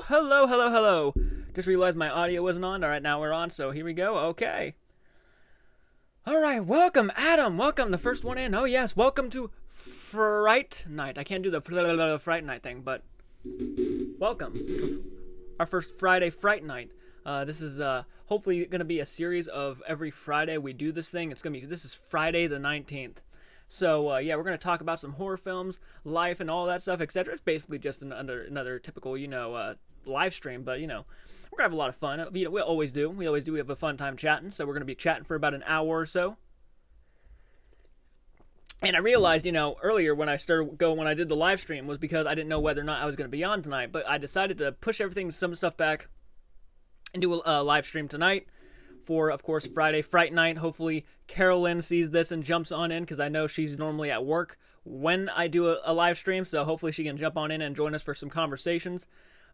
Hello, hello, hello. Just realized my audio wasn't on. All right, now we're on, so here we go. Okay. All right, welcome, Adam. Welcome, the first one in. Oh, yes, welcome to Fright Night. I can't do the Fright Night thing, but welcome to our first Friday Fright Night. This is hopefully going to be a series of every Friday we do this thing. This is Friday the 19th. So, yeah, we're going to talk about some horror films, life, and all that stuff, etc. It's basically just another typical, live stream, but, we're going to have a lot of fun. We always do. We have a fun time chatting, so we're going to be chatting for about an hour or so. And I realized, earlier when I did the live stream was because I didn't know whether or not I was going to be on tonight, but I decided to push some stuff back and do a live stream tonight for, of course, Friday Fright Night. Hopefully Carolyn sees this and jumps on in, because I know she's normally at work when I do a live stream, so hopefully she can jump on in and join us for some conversations.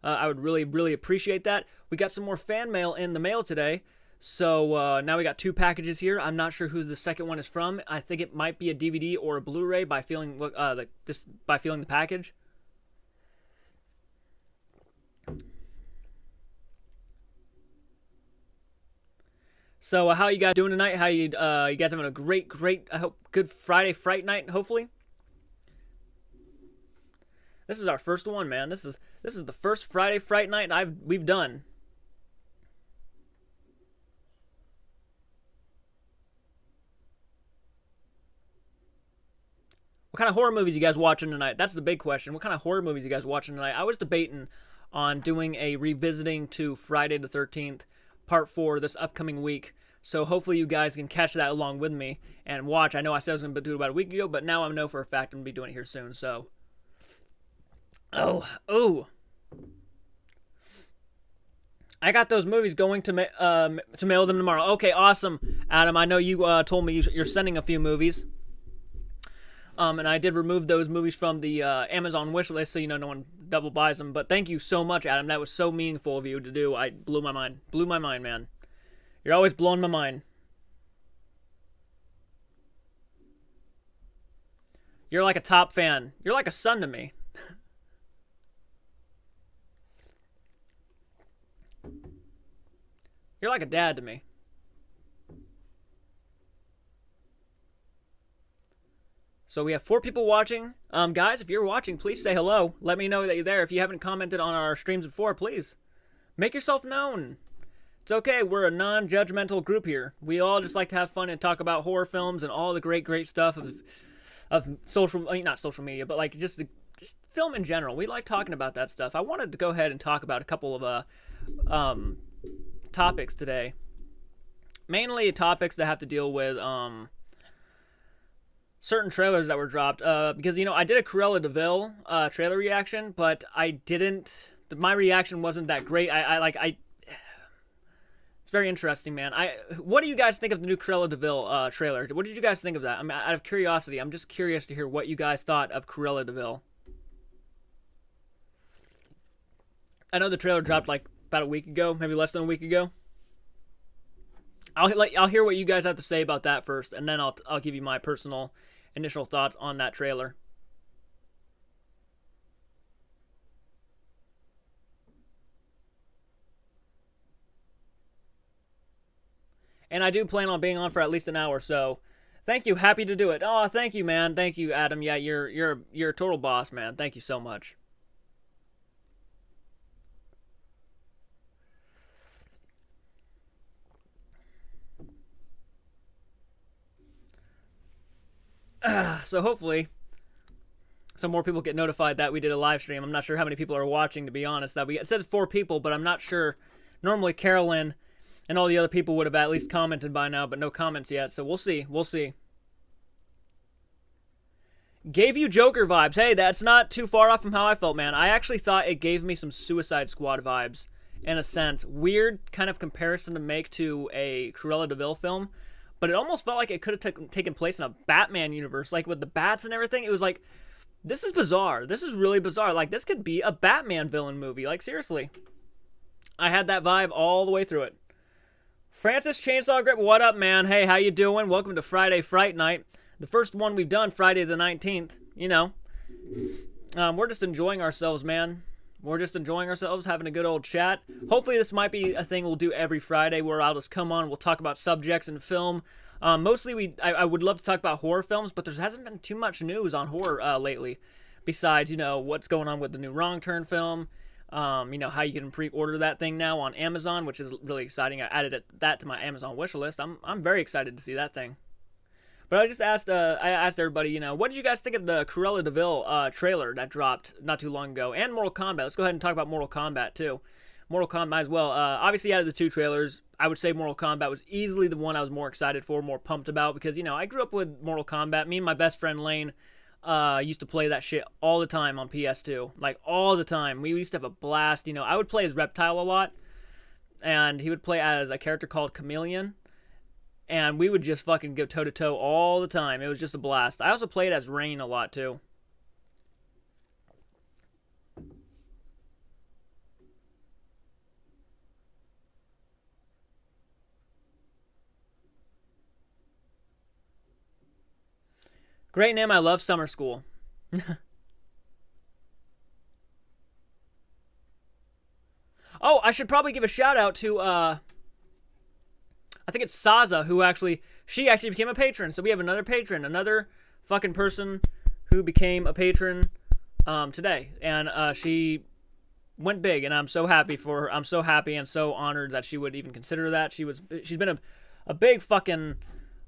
I would really, really appreciate that. We got some more fan mail in the mail today, so now we got 2 packages here. I'm not sure who the second one is from. I think it might be a DVD or a Blu-ray by feeling the package. So how you guys doing tonight? How you guys having a great, I hope, good Friday Fright Night, hopefully? This is our first one, man. This is the first Friday Fright Night we've done. What kind of horror movies you guys watching tonight? That's the big question. What kind of horror movies you guys watching tonight? I was debating on doing a revisiting to Friday the 13th, Part 4 this upcoming week. So hopefully you guys can catch that along with me and watch. I know I said I was going to do it about a week ago, but now I know for a fact I'm going to be doing it here soon. So, oh. I got those movies going to mail them tomorrow. Okay, awesome, Adam. I know you told me you're sending a few movies. And I did remove those movies from the Amazon wish list, so no one double buys them. But thank you so much, Adam. That was so meaningful of you to do. I blew my mind. Blew my mind, man. You're always blowing my mind. You're like a top fan. You're like a son to me. You're like a dad to me. So we have 4 people watching. Guys, if you're watching, please say hello. Let me know that you're there. If you haven't commented on our streams before, please make yourself known. It's okay. We're a non-judgmental group here. We all just like to have fun and talk about horror films and all the great stuff of not social media, but like just film in general. We like talking about that stuff. I wanted to go ahead and talk about a couple of topics today. Mainly topics that have to deal with certain trailers that were dropped, because I did a Cruella de Vil trailer reaction, but my reaction wasn't that great. It's very interesting, man. What do you guys think of the new Cruella de Vil trailer? What did you guys think of that? I mean, out of curiosity, I'm just curious to hear what you guys thought of Cruella de Vil. I know the trailer dropped like about a week ago, maybe less than a week ago. I'll hear what you guys have to say about that first, and then I'll give you my personal initial thoughts on that trailer. And I do plan on being on for at least an hour, so thank you. Happy to do it. Oh, thank you, man. Thank you, Adam. Yeah, you're a total boss, man. Thank you so much. So hopefully some more people get notified that we did a live stream. I'm not sure how many people are watching, to be honest. It says 4 people, but I'm not sure. Normally Carolyn and all the other people would have at least commented by now, but no comments yet. So we'll see. We'll see. Gave you Joker vibes. Hey, that's not too far off from how I felt, man. I actually thought it gave me some Suicide Squad vibes, in a sense. Weird kind of comparison to make to a Cruella de Vil film. But it almost felt like it could have taken place in a Batman universe, like with the bats and everything. It was like, this is bizarre. This is really bizarre. Like, this could be a Batman villain movie. Like, seriously. I had that vibe all the way through it. Francis Chainsaw Grip, what up, man? Hey, how you doing? Welcome to Friday Fright Night. The first one we've done, Friday the 19th. We're just enjoying ourselves, man. We're just enjoying ourselves, having a good old chat. Hopefully this might be a thing we'll do every Friday where I'll just come on, we'll talk about subjects in film. Mostly I would love to talk about horror films, but there hasn't been too much news on horror lately. Besides, what's going on with the new Wrong Turn film. How you can pre-order that thing now on Amazon, which is really exciting. I added that to my Amazon wish list. I'm very excited to see that thing. But I just asked everybody, what did you guys think of the Cruella de Vil trailer that dropped not too long ago, and Mortal Kombat? Let's go ahead and talk about Mortal Kombat too. Mortal Kombat as well. Obviously, out of the two trailers, I would say Mortal Kombat was easily the one I was more excited for, more pumped about, because I grew up with Mortal Kombat. Me and my best friend Lane used to play that shit all the time on PS2, like all the time. We used to have a blast. I would play as Reptile a lot, and he would play as a character called Chameleon. And we would just fucking go toe-to-toe all the time. It was just a blast. I also played as Rain a lot, too. Great name. I love Summer School. Oh, I should probably give a shout-out to, I think it's Saza, she actually became a patron. So we have another patron, another fucking person who became a patron today. And she went big, and I'm so happy for her. I'm so happy and so honored that she would even consider that. She's been a big fucking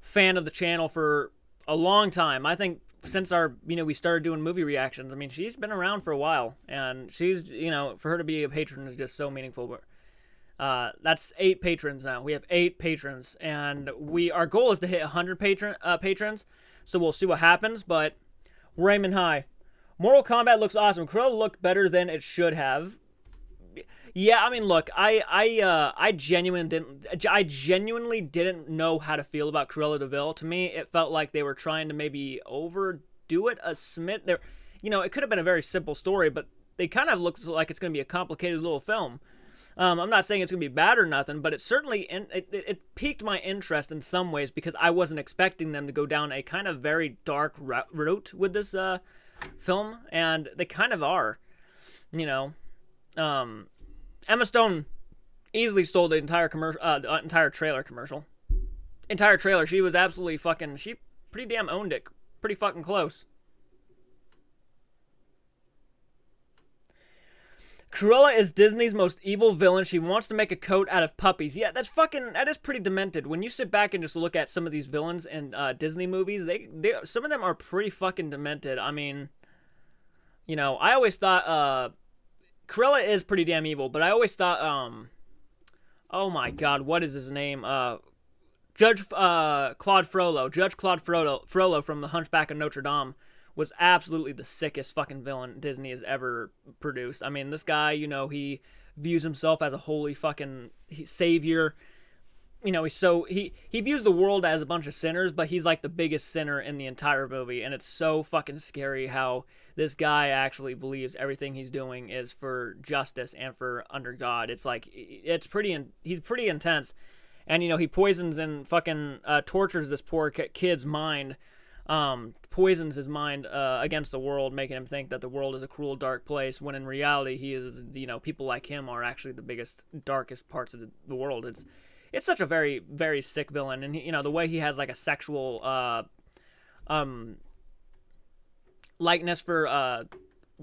fan of the channel for a long time. I think since we started doing movie reactions. I mean, she's been around for a while, and she's, for her to be a patron is just so meaningful. But that's 8 patrons now. We have 8 patrons, and our goal is to hit 100 patrons. So we'll see what happens. But we're aiming high. Mortal Kombat looks awesome. Cruella looked better than it should have. Yeah, I mean, look, I genuinely didn't know how to feel about Cruella de Vil. To me, it felt like they were trying to maybe overdo it a smit. It could have been a very simple story, but they kind of looks like it's going to be a complicated little film. I'm not saying it's going to be bad or nothing, but it certainly it piqued my interest in some ways because I wasn't expecting them to go down a kind of very dark route with this film, and they kind of are. Emma Stone easily stole the entire entire trailer commercial. Entire trailer. She was absolutely fucking. She pretty damn owned it. Pretty fucking close. Cruella is Disney's most evil villain. She wants to make a coat out of puppies. Yeah, that is pretty demented. When you sit back and just look at some of these villains in Disney movies, some of them are pretty fucking demented. I mean, I always thought Cruella is pretty damn evil, but I always thought oh my god, what is his name? Judge Claude Frollo. Judge Claude Frollo from The Hunchback of Notre Dame was absolutely the sickest fucking villain Disney has ever produced. I mean, this guy, he views himself as a holy fucking savior. He views the world as a bunch of sinners, but he's like the biggest sinner in the entire movie, and it's so fucking scary how this guy actually believes everything he's doing is for justice and for under God. It's like, he's pretty intense, and he poisons and fucking tortures this poor kid's mind. Poisons his mind against the world, making him think that the world is a cruel, dark place, when in reality he is, people like him are actually the biggest, darkest parts of the world. It's such a very, very sick villain, and the way he has like a sexual likeness for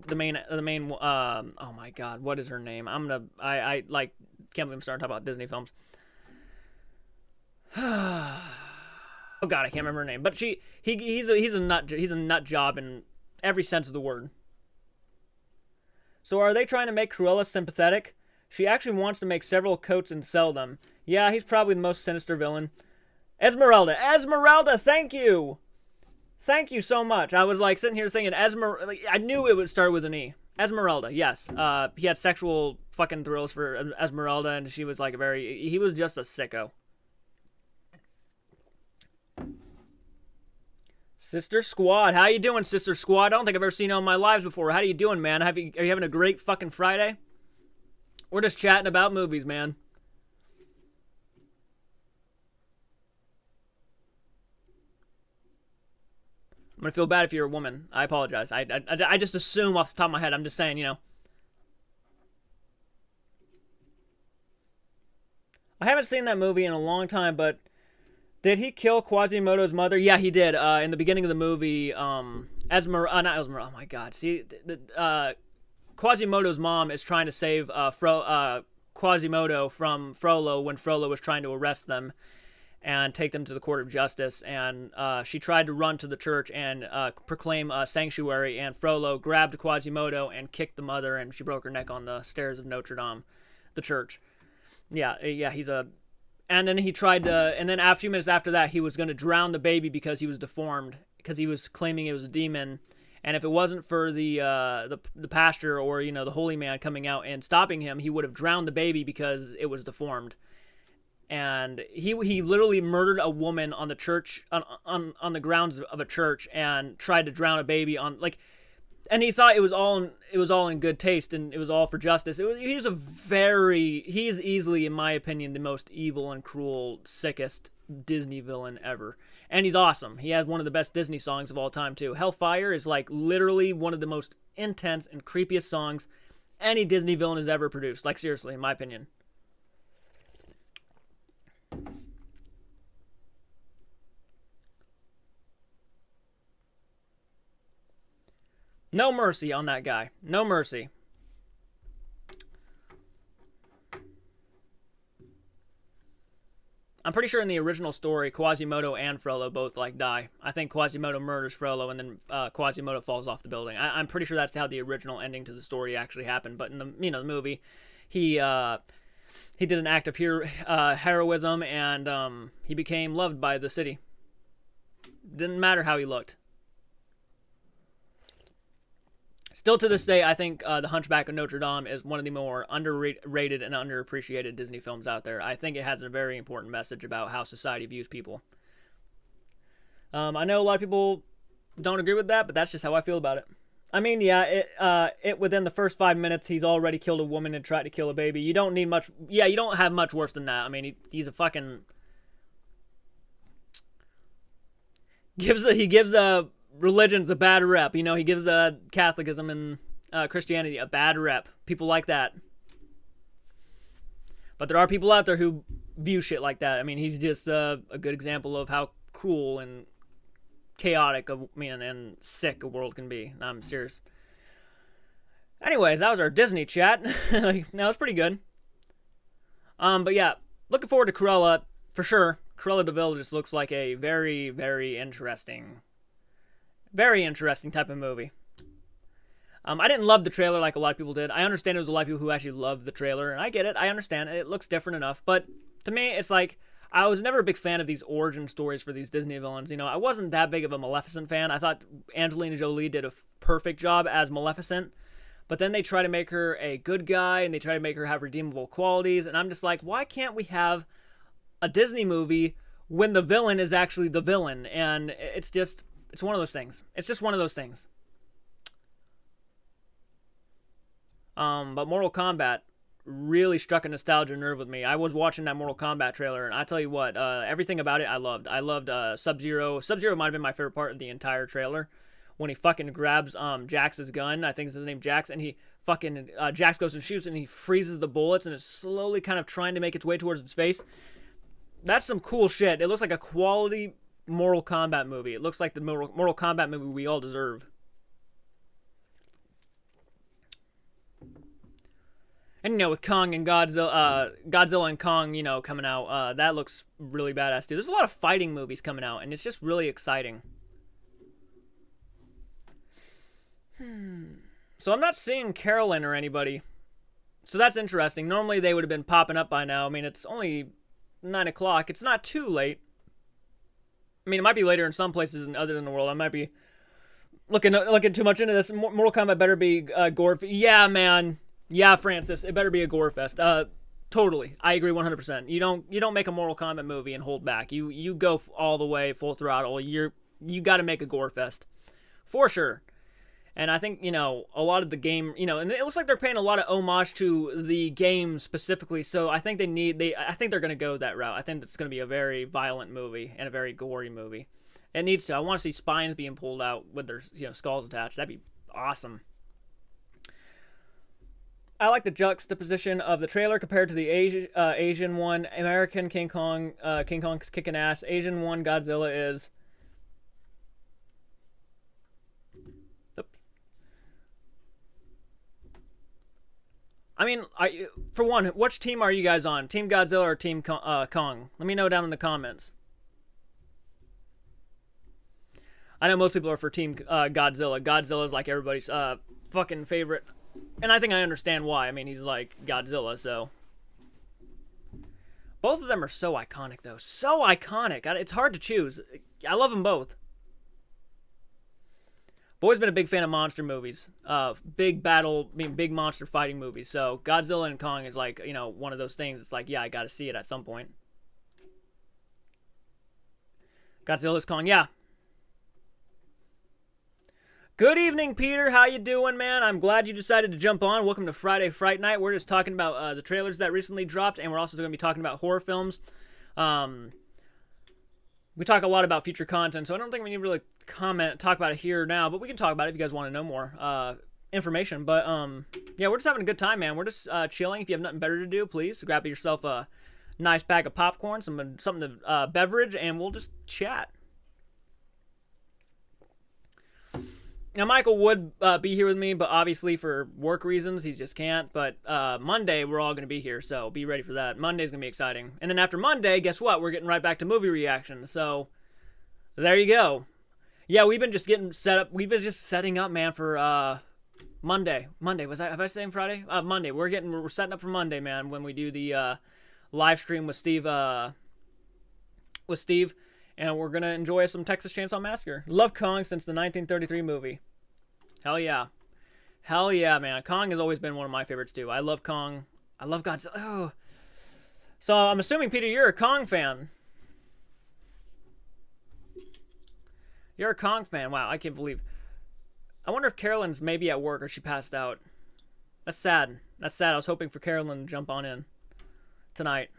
the main oh my god, what is her name? I like can't believe I'm starting to talk about Disney films. Oh god, I can't remember her name, but he's a nut job in every sense of the word. So are they trying to make Cruella sympathetic? She actually wants to make several coats and sell them. Yeah, he's probably the most sinister villain. Esmeralda, thank you so much. I was like sitting here thinking I knew it would start with an E. Esmeralda, yes. He had sexual fucking thrills for Esmeralda, and she was like he was just a sicko. Sister Squad, how you doing, Sister Squad? I don't think I've ever seen you on my lives before. How you doing, man? Are you having a great fucking Friday? We're just chatting about movies, man. I'm gonna feel bad if you're a woman. I apologize. I just assume off the top of my head. I'm just saying, I haven't seen that movie in a long time, but did he kill Quasimodo's mother? Yeah, he did. In the beginning of the movie, not Esmeralda. Oh my God! See, Quasimodo's mom is trying to save Quasimodo from Frollo when Frollo was trying to arrest them and take them to the court of justice. And she tried to run to the church and proclaim a sanctuary. And Frollo grabbed Quasimodo and kicked the mother, and she broke her neck on the stairs of Notre Dame, the church. Yeah, he's a. And then he tried to, and then a few minutes after that, he was going to drown the baby because he was deformed, because he was claiming it was a demon. And if it wasn't for the pastor or the holy man coming out and stopping him, he would have drowned the baby because it was deformed. And he literally murdered a woman on the church on the grounds of a church and tried to drown a baby on like. And he thought it was all in good taste and it was all for justice. He is easily, in my opinion, the most evil and cruel, sickest Disney villain ever. And he's awesome. He has one of the best Disney songs of all time too. Hellfire is like literally one of the most intense and creepiest songs any Disney villain has ever produced. Like seriously, in my opinion. No mercy on that guy. No mercy. I'm pretty sure in the original story, Quasimodo and Frollo both die. I think Quasimodo murders Frollo, and then Quasimodo falls off the building. I'm pretty sure that's how the original ending to the story actually happened. But in the movie, he did an act of heroism, and he became loved by the city. Didn't matter how he looked. Still to this day, I think The Hunchback of Notre Dame is one of the more underrated and underappreciated Disney films out there. I think it has a very important message about how society views people. I know a lot of people don't agree with that, but that's just how I feel about it. I mean, yeah, it within the first 5 minutes, he's already killed a woman and tried to kill a baby. You don't need much. Yeah, you don't have much worse than that. I mean, he's a fucking he gives a religion's a bad rep. He gives Catholicism and Christianity a bad rep. People like that. But there are people out there who view shit like that. I mean, he's just a good example of how cruel and chaotic and sick a world can be. I'm serious. Anyways, that was our Disney chat. That was pretty good. But yeah, looking forward to Cruella for sure. Cruella de Vil just looks like a very, very interesting type of movie. I didn't love the trailer like a lot of people did. I understand there was a lot of people who actually loved the trailer, and I get it. I understand it. It looks different enough. But to me, it's like, I was never a big fan of these origin stories for these Disney villains. I wasn't that big of a Maleficent fan. I thought Angelina Jolie did a perfect job as Maleficent. But then they try to make her a good guy, and they try to make her have redeemable qualities. And I'm just like, why can't we have a Disney movie when the villain is actually the villain? And it's one of those things. It's just one of those things. But Mortal Kombat really struck a nostalgia nerve with me. I was watching that Mortal Kombat trailer, and I tell you what, everything about it I loved. I loved Sub-Zero. Sub-Zero might have been my favorite part of the entire trailer. When he fucking grabs Jax's gun, I think it's his name, Jax, and he fucking, Jax goes and shoots, and he freezes the bullets, and it's slowly kind of trying to make its way towards its face. That's some cool shit. It looks like a quality Mortal Kombat movie. It looks like the Mortal Kombat movie we all deserve. And with Kong and Godzilla and Kong, coming out, that looks really badass too. There's a lot of fighting movies coming out, and it's just really exciting. So I'm not seeing Carolyn or anybody, so that's interesting. Normally they would have been popping up by now. I mean, it's only 9 o'clock. It's not too late. I mean, it might be later in some places other than the world. I might be looking too much into this. Mortal Kombat better be gore. Yeah, man. Yeah, Francis. It better be a gore fest. Totally. I agree 100%. You don't make a Mortal Kombat movie and hold back. You go all the way, full throttle. You got to make a gore fest. For sure. And I think, a lot of the game, and it looks like they're paying a lot of homage to the game specifically. So I think I think they're going to go that route. I think it's going to be a very violent movie and a very gory movie. It needs to. I want to see spines being pulled out with their, skulls attached. That'd be awesome. I like the juxtaposition of the trailer compared to the Asian one. American King Kong, King Kong's kicking ass. Asian one, Godzilla is. Oops. I mean, for one, which team are you guys on? Team Godzilla or Team Kong? Let me know down in the comments. I know most people are for Team Godzilla. Godzilla is like everybody's fucking favorite. And I think I understand why. I mean, he's like Godzilla, so. Both of them are so iconic, though. So iconic. It's hard to choose. I love them both. I've always been a big fan of monster movies. Big monster fighting movies. So Godzilla and Kong is like, you know, one of those things. It's like, yeah, I got to see it at some point. Godzilla's Kong, yeah. Good evening, Peter. How you doing, man? I'm glad you decided to jump on. Welcome to Friday Fright Night. We're just talking about the trailers that recently dropped, and we're also going to be talking about horror films. We talk a lot about future content, so I don't think we need to really talk about it here now, but we can talk about it if you guys want to know more information. But, yeah, we're just having a good time, man. We're just chilling. If you have nothing better to do, please grab yourself a nice bag of popcorn, something to beverage, and we'll just chat. Now, Michael would be here with me, but obviously for work reasons, he just can't. But Monday, we're all going to be here, so be ready for that. Monday's going to be exciting. And then after Monday, guess what? We're getting right back to movie reactions. So there you go. Yeah, we've been just getting set up. We've been just setting up, man, for Monday. Monday, have I said Friday? Monday. We're setting up for Monday, man, when we do the live stream with Steve. And we're going to enjoy some Texas Chainsaw Massacre. Love Kong since the 1933 movie. Hell yeah. Hell yeah, man. Kong has always been one of my favorites, too. I love Kong. I love Godzilla. Oh. So I'm assuming, Peter, you're a Kong fan. You're a Kong fan. Wow, I can't believe. I wonder if Carolyn's maybe at work or she passed out. That's sad. That's sad. I was hoping for Carolyn to jump on in tonight.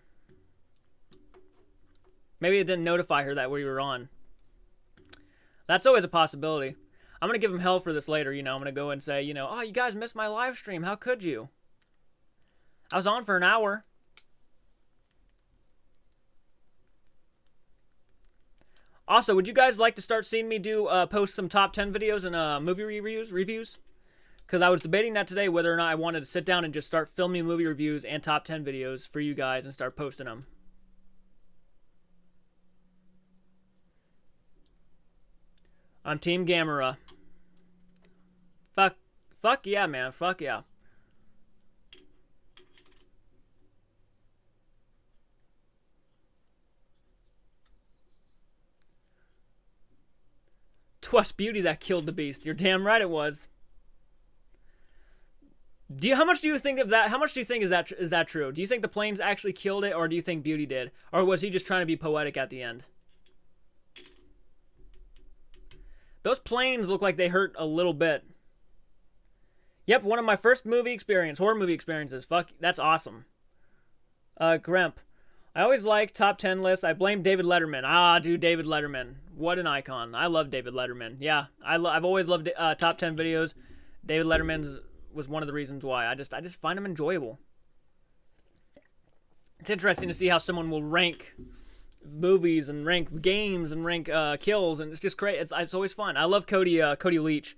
Maybe it didn't notify her that we were on. That's always a possibility. I'm going to give him hell for this later, you know. I'm going to go and say, you know, oh, you guys missed my live stream. How could you? I was on for an hour. Also, would you guys like to start seeing me post some top 10 videos and movie reviews? Because I was debating that today, whether or not I wanted to sit down and just start filming movie reviews and top 10 videos for you guys and start posting them. I'm Team Gamera. Fuck yeah, man. Fuck yeah. Twas beauty that killed the beast. You're damn right it was. How much do you think of that? How much do you think is that true? Do you think the planes actually killed it, or do you think Beauty did? Or was he just trying to be poetic at the end? Those planes look like they hurt a little bit. Yep, one of my first horror movie experiences. Fuck, that's awesome. Gremp. I always like top 10 lists. I blame David Letterman. Ah, dude, David Letterman. What an icon. I love David Letterman. Yeah, I've always loved top 10 videos. David Letterman was one of the reasons why. I just find him enjoyable. It's interesting to see how someone will rank movies and rank games and rank kills, and it's just great. It's always fun. I love Cody Leach.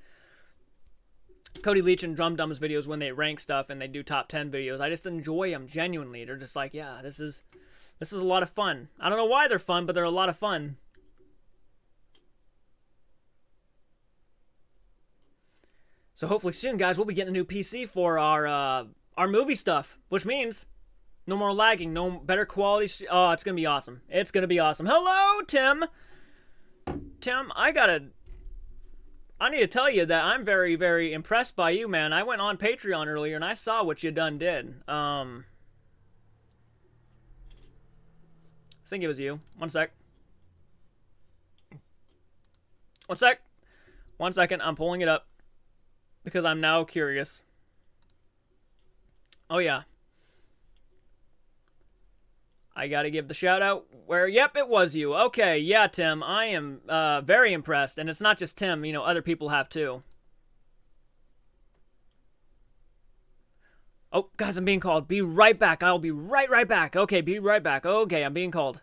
Cody Leach and Drum Dumb's videos when they rank stuff and they do top 10 videos. I just enjoy them genuinely. They're just like, yeah, this is a lot of fun. I don't know why they're fun, but they're a lot of fun. So hopefully soon, guys, we'll be getting a new PC for our movie stuff, which means no more lagging, no better quality. Oh, it's going to be awesome. It's going to be awesome. Hello, Tim. Tim, I need to tell you that I'm very, very impressed by you, man. I went on Patreon earlier, and I saw what you done did. I think it was you. One sec. One second. I'm pulling it up because I'm now curious. Oh, yeah. I gotta give the shout out where, yep, it was you. Okay, yeah, Tim, I am very impressed. And it's not just Tim, you know, other people have too. Oh, guys, I'm being called. Be right back. I'll be right back. Okay, be right back. Okay, I'm being called.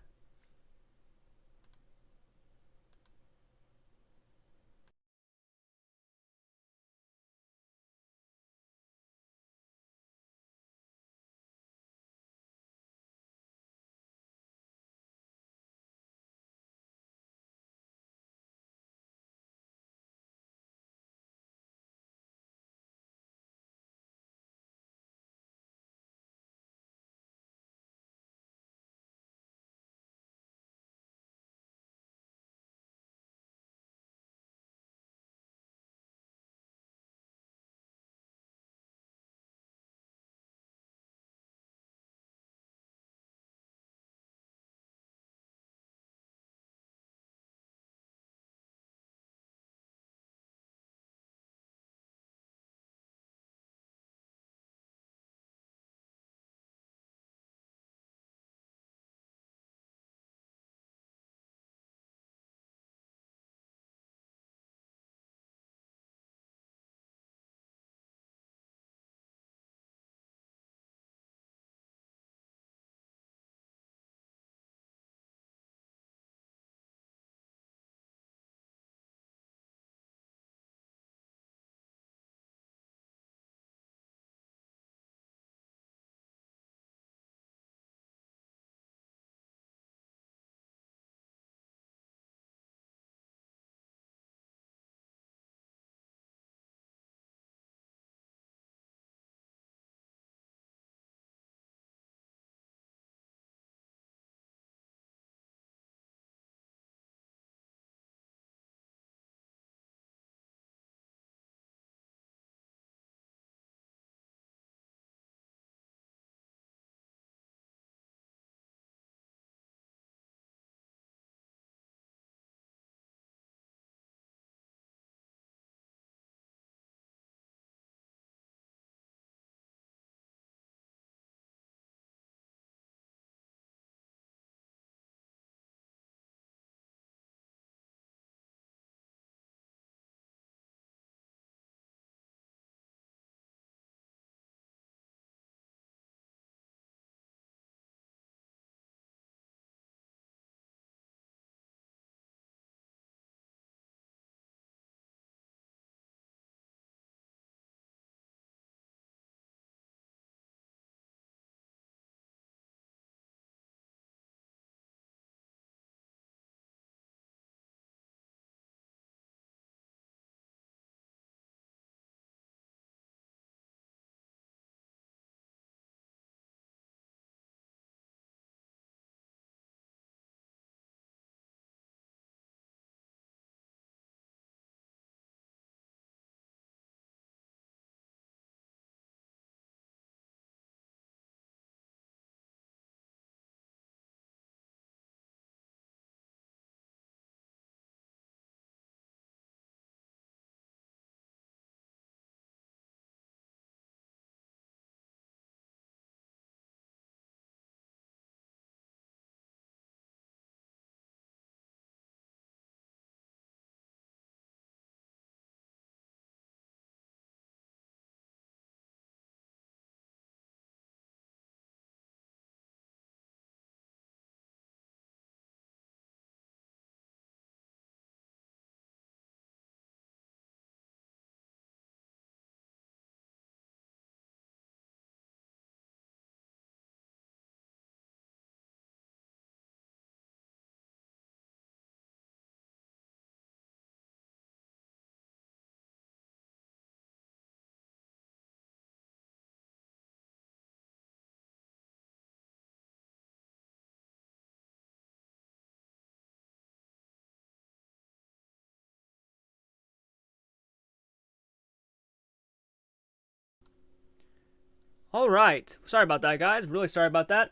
All right. Sorry about that, guys. Really sorry about that.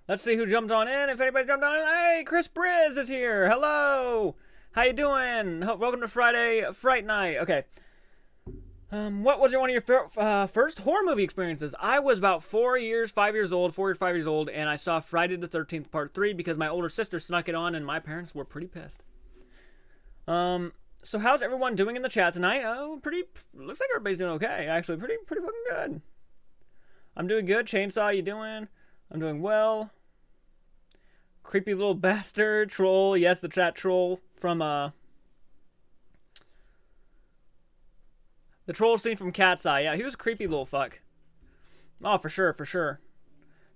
Let's see who jumped on in. If anybody jumped on in, hey, Chris Briz is here. Hello. How you doing? Welcome to Fright Night. Okay. What was one of your first horror movie experiences? I was about 4 or 5 years old, and I saw Friday the 13th Part 3 because my older sister snuck it on, and my parents were pretty pissed. So how's everyone doing in the chat tonight? Oh, looks like everybody's doing okay, actually. Pretty fucking good. I'm doing good. Chainsaw, you doing? I'm doing well. Creepy little bastard. Troll. Yes, the chat troll from, the troll scene from Cat's Eye. Yeah, he was a creepy little fuck. Oh, for sure, for sure.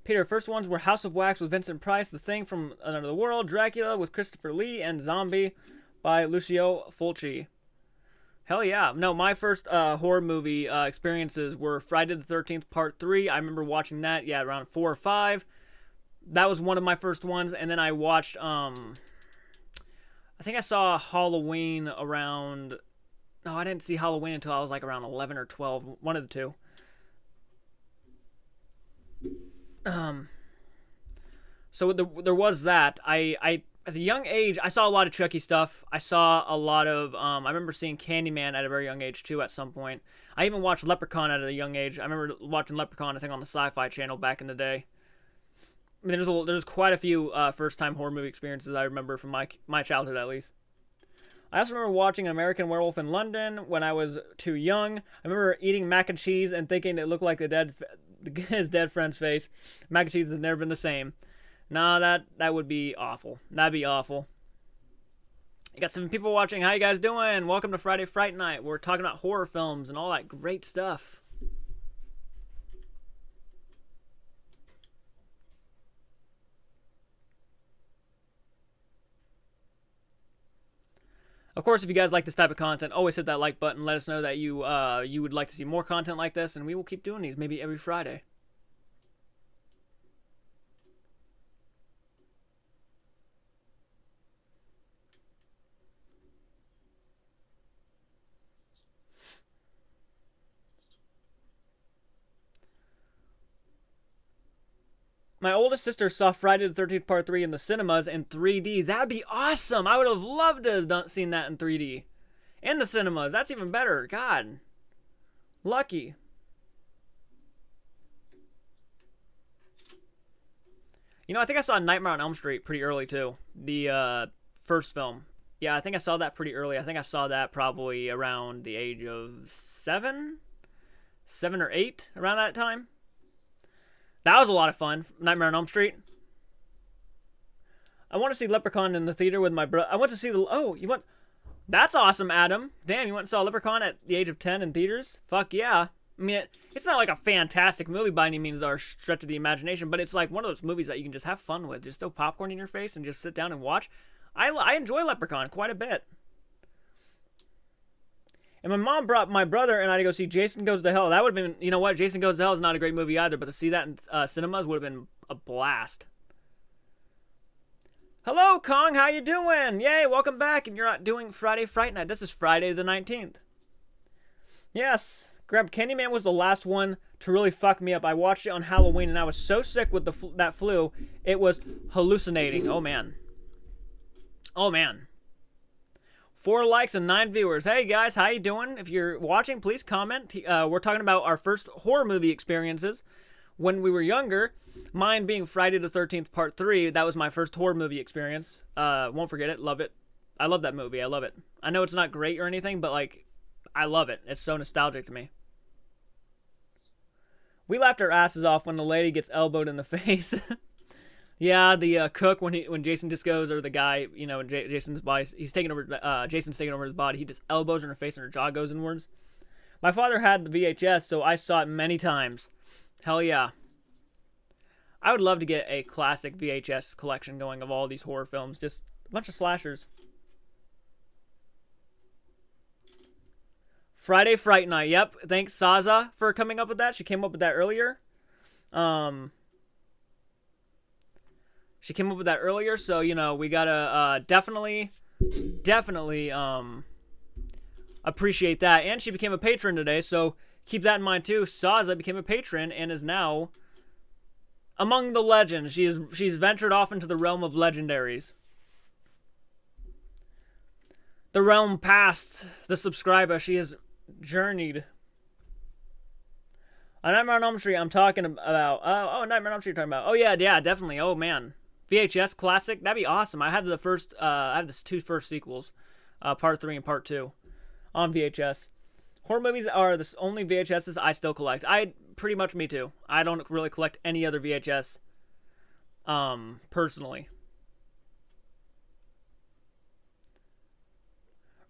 Peter, first ones were House of Wax with Vincent Price, The Thing from Another World, Dracula with Christopher Lee, and Zombie by Lucio Fulci. Hell yeah. No, my first horror movie experiences were Friday the 13th Part 3. I remember watching that, yeah, around 4 or 5. That was one of my first ones. And then I watched, I think I saw Halloween around... No, I didn't see Halloween until I was like around 11 or 12. One of the two. So there was that. I as a young age, I saw a lot of Chucky stuff. I saw a lot of, I remember seeing Candyman at a very young age too at some point. I even watched Leprechaun at a young age. I remember watching Leprechaun, I think, on the Sci-Fi Channel back in the day. I mean, there's quite a few first-time horror movie experiences I remember from my childhood, at least. I also remember watching An American Werewolf in London when I was too young. I remember eating mac and cheese and thinking it looked like his dead friend's face. Mac and cheese has never been the same. Nah, that would be awful. That'd be awful. You got some people watching. How you guys doing? Welcome to Friday Fright Night. We're talking about horror films and all that great stuff. Of course, if you guys like this type of content, always hit that like button. Let us know that you would like to see more content like this, and we will keep doing these maybe every Friday. My oldest sister saw Friday the 13th Part 3 in the cinemas in 3D. That'd be awesome. I would have loved to have seen that in 3D. In the cinemas. That's even better. God. Lucky. You know, I think I saw Nightmare on Elm Street pretty early, too. The first film. Yeah, I think I saw that pretty early. I think I saw that probably around the age of 7? 7 or 8, around that time. That was a lot of fun. Nightmare on Elm Street. I want to see Leprechaun in the theater with my brother. I went to see the... Oh, you went... That's awesome, Adam. Damn, you went and saw Leprechaun at the age of 10 in theaters? Fuck yeah. I mean, it's not like a fantastic movie by any means or stretch of the imagination, but it's like one of those movies that you can just have fun with. Just throw popcorn in your face and just sit down and watch. I enjoy Leprechaun quite a bit. And my mom brought my brother and I to go see Jason Goes to Hell. That would have been, you know what, Jason Goes to Hell is not a great movie either, but to see that in cinemas would have been a blast. Hello, Kong, how you doing? Yay, welcome back, and you're not doing Friday Fright Night. This is Friday the 19th. Yes, Candyman was the last one to really fuck me up. I watched it on Halloween, and I was so sick with that flu, it was hallucinating. Oh, man. Oh, man. 4 likes and 9 viewers. Hey guys, how you doing? If you're watching, please comment. We're talking about our first horror movie experiences when we were younger. Mine being Friday the 13th Part 3. That was my first horror movie experience. Won't forget it. Love it. I love that movie. I love it. I know it's not great or anything, but like, I love it. It's so nostalgic to me. We laughed our asses off when the lady gets elbowed in the face. Yeah, the cook when Jason just goes, or the guy, you know, Jason's body, Jason's taking over his body. He just elbows in her face and her jaw goes inwards. My father had the VHS, so I saw it many times. Hell yeah. I would love to get a classic VHS collection going of all these horror films. Just a bunch of slashers. Friday Fright Night. Yep. Thanks, Saza, for coming up with that. She came up with that earlier. She came up with that earlier, so, you know, we gotta definitely appreciate that. And she became a patron today, so keep that in mind too. Saza became a patron and is now among the legends. She's ventured off into the realm of legendaries. The realm past the subscriber. She has journeyed. Nightmare on Elm Street, I'm talking about. Nightmare on Elm Street, you're talking about. Oh, yeah, definitely. Oh, man. VHS classic. That'd be awesome. I have the first, I have the 2 first sequels, Part 3 and Part 2, on VHS. Horror movies are the only VHSs I still collect. I pretty much me too. I don't really collect any other VHS, personally.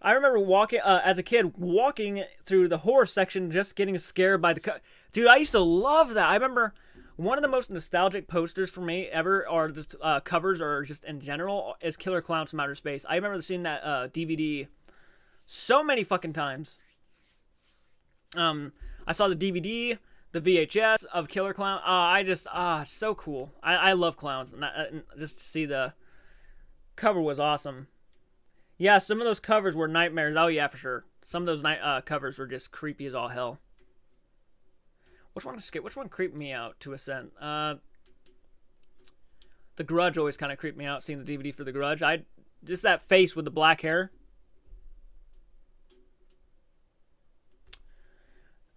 I remember walking as a kid, walking through the horror section, just getting scared by the dude. I used to love that. I remember one of the most nostalgic posters for me ever, or just covers, or just in general, is Killer Clowns from Outer Space. I remember seeing that DVD so many fucking times. I saw the DVD, the VHS of Killer Clown. So cool. I love clowns, and just to see the cover was awesome. Yeah, some of those covers were nightmares. Oh yeah, for sure. Some of those covers were just creepy as all hell. Which one creeped me out to a scent? The Grudge always kind of creeped me out. Seeing the DVD for The Grudge, just that face with the black hair.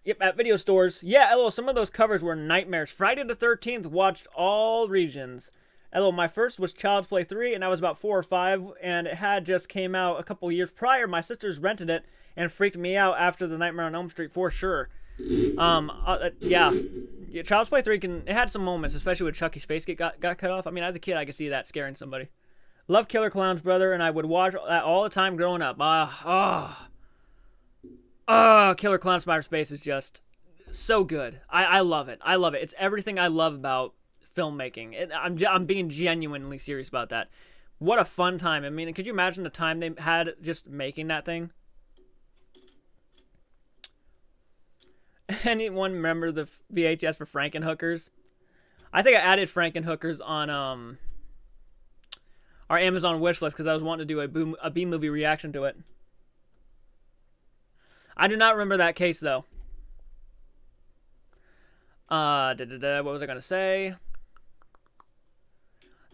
Yep, at video stores. Yeah, LO, some of those covers were nightmares. Friday the 13th, watched all regions. LO, my first was Child's Play 3, and I was about 4 or 5, and it had just came out a couple years prior. My sisters rented it and freaked me out after the Nightmare on Elm Street for sure. Yeah, Child's Play 3 it had some moments, especially when Chucky's face got cut off. I mean, as a kid, I could see that scaring somebody. Love Killer Clowns, brother, and I would watch that all the time growing up. Killer Clowns from Outer Space is just so good. I love it. I love it. It's everything I love about filmmaking. I'm being genuinely serious about that. What a fun time. I mean, could you imagine the time they had just making that thing? Anyone remember the VHS for Frankenhookers? I think I added Frankenhookers on our Amazon wish list because I was wanting to do a B-movie reaction to it. I do not remember that case, though. What was I going to say?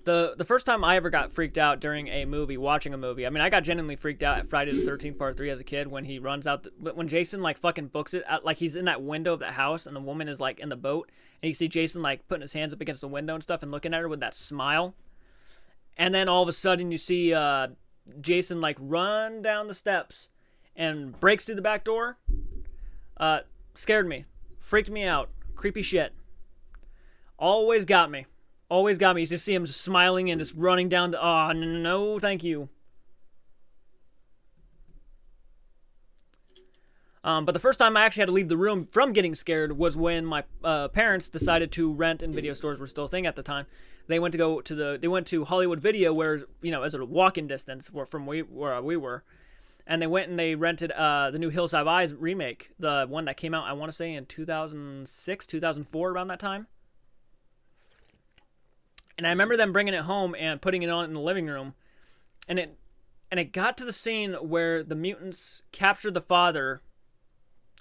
The first time I ever got freaked out during a movie, watching a movie, I mean, I got genuinely freaked out at Friday the 13th Part 3 as a kid when he runs out, when Jason, like, fucking books it, like, he's in that window of the house, and the woman is, like, in the boat, and you see Jason, like, putting his hands up against the window and stuff and looking at her with that smile. And then all of a sudden you see Jason, like, run down the steps and breaks through the back door. Scared me. Freaked me out. Creepy shit. Always got me. Always got me. You just see him just smiling and just running down the... Oh, no, thank you. But the first time I actually had to leave the room from getting scared was when my parents decided to rent, and video stores were still a thing at the time. They went to Hollywood Video, where, you know, as a walking distance from where we were. And they went and they rented the new Hills Have Eyes remake, the one that came out, I want to say, in 2006, 2004, around that time. And I remember them bringing it home and putting it on in the living room, and it got to the scene where the mutants captured the father,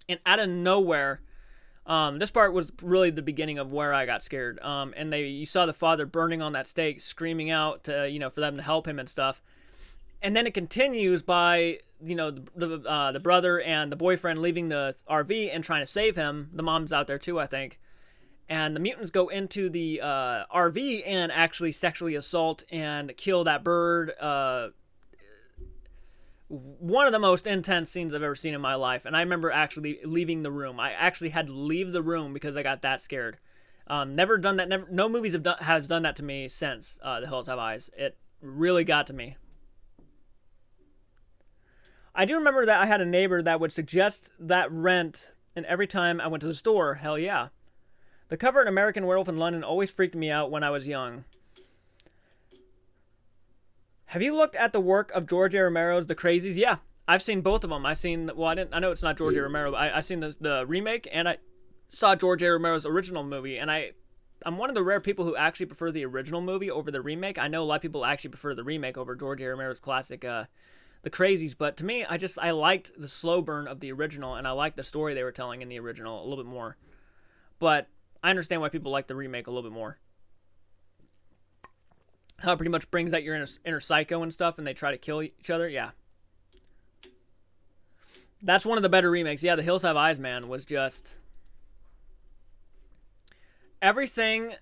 and out of nowhere, this part was really the beginning of where I got scared. And you saw the father burning on that stake, screaming out to, you know, for them to help him and stuff. And then it continues by, you know, the brother and the boyfriend leaving the RV and trying to save him. The mom's out there too, I think. And the mutants go into the RV and actually sexually assault and kill that bird. One of the most intense scenes I've ever seen in my life. And I remember actually leaving the room. I actually had to leave the room because I got that scared. Never done that. No movies has done that to me since The Hills Have Eyes. It really got to me. I do remember that I had a neighbor that would suggest that rent, and every time I went to the store, hell yeah. The cover in American Werewolf in London always freaked me out when I was young. Have you looked at the work of George A. Romero's The Crazies? Yeah, I've seen both of them. I know it's not George A. Romero, but I've seen the remake, and I saw George A. Romero's original movie, and I'm one of the rare people who actually prefer the original movie over the remake. I know a lot of people actually prefer the remake over George A. Romero's classic, The Crazies, but to me, I liked the slow burn of the original, and I liked the story they were telling in the original a little bit more. But I understand why people like the remake a little bit more. How it pretty much brings out your inner psycho and stuff, and they try to kill each other. Yeah. That's one of the better remakes. Yeah, The Hills Have Eyes, man, was just... everything,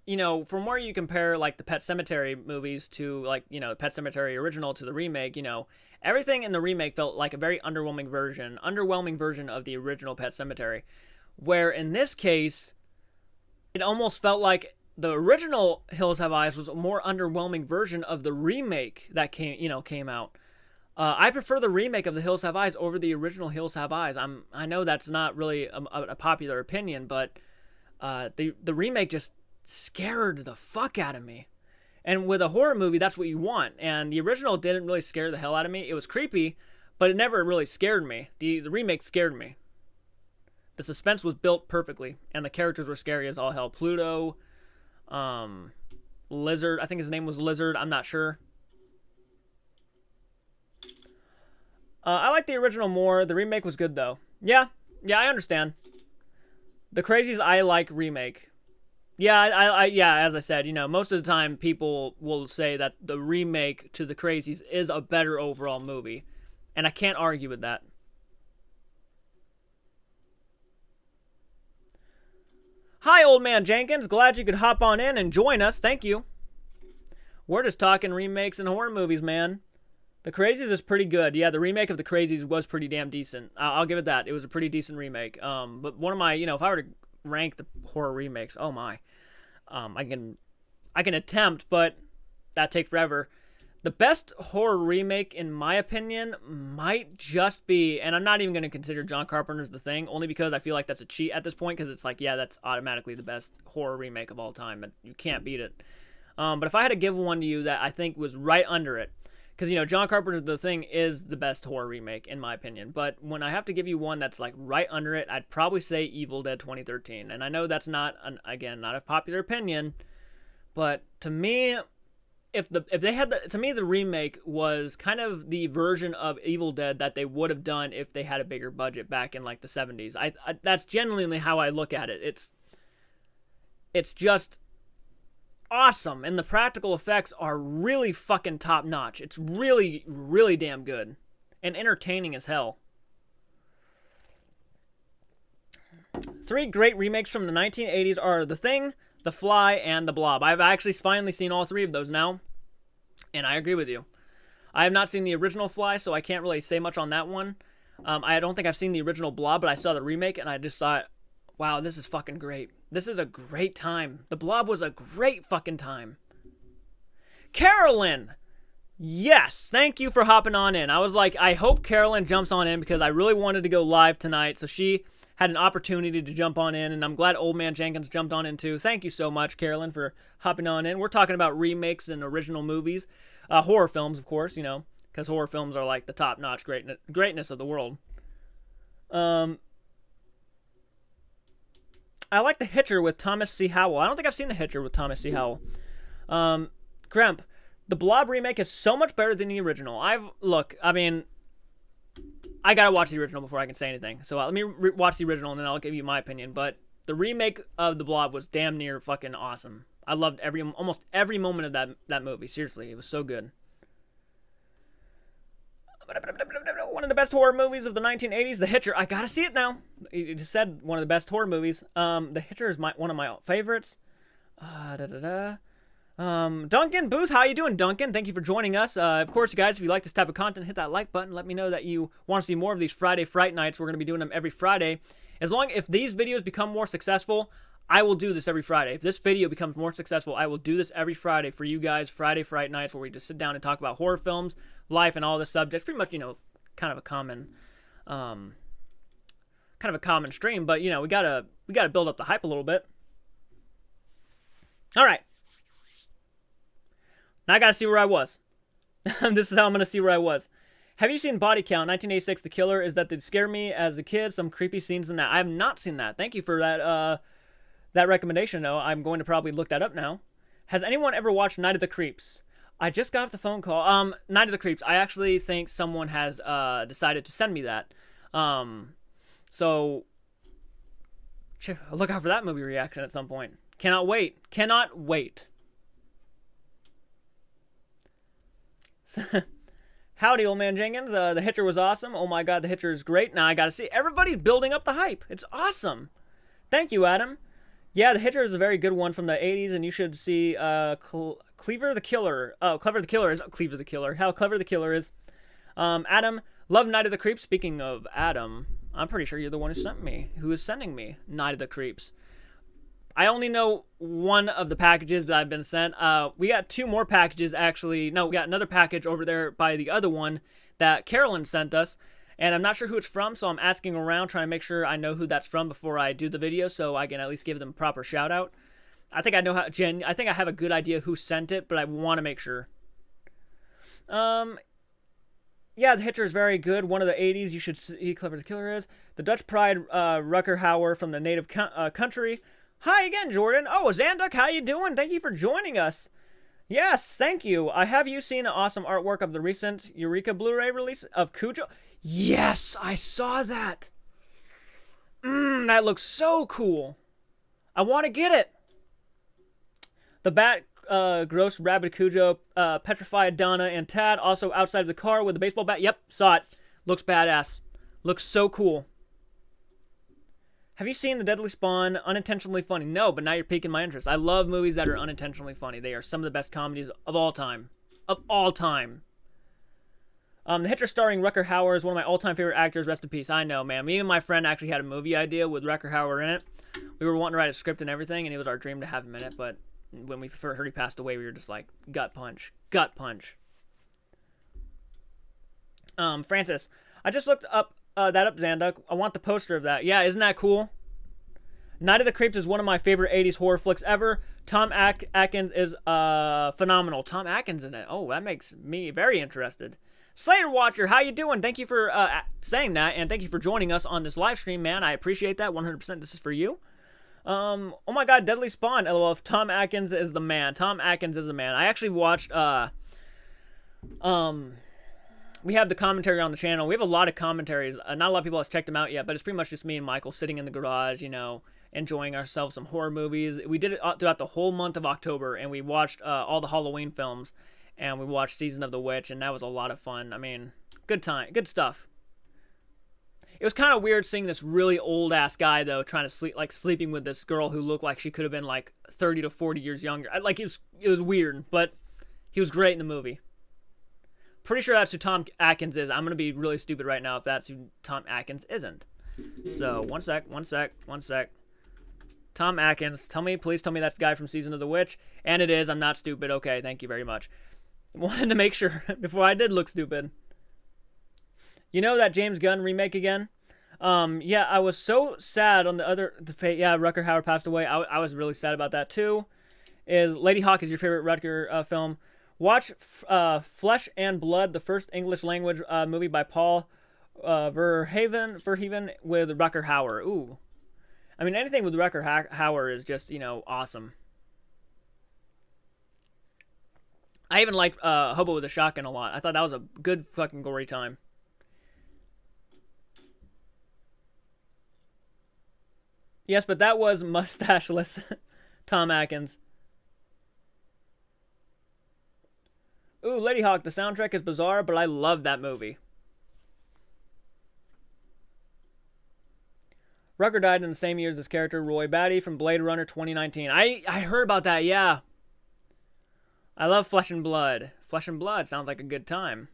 you know, from where you compare, like, the Pet Sematary movies to, like, you know, the Pet Sematary original to the remake, you know, everything in the remake felt like a very underwhelming version of the original Pet Sematary. Where in this case, it almost felt like the original Hills Have Eyes was a more underwhelming version of the remake that came out. I prefer the remake of The Hills Have Eyes over the original Hills Have Eyes. I know that's not really a popular opinion, but the remake just scared the fuck out of me. And with a horror movie, that's what you want. And the original didn't really scare the hell out of me. It was creepy, but it never really scared me. The remake scared me. The suspense was built perfectly, and the characters were scary as all hell. Pluto, Lizard, I think his name was Lizard, I'm not sure. I like the original more. The remake was good, though. Yeah, I understand. The Crazies, I like remake. Yeah, yeah, as I said, most of the time people will say that the remake to The Crazies is a better overall movie. And I can't argue with that. Hi, Old Man Jenkins. Glad you could hop on in and join us. Thank you. We're just talking remakes and horror movies, man. The Crazies is pretty good. Yeah, the remake of The Crazies was pretty damn decent. I'll give it that. It was a pretty decent remake. But one of my, if I were to rank the horror remakes, oh my, I can attempt, but that'd take forever. The best horror remake, in my opinion, might just be, and I'm not even going to consider John Carpenter's The Thing, only because I feel like that's a cheat at this point, because it's like, yeah, that's automatically the best horror remake of all time, and you can't beat it. But if I had to give one to you that I think was right under it, because, John Carpenter's The Thing is the best horror remake, in my opinion. But when I have to give you one that's, like, right under it, I'd probably say Evil Dead 2013. And I know that's not, again, not a popular opinion. But to me, if they had to me, the remake was kind of the version of Evil Dead that they would have done if they had a bigger budget back in, like, the 70s. That's genuinely how I look at it. It's just awesome, and the practical effects are really fucking top notch. It's really, really damn good and entertaining as hell. 3 great remakes from the 1980s are The Thing, The Fly, and The Blob. I've actually finally seen all 3 of those now, and I agree with you. I have not seen the original Fly, so I can't really say much on that one. I don't think I've seen the original Blob, but I saw the remake, and I just thought, wow, this is fucking great. This is a great time. The Blob was a great fucking time. Carolyn! Yes, thank you for hopping on in. I was like, I hope Carolyn jumps on in because I really wanted to go live tonight, so she had an opportunity to jump on in, and I'm glad Old Man Jenkins jumped on in too. Thank you so much, Carolyn, for hopping on in. We're talking about remakes and original movies. Horror films, of course, because horror films are like the top-notch greatness of the world. I like The Hitcher with Thomas C. Howell. I don't think I've seen The Hitcher with Thomas C. Howell. Gremp, the Blob remake is so much better than the original. I gotta watch the original before I can say anything. So let me watch the original and then I'll give you my opinion. But the remake of the Blob was damn near fucking awesome. I loved almost every moment of that movie. Seriously, it was so good. One of the best horror movies of the 1980s, The Hitcher. I gotta see it now. You just said one of the best horror movies. The Hitcher is one of my favorites. Duncan Booth, how you doing, Duncan? Thank you for joining us. Of course, you guys, if you like this type of content, hit that like button. Let me know that you want to see more of these Friday Fright Nights. We're going to be doing them every Friday. If these videos become more successful, I will do this every Friday. If this video becomes more successful, I will do this every Friday for you guys, Friday Fright Nights, where we just sit down and talk about horror films, life, and all the subjects. Pretty much, kind of a common stream, but we gotta build up the hype a little bit. All right, now I gotta see where I was. This is how I'm gonna see where I was. Have you seen Body Count 1986? The Killer is that did scare me as a kid. Some creepy scenes in that. I have not seen that. Thank you for that recommendation, though. I'm going to probably look that up now. Has anyone ever watched Night of the Creeps? I just got off the phone call. Night of the Creeps. I actually think someone has decided to send me that. So look out for that movie reaction at some point. Cannot wait. Cannot wait. Howdy, Old Man Jenkins. The Hitcher was awesome. Oh my God, The Hitcher is great. Now I gotta see. Everybody's building up the hype. It's awesome. Thank you, Adam. Yeah, The Hitcher is a very good one from the 80s, and you should see Cleaver the Killer. Oh, Clever the Killer is How Clever the Killer is. Adam, love Night of the Creeps. Speaking of Adam, I'm pretty sure you're the one who sent me, who is sending me Night of the Creeps. I only know one of the packages that I've been sent. We got 2 more packages, actually. No, we got another package over there by the other one that Carolyn sent us. And I'm not sure who it's from, so I'm asking around, trying to make sure I know who that's from before I do the video, so I can at least give them a proper shout out. I think I know how. I think I have a good idea who sent it, but I want to make sure. Yeah, the Hitcher is very good. One of the 80s. You should see clever the killer is. The Dutch Pride, Rucker Hauer from the native country. Hi again, Jordan. Oh, Zanduk, how you doing? Thank you for joining us. Yes, thank you. Have you seen the awesome artwork of the recent Eureka Blu-ray release of Cujo? Yes, I saw that. That looks so cool. I want to get it. The Bat, Gross, Rabbit Cujo, Petrified Donna, and Tad also outside of the car with the baseball bat. Yep, saw it. Looks badass. Looks so cool. Have you seen The Deadly Spawn? Unintentionally funny. No, but now you're piquing my interest. I love movies that are unintentionally funny. They are some of the best comedies of all time. Of all time. The Hitcher starring Rucker Hauer is one of my all-time favorite actors. Rest in peace. I know, man. Me and my friend actually had a movie idea with Rucker Hauer in it. We were wanting to write a script and everything, and it was our dream to have him in it, but when we heard he passed away, we were just like, gut punch. Gut punch. Francis, I just looked up that up, Zanduk. I want the poster of that. Yeah, isn't that cool? Night of the Creeps is one of my favorite 80s horror flicks ever. Tom Atkins is phenomenal. Tom Atkins in it. Oh, that makes me very interested. Slayer Watcher, how you doing? Thank you for saying that, and thank you for joining us on this live stream, man. I appreciate that 100%. This is for you. Oh my god, Deadly Spawn. LOL. Tom Atkins is the man. Tom Atkins is the man. I actually watched, we have the commentary on the channel. We have a lot of commentaries. Not a lot of people have checked them out yet, but it's pretty much just me and Michael sitting in the garage, you know, enjoying ourselves some horror movies. We did it throughout the whole month of October, and we watched all the Halloween films, and we watched Season of the Witch, and that was a lot of fun. I mean, good time, good stuff. It was kind of weird seeing this really old-ass guy, though, trying to sleep, like, sleeping with this girl who looked like she could have been, like, 30 to 40 years younger. Like, it was weird, but he was great in the movie. Pretty sure that's who Tom Atkins is. I'm going to be really stupid right now if that's who Tom Atkins isn't. So, one sec. Tom Atkins, please tell me that's the guy from Season of the Witch. And it is. I'm not stupid. Okay, thank you very much. Wanted to make sure before I did look stupid. You know that James Gunn remake again? Yeah, I was so sad on yeah, Rucker Hauer passed away. I was really sad about that too. Lady Hawk is your favorite Rutger film? Watch Flesh and Blood, the first English language movie by Paul Verhoeven with Rucker Hauer. Ooh. I mean, anything with Rucker Hauer is just, you know, awesome. I even liked Hobo with a Shotgun a lot. I thought that was a good fucking gory time. Yes, but that was mustacheless Tom Atkins. Ooh, Lady Hawk, the soundtrack is bizarre, but I love that movie. Rucker died in the same year as his character, Roy Batty, from Blade Runner 2019. I heard about that, yeah. I love Flesh and Blood. Flesh and Blood sounds like a good time.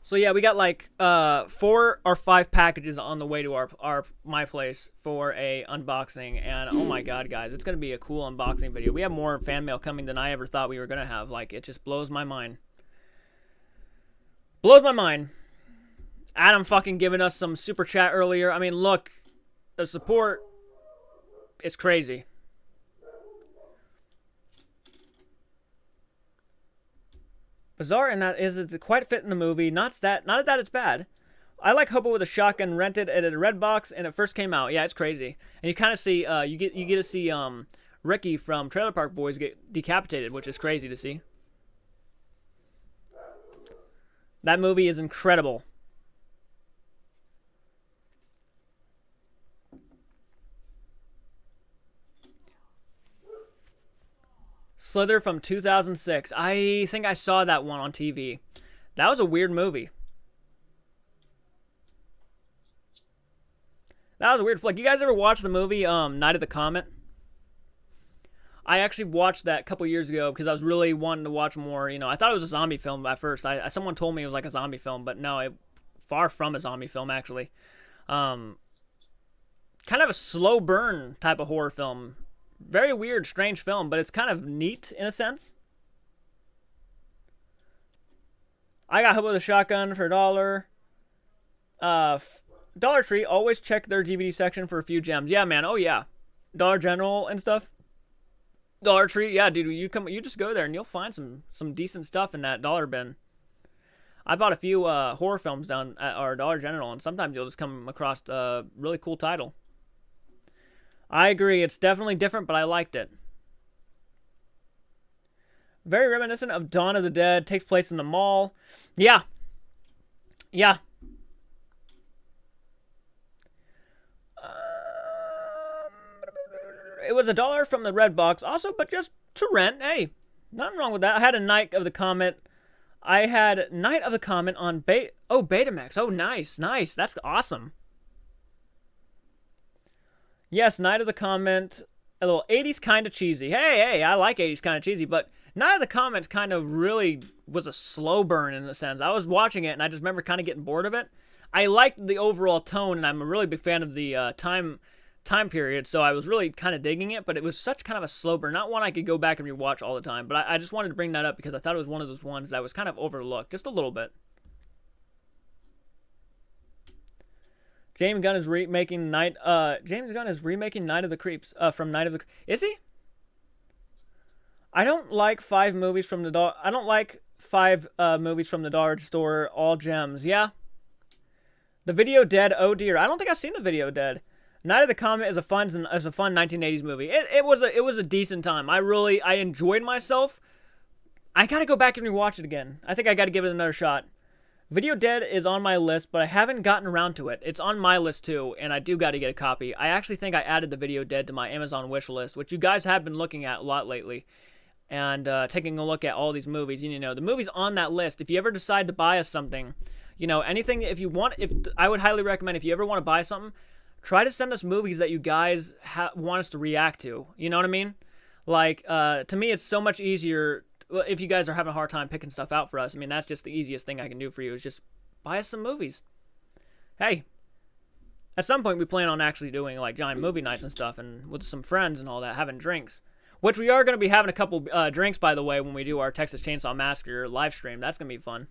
So yeah, we got like 4 or 5 packages on the way to my place for a unboxing, and oh my god, guys, it's gonna be a cool unboxing video. We have more fan mail coming than I ever thought we were gonna have. Like, it just blows my mind. Blows my mind. Adam fucking giving us some super chat earlier. I mean, look, the support is crazy. Bizarre in that is it's quite fit in the movie. Not that it's bad. I like Hobo with a Shotgun, rented it at a Redbox, and it first came out. Yeah, it's crazy. And you kind of see you get to see Ricky from Trailer Park Boys get decapitated, which is crazy to see. That movie is incredible. Slither from 2006. I think I saw that one on TV. That was a weird movie. That was a weird flick. You guys ever watch the movie Night of the Comet? I actually watched that a couple years ago because I was really wanting to watch more. You know, I thought it was a zombie film at first. Someone told me it was like a zombie film, but no, far from a zombie film actually. Kind of a slow burn type of horror film. Very weird, strange film, but it's kind of neat in a sense. I got hit with a shotgun for $1. Dollar Tree, always check their DVD section for a few gems. Yeah, man. Oh yeah, Dollar General and stuff. Dollar Tree, yeah, dude. You just go there and you'll find some decent stuff in that dollar bin. I bought a few horror films down at our Dollar General, and sometimes you'll just come across a really cool title. I agree, it's definitely different, but I liked it. Very reminiscent of Dawn of the Dead. Takes place in the mall. Yeah. Yeah. It was $1 from the red box, also, but just to rent. Hey, nothing wrong with that. I had a Night of the Comet. I had Night of the Comet on Betamax. Oh, nice, nice. That's awesome. Yes, Night of the Comet. A little 80s kind of cheesy. Hey, I like 80s kind of cheesy, but Night of the Comet's kind of really was a slow burn in a sense. I was watching it, and I just remember kind of getting bored of it. I liked the overall tone, and I'm a really big fan of the time period, so I was really kind of digging it, but it was such kind of a slow burn. Not one I could go back and rewatch all the time, but I just wanted to bring that up because I thought it was one of those ones that was kind of overlooked, just a little bit. James Gunn is remaking Night of the Creeps from Night of the... Is he? I don't like 5 movies from the movies from the dollar store, all gems. Yeah. The Video Dead, oh dear. I don't think I've seen The Video Dead. Night of the Comet is a fun 1980s movie. It was a decent time. I enjoyed myself. I gotta go back and rewatch it again. I think I gotta give it another shot. Video Dead is on my list, but I haven't gotten around to it. It's on my list too, and I do gotta get a copy. I actually think I added the Video Dead to my Amazon wish list, which you guys have been looking at a lot lately, and taking a look at all these movies. You know, the movies on that list. If you ever decide to buy us something, you know, anything. I would highly recommend if you ever want to buy something. Try to send us movies that you guys want us to react to. You know what I mean? Like, to me, it's so much easier if you guys are having a hard time picking stuff out for us. I mean, that's just the easiest thing I can do for you is just buy us some movies. Hey, at some point we plan on actually doing, like, giant movie nights and stuff and with some friends and all that, having drinks. Which we are going to be having a couple drinks, by the way, when we do our Texas Chainsaw Massacre live stream. That's going to be fun.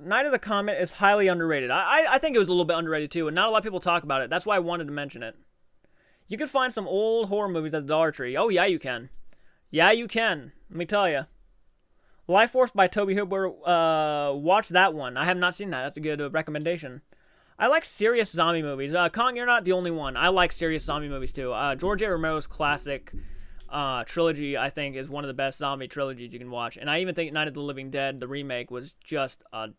Night of the Comet is highly underrated. I think it was a little bit underrated too, and not a lot of people talk about it. That's why I wanted to mention it. You can find some old horror movies at the Dollar Tree. Oh yeah, you can. Yeah, you can. Let me tell you. Life Force by Tobe Hooper. Watch that one. I have not seen that. That's a good recommendation. I like serious zombie movies. Kong, you're not the only one. I like serious zombie movies too. George A. Romero's classic trilogy, I think, is one of the best zombie trilogies you can watch. And I even think Night of the Living Dead, the remake, was just a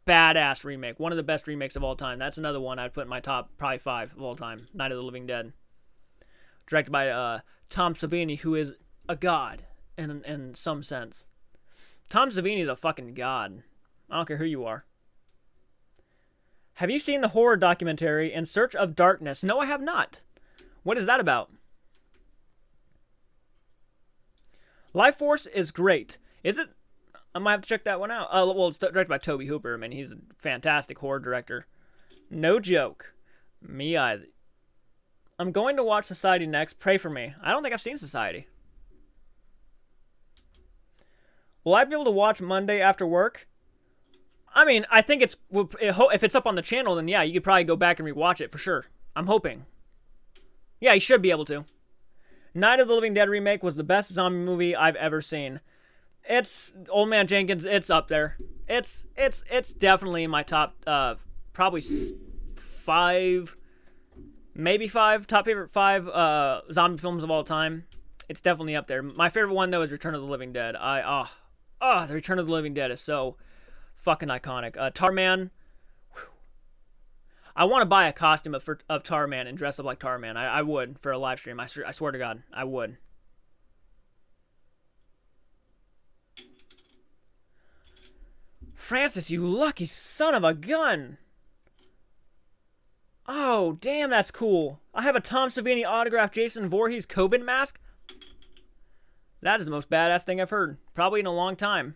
badass remake. One of the best remakes of all time. That's another one I'd put in my top probably 5 of all time. Night of the Living Dead. Directed by Tom Savini, who is a god in some sense. Tom Savini is a fucking god. I don't care who you are. Have you seen the horror documentary In Search of Darkness? No, I have not. What is that about? Life Force is great. Is it? I might have to check that one out. Well, it's directed by Tobe Hooper. I mean, he's a fantastic horror director. No joke. Me either. I'm going to watch Society next. Pray for me. I don't think I've seen Society. Will I be able to watch Monday after work? I mean, I think if it's up on the channel, then yeah, you could probably go back and rewatch it for sure. I'm hoping. Yeah, you should be able to. Night of the Living Dead remake was the best zombie movie I've ever seen. It's Old Man Jenkins. It's up there. It's definitely in my top probably 5, maybe 5 top favorite 5 zombie films of all time. It's definitely up there. My favorite one though is Return of the Living Dead. The Return of the Living Dead is so fucking iconic. Tarman. I want to buy a costume of Tarman and dress up like Tarman. I would for a live stream. I swear to God, I would. Francis, you lucky son of a gun. Oh, damn, that's cool. I have a Tom Savini autographed Jason Voorhees COVID mask. That is the most badass thing I've heard. Probably in a long time.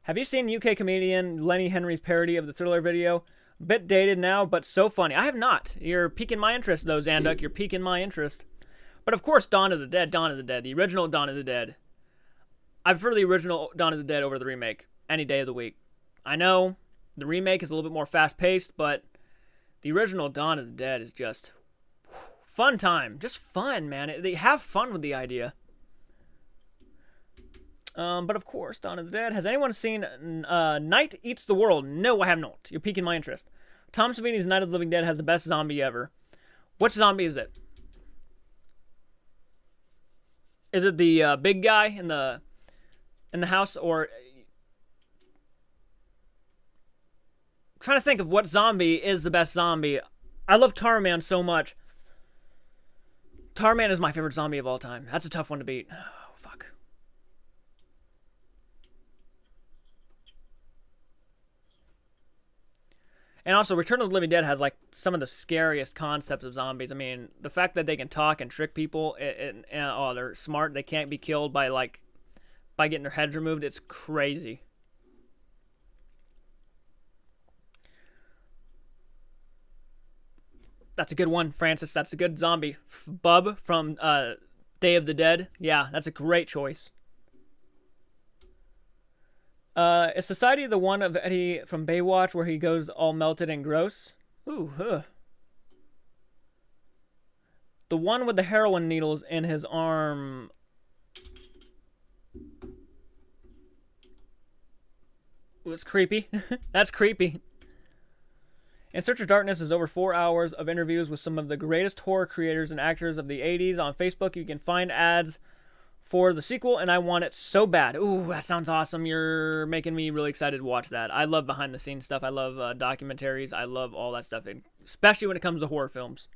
Have you seen UK comedian Lenny Henry's parody of the Thriller video? A bit dated now, but so funny. I have not. You're piquing my interest, though, Zanduk. You're piquing my interest. But of course, Dawn of the Dead. The original Dawn of the Dead. I prefer the original Dawn of the Dead over the remake. Any day of the week. I know the remake is a little bit more fast-paced, but the original Dawn of the Dead is just fun time. Just fun, man. They have fun with the idea. But of course, Dawn of the Dead. Has anyone seen Night Eats the World? No, I have not. You're piquing my interest. Tom Savini's Night of the Living Dead has the best zombie ever. Which zombie is it? Is it the big guy in the house, or... I'm trying to think of what zombie is the best zombie. I love Tarman so much. Tarman is my favorite zombie of all time. That's a tough one to beat. Oh, fuck. And also, Return of the Living Dead has, like, some of the scariest concepts of zombies. I mean, the fact that they can talk and trick people, oh, they're smart. They can't be killed by getting their heads removed. It's crazy. That's a good one, Francis. That's a good zombie. Bub from Day of the Dead. Yeah, that's a great choice. Is Society the one of Eddie from Baywatch where he goes all melted and gross? Ooh, huh. The one with the heroin needles in his arm. Ooh, it's creepy. That's creepy. In Search of Darkness is over 4 hours of interviews with some of the greatest horror creators and actors of the 80s. On Facebook, you can find ads for the sequel, and I want it so bad. Ooh, that sounds awesome. You're making me really excited to watch that. I love behind-the-scenes stuff. I love documentaries. I love all that stuff, especially when it comes to horror films.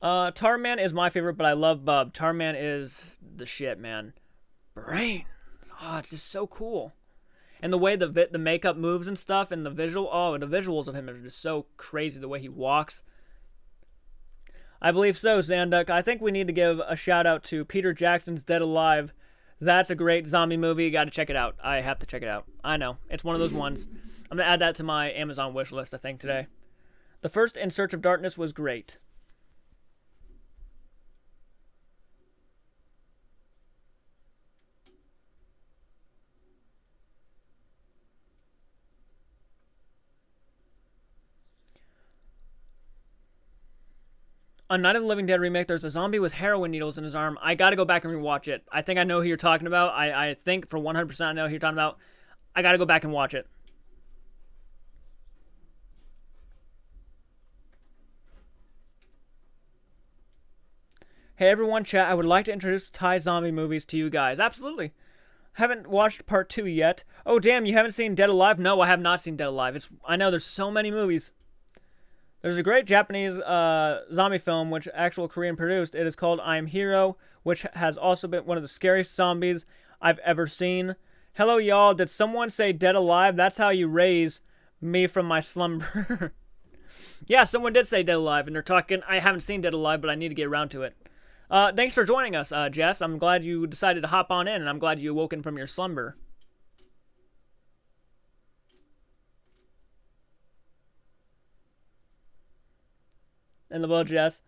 Tarman is my favorite, but I love Bub. Tarman is the shit, man. Brains. Oh, it's just so cool. And the way the makeup moves and stuff, and the visuals of him are just so crazy. The way he walks. I believe so, Zanduk. I think we need to give a shout out to Peter Jackson's Dead Alive. That's a great zombie movie. You got to check it out. I have to check it out. I know. It's one of those ones. I'm going to add that to my Amazon wish list, I think, today. The first In Search of Darkness was great. On Night of the Living Dead remake, there's a zombie with heroin needles in his arm. I gotta go back and rewatch it. I think I know who you're talking about. I think for 100% I know who you're talking about. I gotta go back and watch it. Hey everyone, chat. I would like to introduce Thai zombie movies to you guys. Absolutely. Haven't watched part 2 yet. Oh damn, you haven't seen Dead Alive? No, I have not seen Dead Alive. I know there's so many movies. There's a great Japanese zombie film, which actual Korean produced. It is called I Am Hero, which has also been one of the scariest zombies I've ever seen. Hello, y'all. Did someone say Dead Alive? That's how you raise me from my slumber. Yeah, someone did say Dead Alive, and they're talking. I haven't seen Dead Alive, but I need to get around to it. Thanks for joining us, Jess. I'm glad you decided to hop on in, and I'm glad you awoken from your slumber. And the boat, Jess.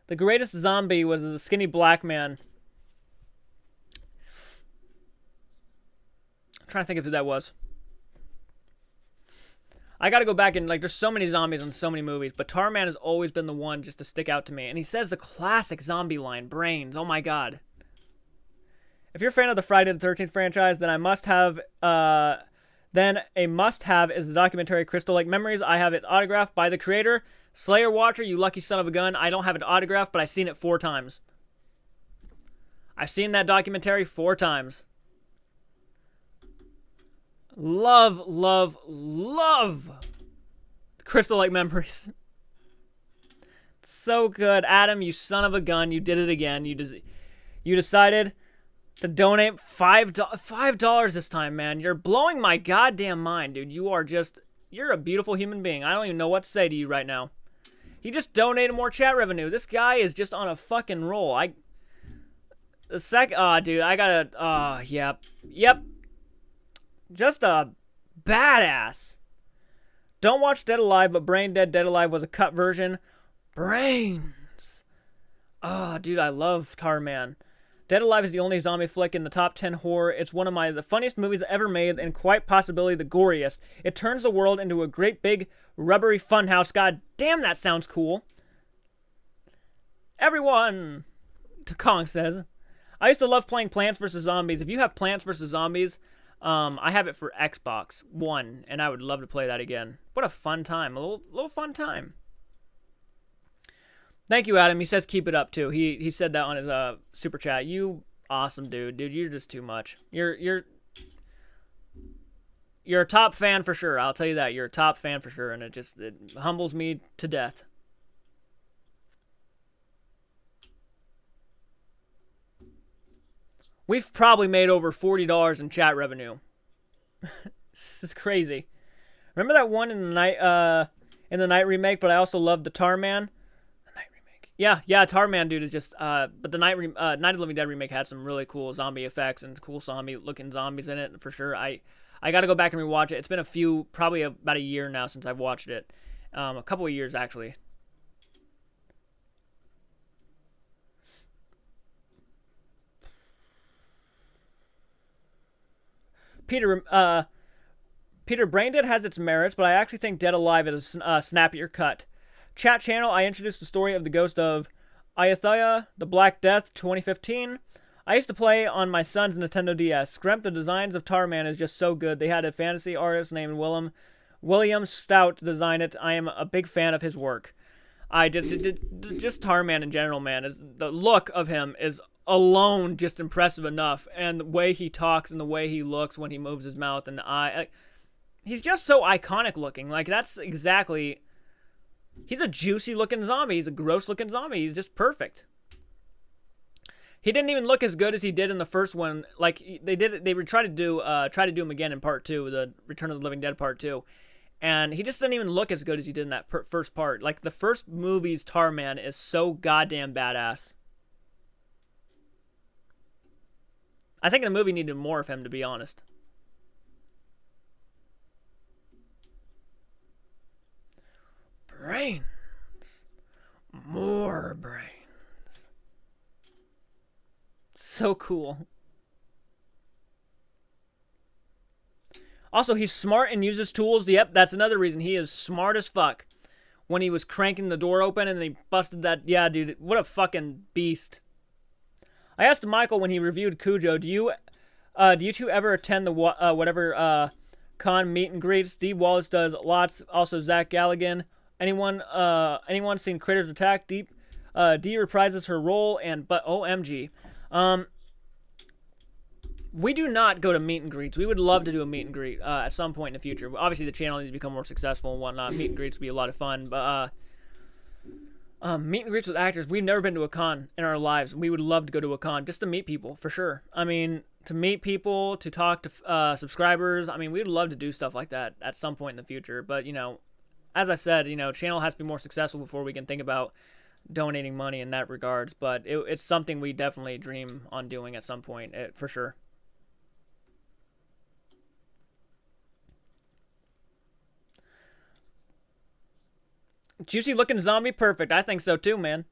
The greatest zombie was a skinny black man. I'm trying to think of who that was. I gotta go back and, like, there's so many zombies in so many movies, but Tarman has always been the one just to stick out to me. And he says the classic zombie line, brains. Oh my god. If you're a fan of the Friday the 13th franchise, then a must-have is the documentary Crystal Lake Memories. I have it autographed by the creator. Slayer Watcher, you lucky son of a gun. I don't have it autographed, but I've seen it 4 times. I've seen that documentary 4 times. Love, love, love Crystal Lake Memories. So good. Adam, you son of a gun. You did it again. You decided to donate $5 this time, man. You're blowing my goddamn mind, dude. You are just you're a beautiful human being. I don't even know what to say to you right now. He just donated more chat revenue. This guy is just on a fucking roll. Dude, I gotta, yep. Just a badass. Don't watch Dead Alive, but Brain Dead Dead Alive was a cut version. Brains. Dude, I love Tarman. Dead Alive is the only zombie flick in the top 10 horror. It's one of the funniest movies ever made and quite possibly the goriest. It turns the world into a great big rubbery funhouse. God damn, that sounds cool. Everyone, Kong says. I used to love playing Plants vs. Zombies. If you have Plants vs. Zombies, I have it for Xbox One, and I would love to play that again. What a fun time. A little fun time. Thank you, Adam. He says keep it up, too. He said that on his super chat. You awesome, dude. Dude, you're just too much. You're a top fan for sure. I'll tell you that. You're a top fan for sure, and it humbles me to death. We've probably made over $40 in chat revenue. This is crazy. Remember that one in the Night remake? But I also love the Tarman. The Night remake. Yeah. Tarman, dude, is just. But the Night of the Living Dead remake had some really cool zombie effects and cool zombie-looking zombies in it for sure. I got to go back and rewatch it. It's been probably about a year now since I've watched it. A couple of years actually. Peter, Brain Dead has its merits, but I actually think Dead Alive is a snappier cut. Chat channel, I introduced the story of the ghost of Ayathaya, the Black Death, 2015. I used to play on my son's Nintendo DS. Gremp, the designs of Tarman is just so good. They had a fantasy artist named William Stout design it. I am a big fan of his work. Just Tarman in general, man. The look of him is alone just impressive enough, and the way he talks and the way he looks when he moves his mouth and the eye, he's just so iconic looking. Like, that's exactly, he's a juicy looking zombie. He's a gross looking zombie. He's just perfect. He didn't even look as good as he did in the first one. Like, they would try to do him again in part 2, the Return of the Living Dead part 2, and he just didn't even look as good as he did in that first part. Like, the first movie's Tarman is so goddamn badass. I think the movie needed more of him, to be honest. Brains. More brains. So cool. Also, he's smart and uses tools. Yep, that's another reason. He is smart as fuck. When he was cranking the door open and he busted that... Yeah, dude, what a fucking beast. I asked Michael when he reviewed Cujo, do you two ever attend the whatever con meet and greets? Steve Wallace does lots. Also Zach Galligan. Anyone seen Critters Attack? Dee reprises her role, but OMG. We do not go to meet and greets. We would love to do a meet and greet at some point in the future. Obviously, the channel needs to become more successful and whatnot. Meet and greets would be a lot of fun, but meet and greets with actors. We've never been to a con in our lives. We would love to go to a con just to meet people, for sure. I mean, to meet people, to talk to subscribers. I mean, we'd love to do stuff like that at some point in the future. But, you know, as I said, you know, channel has to be more successful before we can think about donating money in that regards. But it's something we definitely dream on doing at some point, for sure. Juicy looking zombie, perfect. I think so too, man.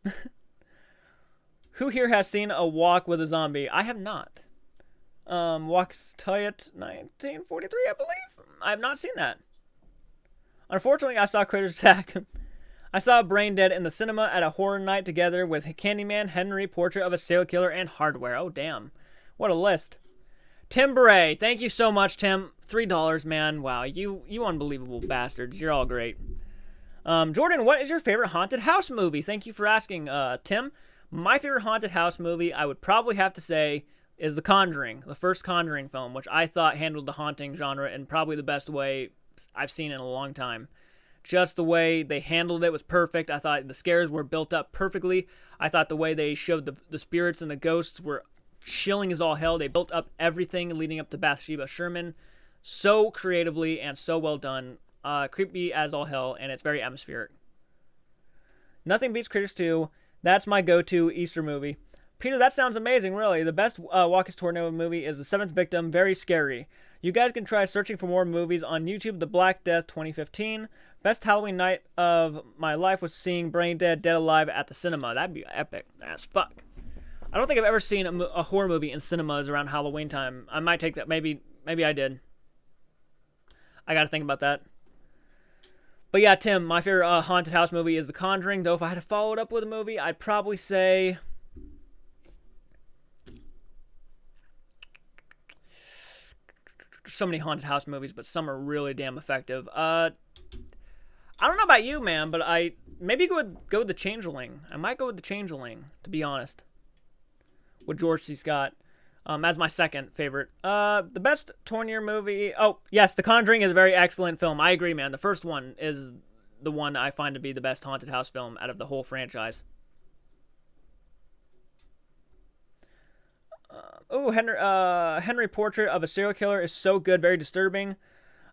Who here has seen a walk with a zombie? I have not. Walks Tayat 1943, I believe. I have not seen that. Unfortunately, I saw Critters Attack. I saw Brain Dead in the cinema at a horror night together with Candyman, Henry, Portrait of a Serial Killer, and Hardware. Oh, damn. What a list. Tim Bray. Thank you so much, Tim. $3, man. Wow, you unbelievable bastards. You're all great. Jordan, what is your favorite haunted house movie? Thank you for asking, Tim. My favorite haunted house movie, I would probably have to say, is The Conjuring, the first Conjuring film, which I thought handled the haunting genre in probably the best way I've seen in a long time. Just the way they handled it was perfect. I thought the scares were built up perfectly. I thought the way they showed the spirits and the ghosts were chilling as all hell. They built up everything leading up to Bathsheba Sherman so creatively and so well done. creepy as all hell, and it's very atmospheric. Nothing beats Critters 2. That's my go-to Easter movie. Peter, that sounds amazing, really. The best Walker's Tornado movie is The Seventh Victim. Very scary. You guys can try searching for more movies on YouTube. The Black Death 2015. Best Halloween night of my life was seeing Brain Dead, Dead Alive at the cinema. That'd be epic as fuck. I don't think I've ever seen a horror movie in cinemas around Halloween time. I might take that. Maybe I did. I gotta think about that. But yeah, Tim, my favorite haunted house movie is The Conjuring. Though if I had to follow it up with a movie, I'd probably say... so many haunted house movies, but some are really damn effective. I don't know about you, man, but I maybe go with The Changeling. I might go with The Changeling, to be honest. With George C. Scott as my second favorite. The best Tornier movie... oh, yes, The Conjuring is a very excellent film. I agree, man. The first one is the one I find to be the best haunted house film out of the whole franchise. Henry Portrait of a Serial Killer is so good, very disturbing.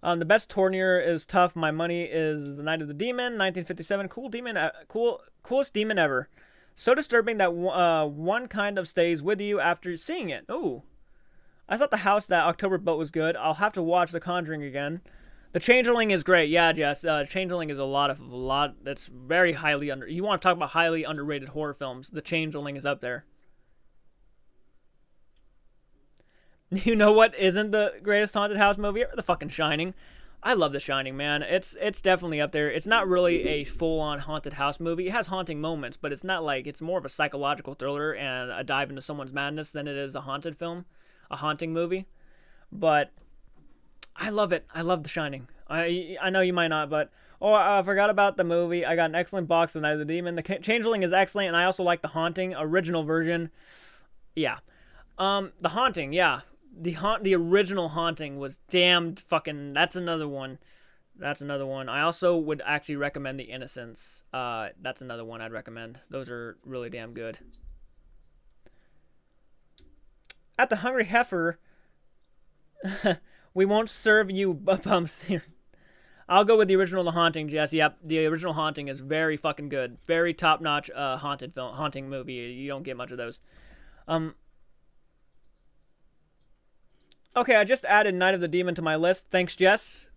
The best Tornier is tough. My money is The Night of the Demon, 1957. Coolest demon ever. So disturbing that one kind of stays with you after seeing it. Ooh. I thought the house that October built was good. I'll have to watch The Conjuring again. The Changeling is great. Yeah, Jess. Changeling is a lot. That's very highly under. You want to talk about highly underrated horror films? The Changeling is up there. You know what isn't the greatest haunted house movie ever? The fucking Shining. I love The Shining, man. It's definitely up there. It's not really a full-on haunted house movie. It has haunting moments, but it's not like... it's more of a psychological thriller and a dive into someone's madness than it is a haunted film, a haunting movie. But I love it. I love The Shining. I know you might not, but... oh, I forgot about the movie. I got an excellent box of Night of the Demon. The Changeling is excellent, and I also like The Haunting, original version. Yeah. The Haunting, yeah. The original Haunting was damned fucking... that's another one. I also would actually recommend The Innocents. That's another one I'd recommend. Those are really damn good. At the Hungry Heifer, we won't serve you bumps here. I'll go with the original The Haunting, Jess. Yep, the original Haunting is very fucking good. Very top-notch haunting movie. You don't get much of those. Okay, I just added Night of the Demon to my list. Thanks, Jess.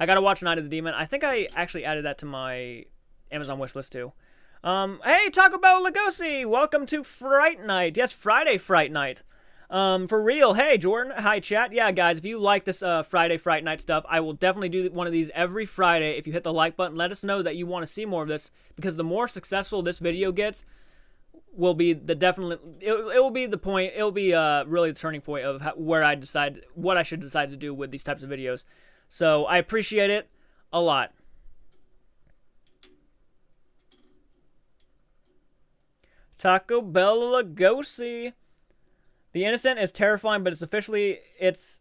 I gotta watch Night of the Demon. I think I actually added that to my Amazon wishlist too. Hey, Taco Bell Lugosi! Welcome to Fright Night. Yes, Friday Fright Night. For real. Hey, Jordan. Hi, chat. Yeah, guys, if you like this Friday Fright Night stuff, I will definitely do one of these every Friday. If you hit the like button, let us know that you want to see more of this, because the more successful this video gets, will be the definite... it will be the point... it'll be really the turning point of where I decide what I should decide to do with these types of videos. So I appreciate it a lot. Taco Bell Lugosi. The Innocent is terrifying, but it's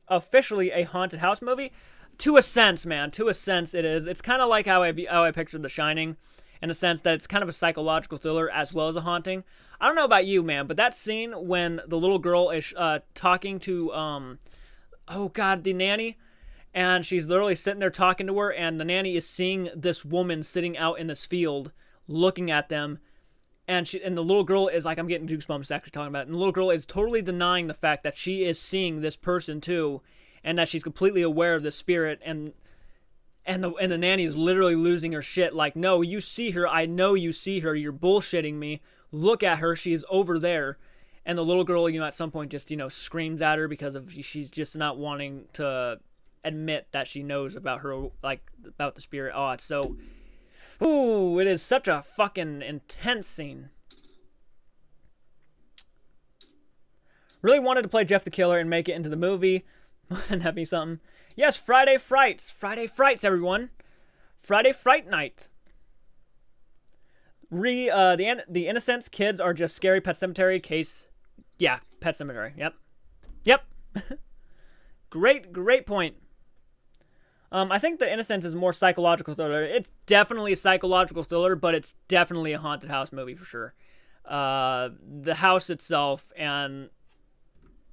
officially a haunted house movie. To a sense, man. To a sense, it is. It's kind of like how I pictured The Shining, in a sense that it's kind of a psychological thriller as well as a haunting. I don't know about you, man, but that scene when the little girl is talking to, oh god, the nanny, and she's literally sitting there talking to her, and the nanny is seeing this woman sitting out in this field, looking at them, and the little girl is like, I'm getting goosebumps actually talking about it, and the little girl is totally denying the fact that she is seeing this person too, and that she's completely aware of this spirit, and the nanny is literally losing her shit, like, no, you see her, I know you see her, you're bullshitting me, look at her, she is over there. And the little girl, at some point just, screams at her because she's just not wanting to admit that she knows about her, like, about the spirit. Oh, it's so, ooh, it is such a fucking intense scene. Really wanted to play Jeff the Killer and make it into the movie. Wouldn't that be something? Yes, Friday Frights. Friday Frights, everyone. Friday Fright Night. The Innocents kids are just scary. Pet Cemetery case. Yeah, Pet Cemetery. Yep. Great point. I think The Innocents is more psychological thriller. It's definitely a psychological thriller, but it's definitely a haunted house movie for sure. The house itself and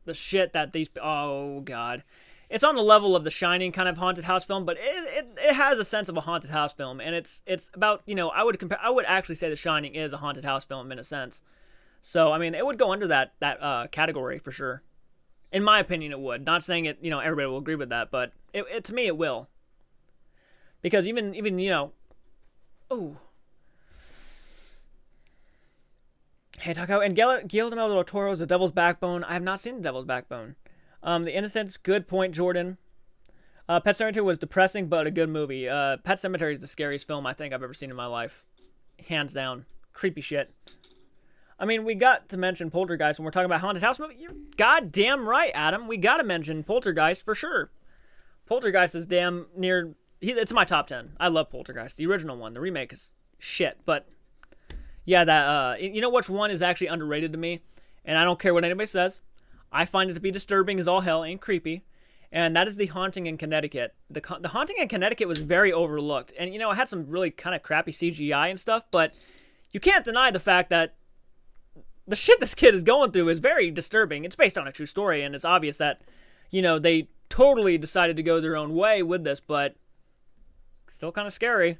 the shit that these... oh, God. it's on the level of The Shining kind of haunted house film, but it has a sense of a haunted house film, and it's about, you know, I would actually say The Shining is a haunted house film in a sense. So I mean, it would go under that category for sure. In my opinion, it would. Not saying it, you know, everybody will agree with that, but it to me it will. Because even you know, ooh. Hey, Taco, and Guillermo del Toro's The Devil's Backbone. I have not seen The Devil's Backbone. The Innocents, good point, Jordan. Pet Sematary was depressing, but a good movie. Pet Sematary is the scariest film I think I've ever seen in my life. Hands down. Creepy shit. I mean, we got to mention Poltergeist when we're talking about haunted house movie. You're goddamn right, Adam. We got to mention Poltergeist for sure. Poltergeist is damn near... It's my top 10. I love Poltergeist. The original one. The remake is shit, but... Yeah, that, you know which one is actually underrated to me? And I don't care what anybody says. I find it to be disturbing as all hell and creepy. And that is The Haunting in Connecticut. The Haunting in Connecticut was very overlooked. And, you know, it had some really kind of crappy CGI and stuff. But you can't deny the fact that the shit this kid is going through is very disturbing. It's based on a true story. And it's obvious that, you know, they totally decided to go their own way with this. But still kind of scary.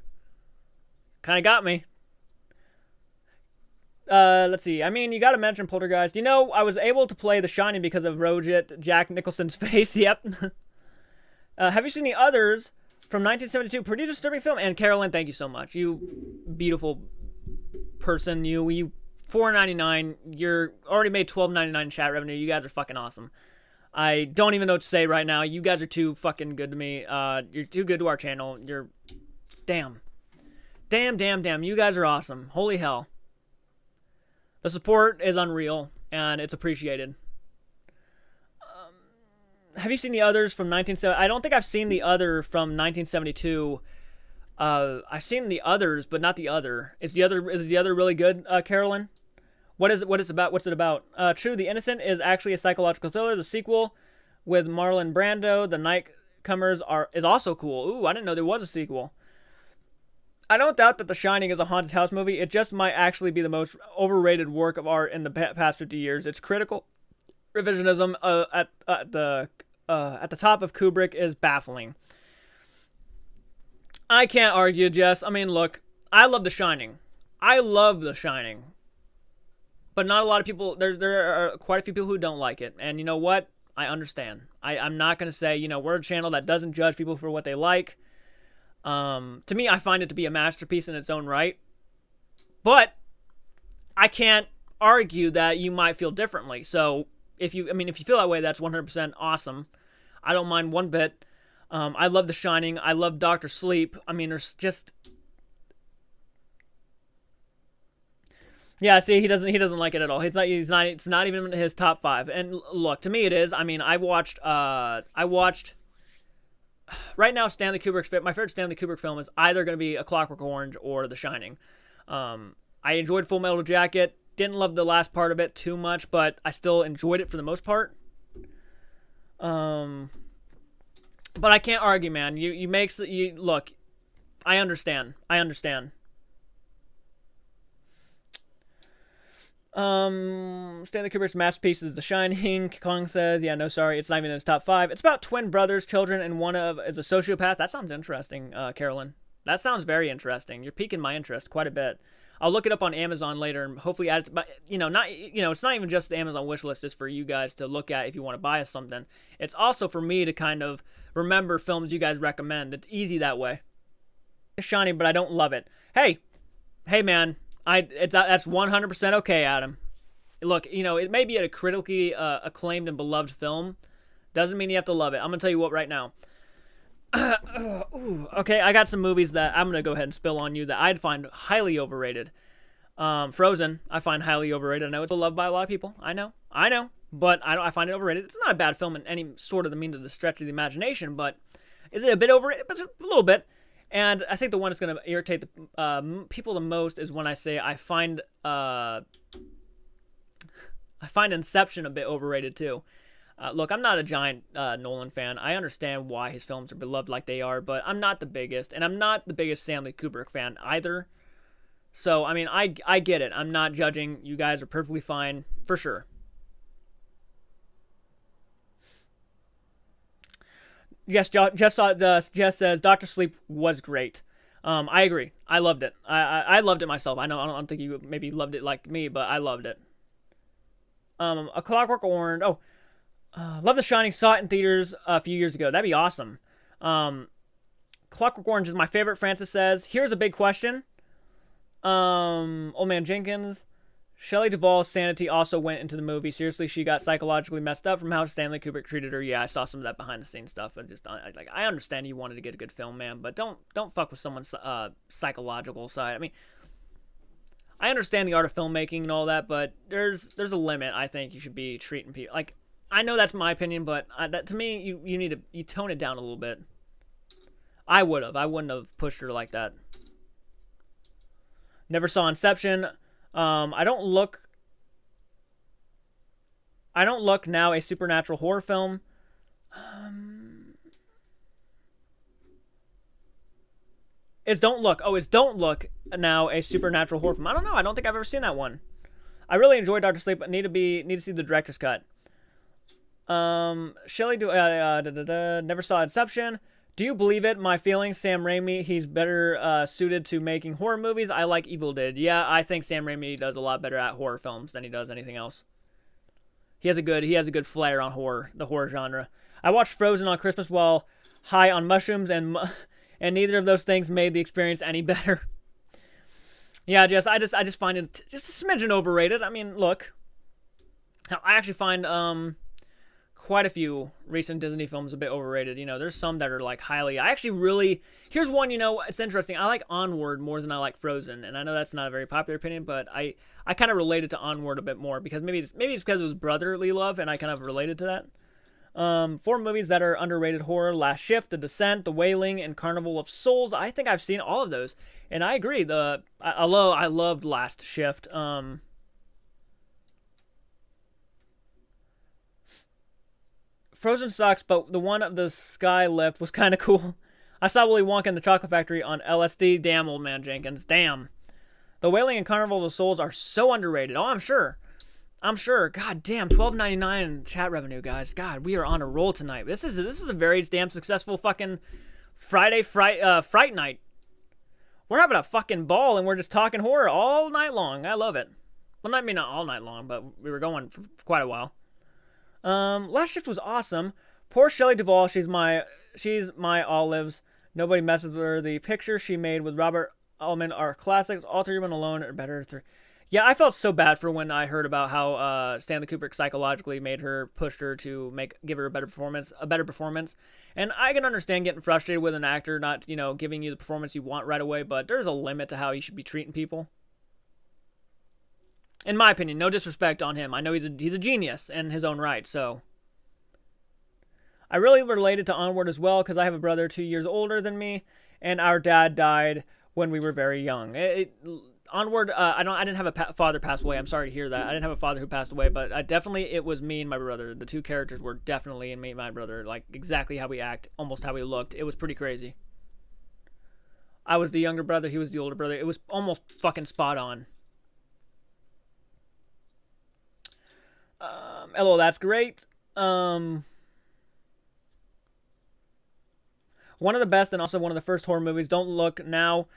Kind of got me. Let's see. I mean, you gotta mention Poltergeist. You know, I was able to play The Shining because of Rojit, Jack Nicholson's face. Yep. Have you seen the others from 1972? Pretty disturbing film. And Carolyn, thank you so much. You beautiful person. You $4.99. You're already made $12.99 chat revenue. You guys are fucking awesome. I don't even know what to say right now. You guys are too fucking good to me. You're too good to our channel. You're... Damn. Damn. You guys are awesome. Holy hell. The support is unreal, and it's appreciated. Have you seen the others from 1970? I don't think I've seen the other from 1972. I've seen the others, but not the other. Is the other really good, Carolyn? What is it about? What's it about? True, The Innocent is actually a psychological thriller. The sequel with Marlon Brando, The Nightcomers, is also cool. Ooh, I didn't know there was a sequel. I don't doubt that The Shining is a haunted house movie. It just might actually be the most overrated work of art in the past 50 years. Its critical revisionism at the top of Kubrick is baffling. I can't argue, Jess. I mean, look, I love The Shining. But not a lot of people, there are quite a few people who don't like it. And you know what? I understand. I'm not going to say, you know, we're a channel that doesn't judge people for what they like. To me, I find it to be a masterpiece in its own right. But I can't argue that you might feel differently. So if you feel that way, that's 100% awesome. I don't mind one bit. I love The Shining. I love Dr. Sleep. I mean, there's just... Yeah, see, he doesn't like it at all. It's not even his top 5. And look, to me it is. I mean, I watched right now, Stanley Kubrick's my favorite Stanley Kubrick film is either going to be A Clockwork Orange or The Shining. I enjoyed Full Metal Jacket. Didn't love the last part of it too much, but I still enjoyed it for the most part. But I can't argue, man. You look. I understand. Stanley Kubrick's masterpiece is The Shining. Kong says, yeah, no, sorry, it's not even in his top 5. It's about twin brothers, children, and one of is a sociopath. That sounds interesting, Carolyn. That sounds very interesting. You're piquing my interest quite a bit. I'll look it up on Amazon later and hopefully add it to my, it's not even just the Amazon wish list. It's for you guys to look at if you want to buy us something. It's also for me to kind of remember films you guys recommend. It's easy that way. It's shiny, but I don't love it. Hey, man. That's 100% okay, Adam. Look, it may be a critically acclaimed and beloved film. Doesn't mean you have to love it. I'm going to tell you what right now. Okay, I got some movies that I'm going to go ahead and spill on you that I'd find highly overrated. Frozen, I find highly overrated. I know it's beloved by a lot of people. I know. But I find it overrated. It's not a bad film in any sort of the means of the stretch of the imagination, but is it a bit overrated? But a little bit. And I think the one that's going to irritate the people the most is when I say I find Inception a bit overrated too. Look, I'm not a giant Nolan fan. I understand why his films are beloved like they are, but I'm not the biggest, and I'm not the biggest Stanley Kubrick fan either. So, I mean, I get it. I'm not judging. You guys are perfectly fine, for sure. Yes, Jess says Doctor Sleep was great. I agree. I loved it. I loved it myself. I know I don't think you maybe loved it like me, but I loved it. A Clockwork Orange. Oh, love The Shining. Saw it in theaters a few years ago. That'd be awesome. Clockwork Orange is my favorite. Francis says. Here's a big question. Old Man Jenkins. Shelley Duvall's sanity also went into the movie. Seriously, she got psychologically messed up from how Stanley Kubrick treated her. Yeah, I saw some of that behind the scenes stuff. I understand you wanted to get a good film, man, but don't fuck with someone's psychological side. I mean, I understand the art of filmmaking and all that, but there's a limit. I think you should be treating people like. I know that's my opinion, but that to me, you need to tone it down a little bit. I wouldn't have pushed her like that. Never saw Inception. I don't look now a supernatural horror film. Is Don't Look now a supernatural horror film? I don't know. I don't think I've ever seen that one. I really enjoyed Doctor Sleep, but need to see the director's cut. Shelley never saw Inception. Do you believe it? My feelings, Sam Raimi, he's better suited to making horror movies. I like Evil Dead. Yeah, I think Sam Raimi does a lot better at horror films than he does anything else. He has a good flair on the horror genre. I watched Frozen on Christmas while high on mushrooms, and neither of those things made the experience any better. Yeah, Jess, I just find it just a smidgen overrated. I mean, look, I actually find quite a few recent Disney films a bit overrated. You know, there's some that are like highly. I actually really. Here's one. You know, it's interesting. I like Onward more than I like Frozen, and I know that's not a very popular opinion, but I kind of related to Onward a bit more because maybe it's because it was brotherly love, and I kind of related to that. 4 movies that are underrated horror: Last Shift, The Descent, The Wailing, and Carnival of Souls. I think I've seen all of those, and I agree. I loved Last Shift. Frozen sucks, but the one of the sky lift was kind of cool. I saw Willy Wonka in the Chocolate Factory on LSD. Damn, Old Man Jenkins. Damn. The Wailing and Carnival of Souls are so underrated. Oh, I'm sure. God damn, $12.99 chat revenue, guys. God, we are on a roll tonight. This is a very damn successful fucking Fright Night. We're having a fucking ball, and we're just talking horror all night long. I love it. Well, not all night long, but we were going for quite a while. Last Shift was awesome. Poor Shelley Duvall, she's my olives. Nobody messes with her. The picture she made with Robert Altman are classics. All 3 of them alone are better. Yeah, I felt so bad for when I heard about how Stanley Kubrick psychologically pushed her to give her a better performance. And I can understand getting frustrated with an actor not, giving you the performance you want right away, but there's a limit to how you should be treating people. In my opinion, no disrespect on him. I know he's a genius in his own right, so. I really related to Onward as well because I have a brother 2 years older than me, and our dad died when we were very young. Onward, I didn't have a father pass away. I'm sorry to hear that. I didn't have a father who passed away, but it was me and my brother. The 2 characters were definitely me and my brother, like exactly how we act, almost how we looked. It was pretty crazy. I was the younger brother, he was the older brother. It was almost fucking spot on. LOL, that's great. One of the best and also one of the first horror movies. Don't Look Now.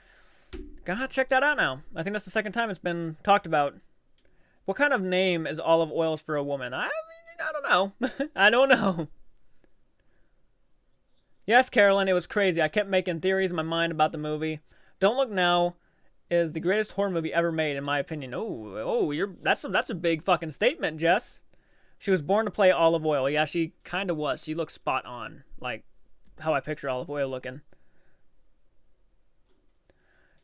Gotta check that out now. I think that's the second time it's been talked about. What kind of name is olive oils for a woman? I don't know. I don't know. Yes, Carolyn, it was crazy. I kept making theories in my mind about the movie. Don't Look Now is the greatest horror movie ever made, in my opinion. That's a big fucking statement, Jess. She was born to play Olive Oil. Yeah, she kind of was. She looks spot on, like how I picture Olive Oil looking.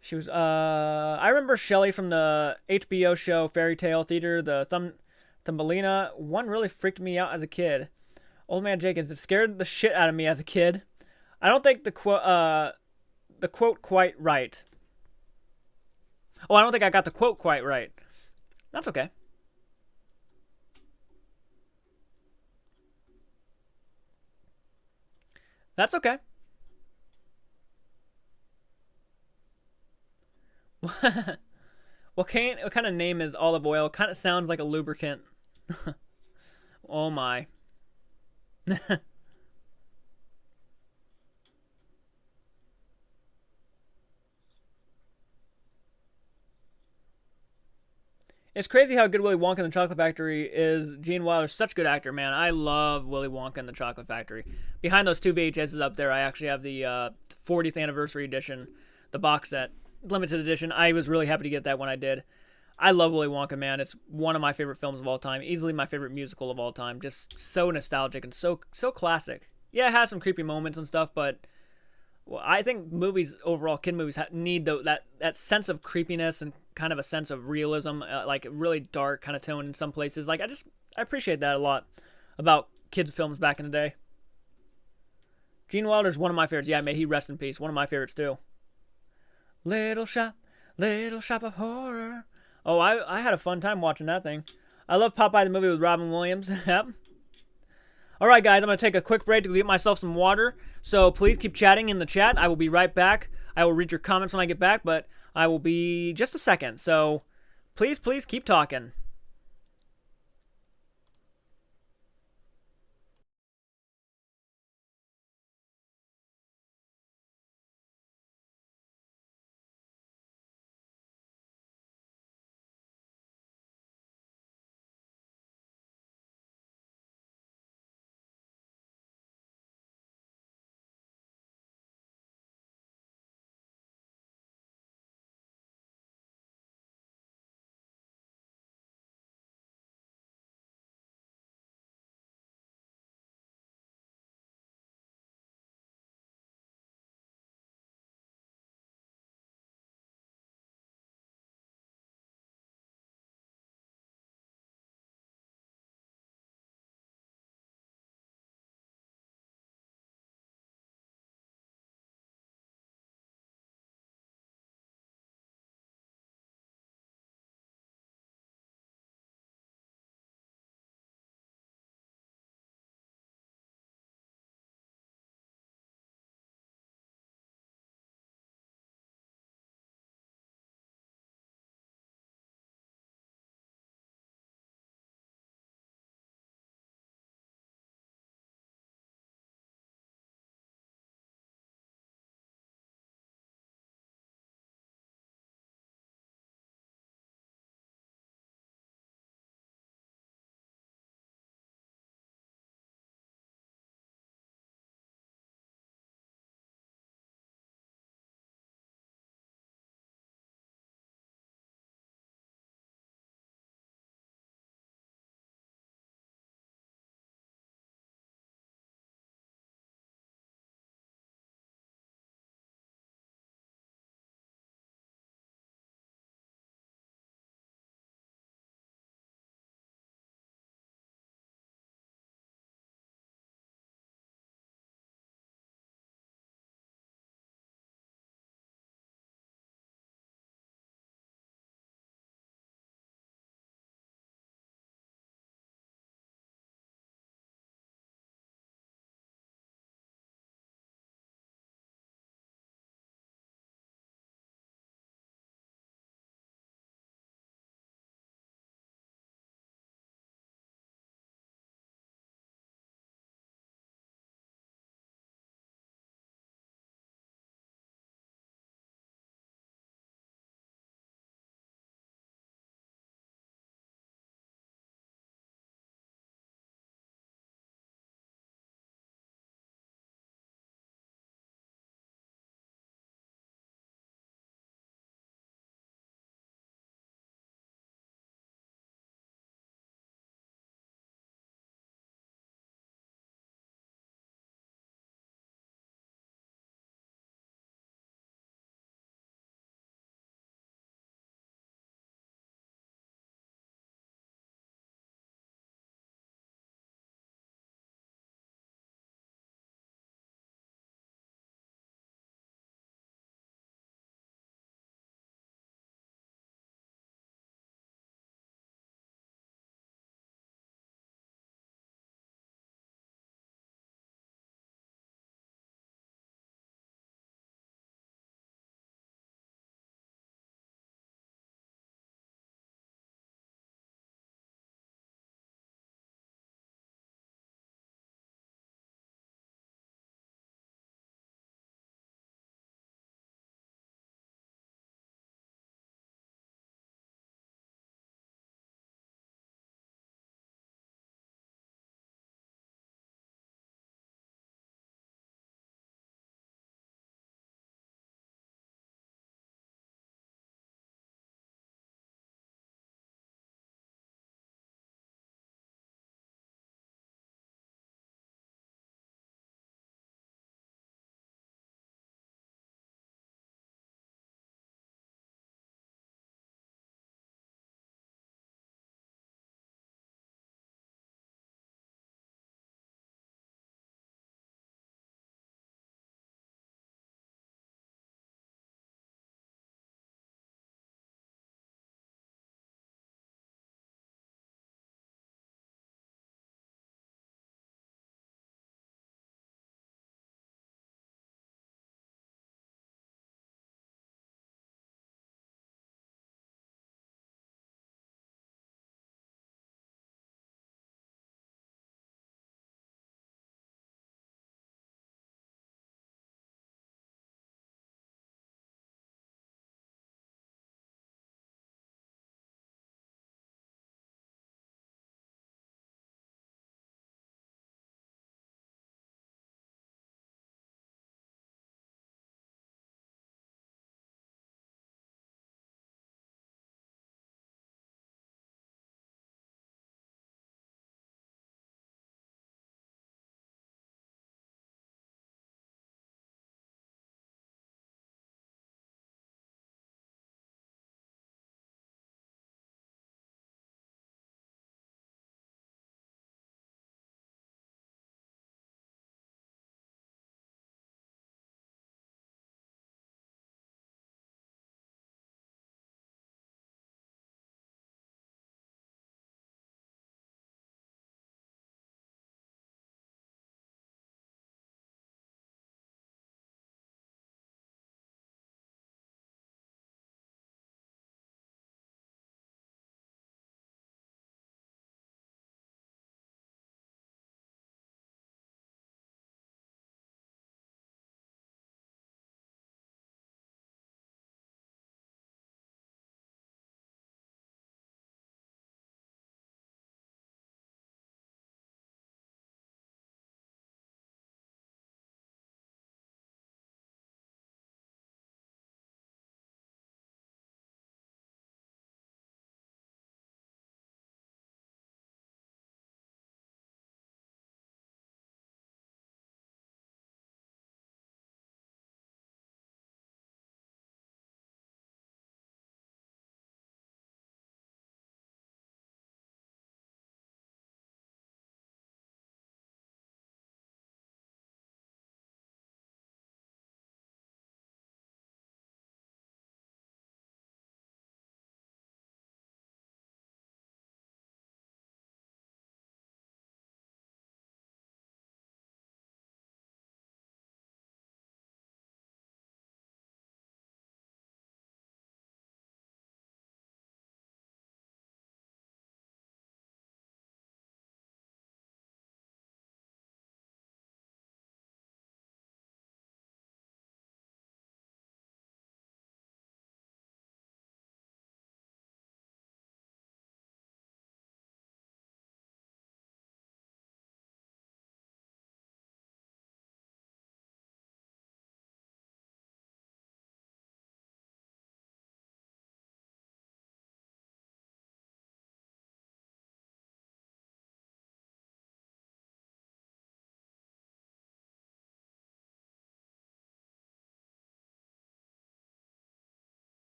She was. I remember Shelley from the HBO show Fairy Tale Theater. The Thumbelina one really freaked me out as a kid. Old Man Jenkins, it scared the shit out of me as a kid. I don't think the quote quite right. Oh, I don't think I got the quote quite right. That's okay. That's okay. What kind of name is olive oil? Kind of sounds like a lubricant. Oh my. It's crazy how good Willy Wonka and the Chocolate Factory is. Gene Wilder's such a good actor, man. I love Willy Wonka and the Chocolate Factory. Behind those two VHSs up there, I actually have the 40th anniversary edition, the box set, limited edition. I was really happy to get that when I did. I love Willy Wonka, man. It's one of my favorite films of all time. Easily my favorite musical of all time. Just so nostalgic and so classic. Yeah, it has some creepy moments and stuff, but well, I think movies overall, kid movies, need that sense of creepiness and kind of a sense of realism, like really dark kind of tone in some places. Like I appreciate that a lot about kids films back in the day. Gene Wilder's one of my favorites. Yeah, may he rest in peace. One of my favorites too. Little shop of horror. Oh, I had a fun time watching that thing. I love Popeye the movie with Robin Williams. Yep. All right, guys, I'm going to take a quick break to get myself some water. So please keep chatting in the chat. I will be right back. I will read your comments when I get back, but I will be just a second. So please keep talking.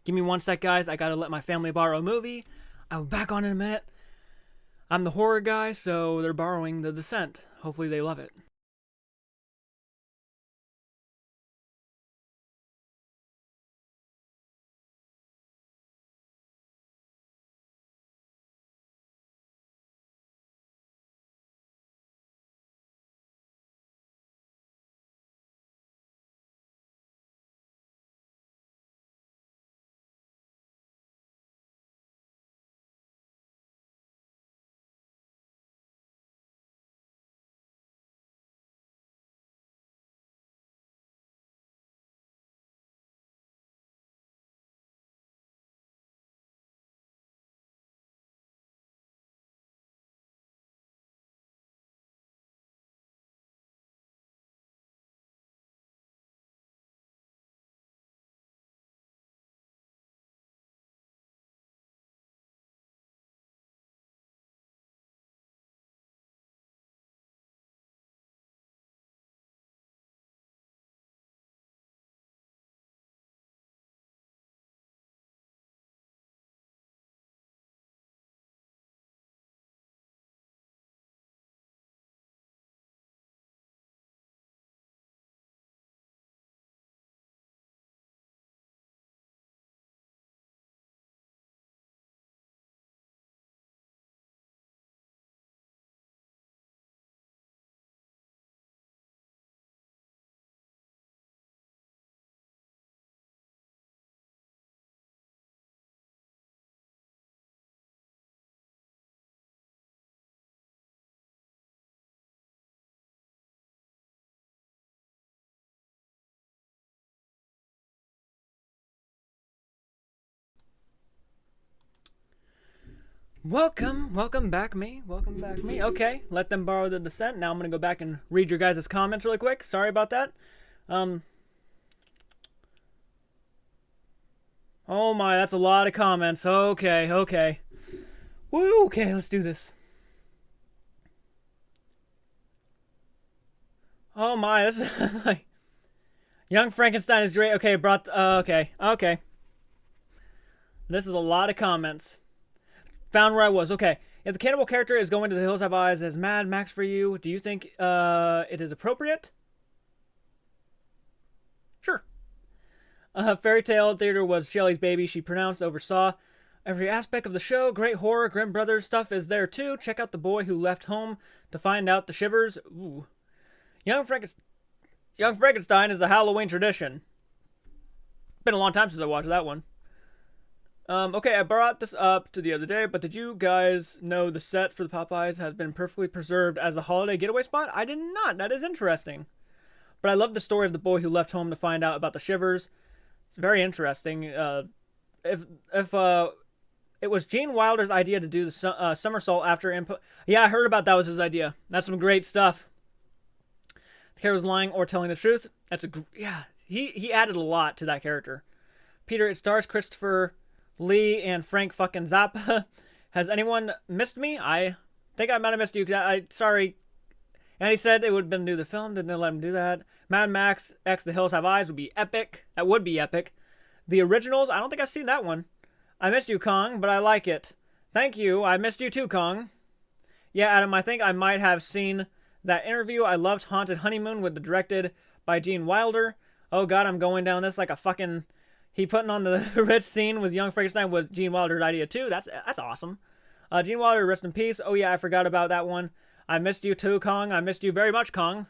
Give me one sec, guys. I gotta let my family borrow a movie. I'll be back on in a minute. I'm the horror guy, so they're borrowing The Descent. Hopefully they love it. Welcome back, me. Welcome back, me. Okay, let them borrow The Descent. Now I'm gonna go back and read your guys' comments really quick. Sorry about that. Oh my, that's a lot of comments. Okay. Woo, okay, let's do this. Oh my, this is like... Young Frankenstein is great. Okay, okay. This is a lot of comments. Found where I was. Okay. If the cannibal character is going to The Hills Have Eyes as Mad Max for you, do you think it is appropriate? Sure. Fairy Tale Theater was Shelley's baby. She pronounced, oversaw every aspect of the show. Great horror. Grimm Brothers stuff is there too. Check out The Boy Who Left Home to find out the shivers. Ooh. Young Frankenstein is a Halloween tradition. Been a long time since I watched that one. Okay, I brought this up to the other day, but did you guys know the set for the Popeyes has been perfectly preserved as a holiday getaway spot? I did not. That is interesting. But I love the story of the boy who left home to find out about the shivers. It's very interesting. If it was Gene Wilder's idea to do the somersault after input. Yeah, I heard about that was his idea. That's some great stuff. The character was lying or telling the truth. That's yeah. He added a lot to that character. Peter, it stars Christopher Lee and Frank fucking Zappa. Has anyone missed me? I think I might have missed you. Sorry. And he said it would have been to do the film. Didn't let him do that. Mad Max X The Hills Have Eyes would be epic. That would be epic. The originals, I don't think I've seen that one. I missed you, Kong, but I like it. Thank you. I missed you too, Kong. Yeah, Adam, I think I might have seen that interview. I loved Haunted Honeymoon with the directed by Gene Wilder. Oh god, I'm going down this like a fucking... He putting on the red scene with Young Frankenstein was Gene Wilder's idea too. That's awesome. Gene Wilder, rest in peace. Oh yeah, I forgot about that one. I missed you too, Kong. I missed you very much, Kong.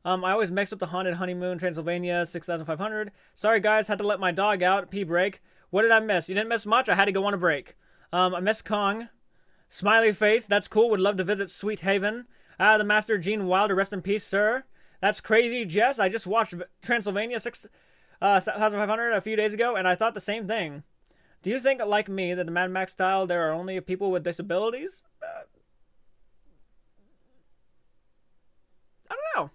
I always mix up the Haunted Honeymoon, Transylvania, 6500. Sorry guys, had to let my dog out. Pee break. What did I miss? You didn't miss much. I had to go on a break. I missed Kong. Smiley face. That's cool. Would love to visit Sweet Haven. The Master Gene Wilder, rest in peace, sir. That's crazy, Jess. I just watched Transylvania 6500 a few days ago, and I thought the same thing. Do you think, like me, that the Mad Max style there are only people with disabilities? I don't know.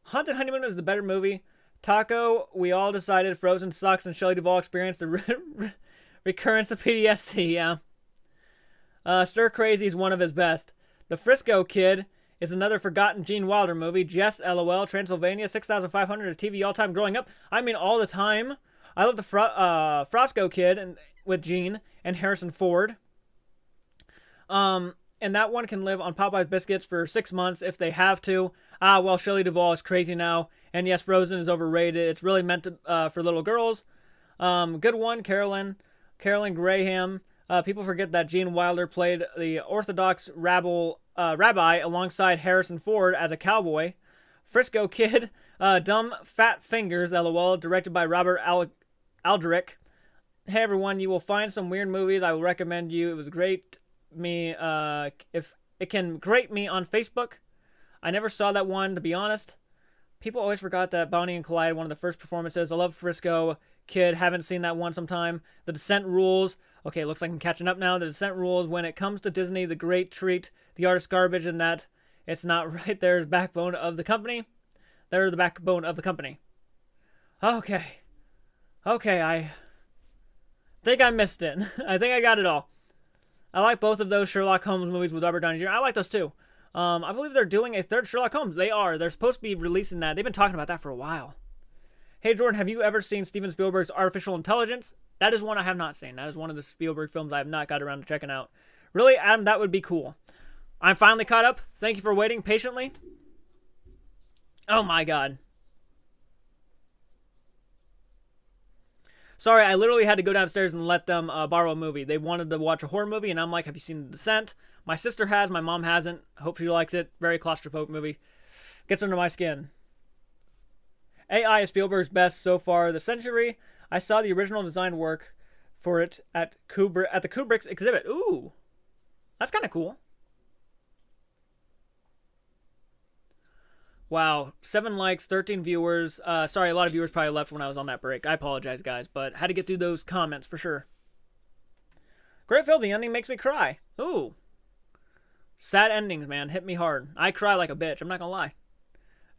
Haunted Honeymoon is the better movie. Taco, we all decided Frozen sucks, and Shelley Duvall experienced the recurrence of PTSD. Yeah. Stir Crazy is one of his best. The Frisco Kid is another forgotten Gene Wilder movie. Jess, LOL, Transylvania, 6500, a TV all time growing up. I mean, all the time. I love the Frosco Kid and with Gene and Harrison Ford. And that one can live on Popeye's biscuits for 6 months if they have to. Well, Shelley Duvall is crazy now. And yes, Frozen is overrated. It's really meant to, for little girls. Good one, Carolyn Graham. People forget that Gene Wilder played the Orthodox rabbi alongside Harrison Ford as a cowboy. Frisco Kid, Dumb Fat Fingers, LOL, directed by Robert Aldrich. Hey everyone, you will find some weird movies I will recommend you. It was great me if it can grate me on Facebook. I never saw that one, to be honest. People always forgot that Bonnie and Clyde, one of the first performances. I love Frisco Kid, haven't seen that one sometime. The Descent rules. Okay, looks like I'm catching up now. The Descent rules. When it comes to Disney, the great treat, the artist garbage, and that it's not right. There's backbone of the company. They're the backbone of the company. Okay, I think I missed it. I think I got it all. I like both of those Sherlock Holmes movies with Robert Downey Jr. I like those too. I believe they're doing a third Sherlock Holmes. They are. They're supposed to be releasing that. They've been talking about that for a while. Hey, Jordan, have you ever seen Steven Spielberg's Artificial Intelligence? That is one I have not seen. That is one of the Spielberg films I have not got around to checking out. Really, Adam, that would be cool. I'm finally caught up. Thank you for waiting patiently. Oh my god. Sorry, I literally had to go downstairs and let them borrow a movie. They wanted to watch a horror movie, and I'm like, have you seen The Descent? My sister has, my mom hasn't. Hope she likes it. Very claustrophobic movie. Gets under my skin. AI is Spielberg's best so far this century. I saw the original design work for it at the Kubrick's exhibit. Ooh, that's kind of cool. Wow, 7 likes, 13 viewers. Sorry, a lot of viewers probably left when I was on that break. I apologize, guys, but had to get through those comments for sure. Great film. The ending makes me cry. Ooh. Sad endings, man. Hit me hard. I cry like a bitch. I'm not gonna lie.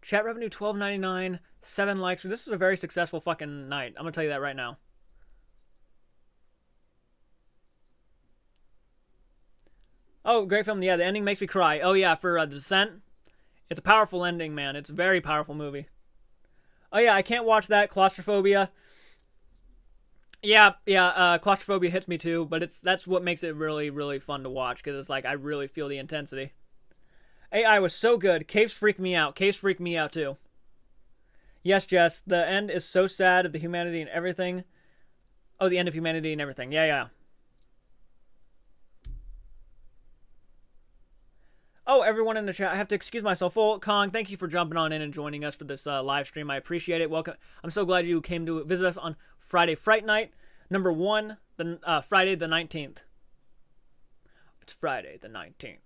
Chat revenue $12.99, 7 likes. This is a very successful fucking night. I'm gonna tell you that right now. Oh, great film. Yeah, the ending makes me cry. Oh yeah, for The Descent. It's a powerful ending, man. It's a very powerful movie. Oh yeah, I can't watch that. Claustrophobia. Yeah. Claustrophobia hits me too, but that's what makes it really, really fun to watch because it's like I really feel the intensity. AI was so good. Caves freak me out. Caves freak me out too. Yes, Jess. The end is so sad of the humanity and everything. Oh, the end of humanity and everything. Yeah. Oh, everyone in the chat, I have to excuse myself. Full Kong, thank you for jumping on in and joining us for this live stream. I appreciate it. Welcome. I'm so glad you came to visit us on Friday Fright Night, number 1, Friday the 19th. It's Friday the 19th.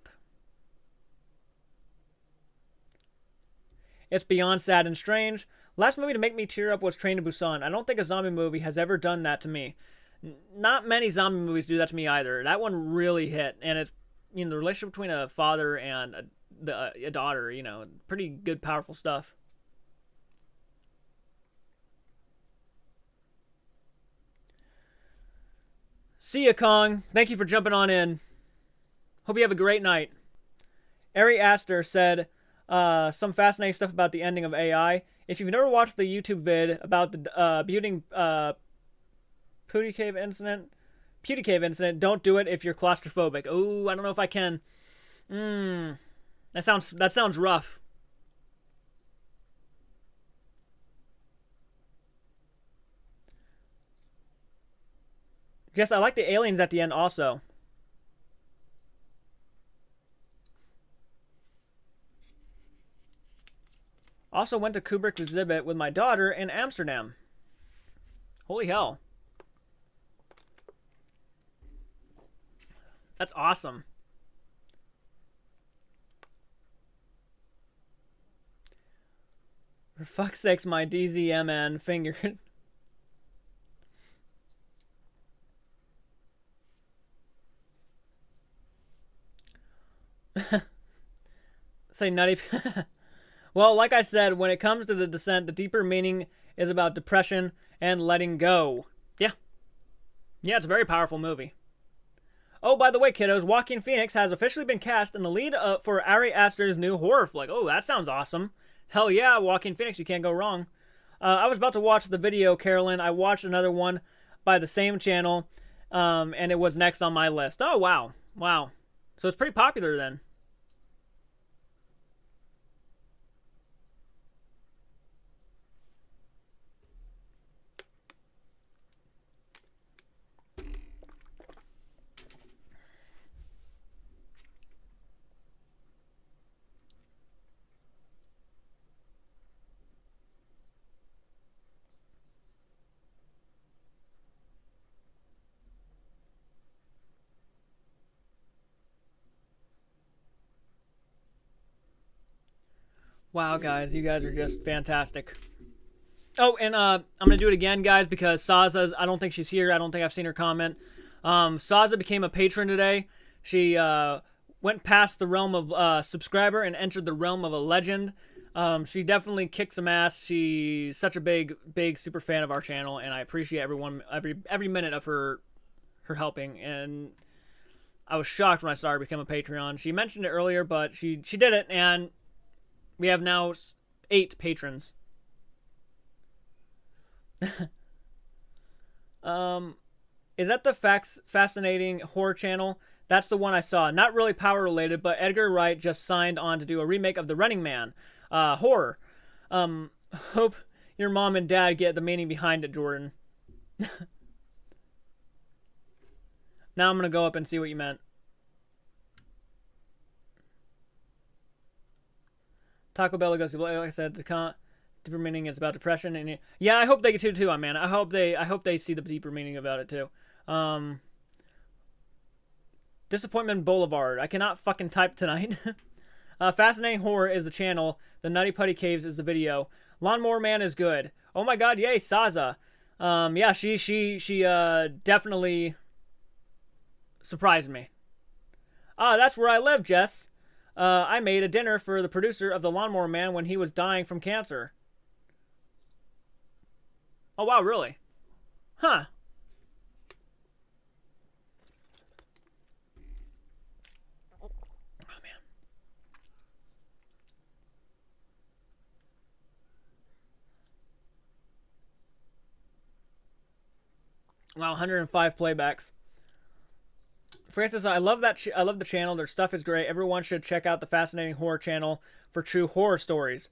It's beyond sad and strange. Last movie to make me tear up was Train to Busan. I don't think a zombie movie has ever done that to me. Not many zombie movies do that to me either. That one really hit, and it's, you know, the relationship between a father and a daughter, you know, pretty good, powerful stuff. See ya, Kong. Thank you for jumping on in. Hope you have a great night. Ari Aster said some fascinating stuff about the ending of AI. If you've never watched the YouTube vid about the Beauty Cave incident, don't do it if you're claustrophobic. Oh, I don't know if I can. That sounds rough. Yes, I like the aliens at the end also. Also went to Kubrick's exhibit with my daughter in Amsterdam. Holy hell. That's awesome. For fuck's sakes, my DZMN fingers. Say nutty. Well, like I said, when it comes to The Descent, the deeper meaning is about depression and letting go. Yeah. Yeah, it's a very powerful movie. Oh, by the way, kiddos, Joaquin Phoenix has officially been cast in the lead for Ari Aster's new horror flick. Oh, that sounds awesome. Hell yeah, Joaquin Phoenix, you can't go wrong. I was about to watch the video, Carolyn. I watched another one by the same channel, and it was next on my list. Oh, wow. Wow. So it's pretty popular then. Wow, guys, you guys are just fantastic. Oh, and I'm gonna do it again, guys, because Saza's. I don't think she's here. I don't think I've seen her comment. Saza became a patron today. She went past the realm of subscriber and entered the realm of a legend. She definitely kicked some ass. She's such a big super fan of our channel, and I appreciate every minute of her helping. And I was shocked when I saw her become a Patreon. She mentioned it earlier, but she did it, and we have now 8 patrons. Is that the fascinating horror channel? That's the one I saw. Not really power related, but Edgar Wright just signed on to do a remake of The Running Man. Horror. Hope your mom and dad get the meaning behind it, Jordan. Now I'm gonna go up and see what you meant. Taco Bell goes, like I said, the deeper meaning is about depression, and yeah, I hope they get too, man. I hope they see the deeper meaning about it too. Disappointment Boulevard. I cannot fucking type tonight. Fascinating Horror is the channel. The Nutty Putty Caves is the video. Lawnmower Man is good. Oh my god, yay, Saza. Yeah, she definitely surprised me. That's where I live, Jess. I made a dinner for the producer of The Lawnmower Man when he was dying from cancer. Oh, wow, really? Huh. Oh, man. Wow, 105 playbacks. Francis, I love that. I love the channel. Their stuff is great. Everyone should check out the Fascinating Horror channel for true horror stories.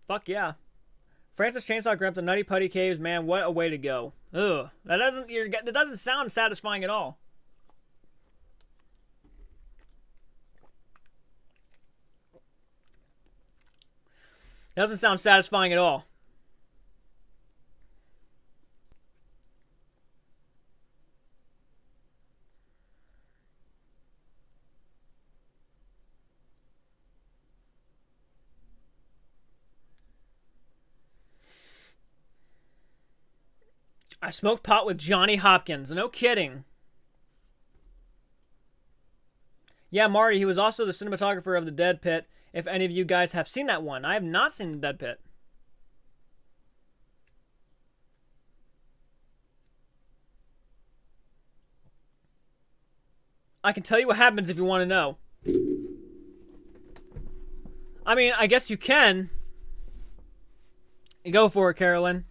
Fuck yeah. Francis Chainsaw Grimp, the Nutty Putty Caves, man, what a way to go. Ugh, that doesn't sound satisfying at all. It doesn't sound satisfying at all. I smoked pot with Johnny Hopkins. No kidding. Yeah, Marty, he was also the cinematographer of The Dead Pit. If any of you guys have seen that one. I have not seen The Dead Pit. I can tell you what happens if you want to know. I mean, I guess you can. Go for it, Carolyn.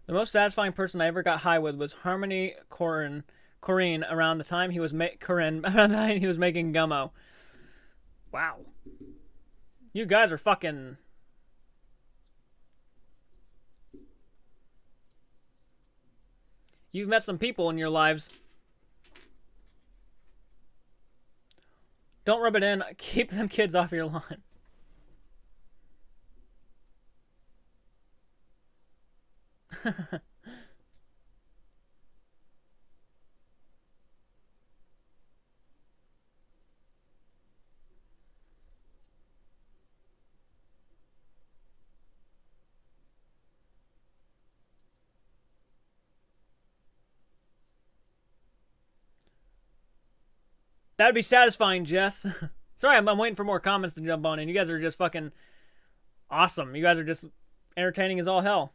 The most satisfying person I ever got high with was Harmony Korine around the time he was making Gummo. Wow. You guys are fucking... You've met some people in your lives. Don't rub it in. Keep them kids off your lawn. That'd be satisfying, Jess. Sorry, I'm waiting for more comments to jump on in. You guys are just fucking awesome. You guys are just entertaining as all hell.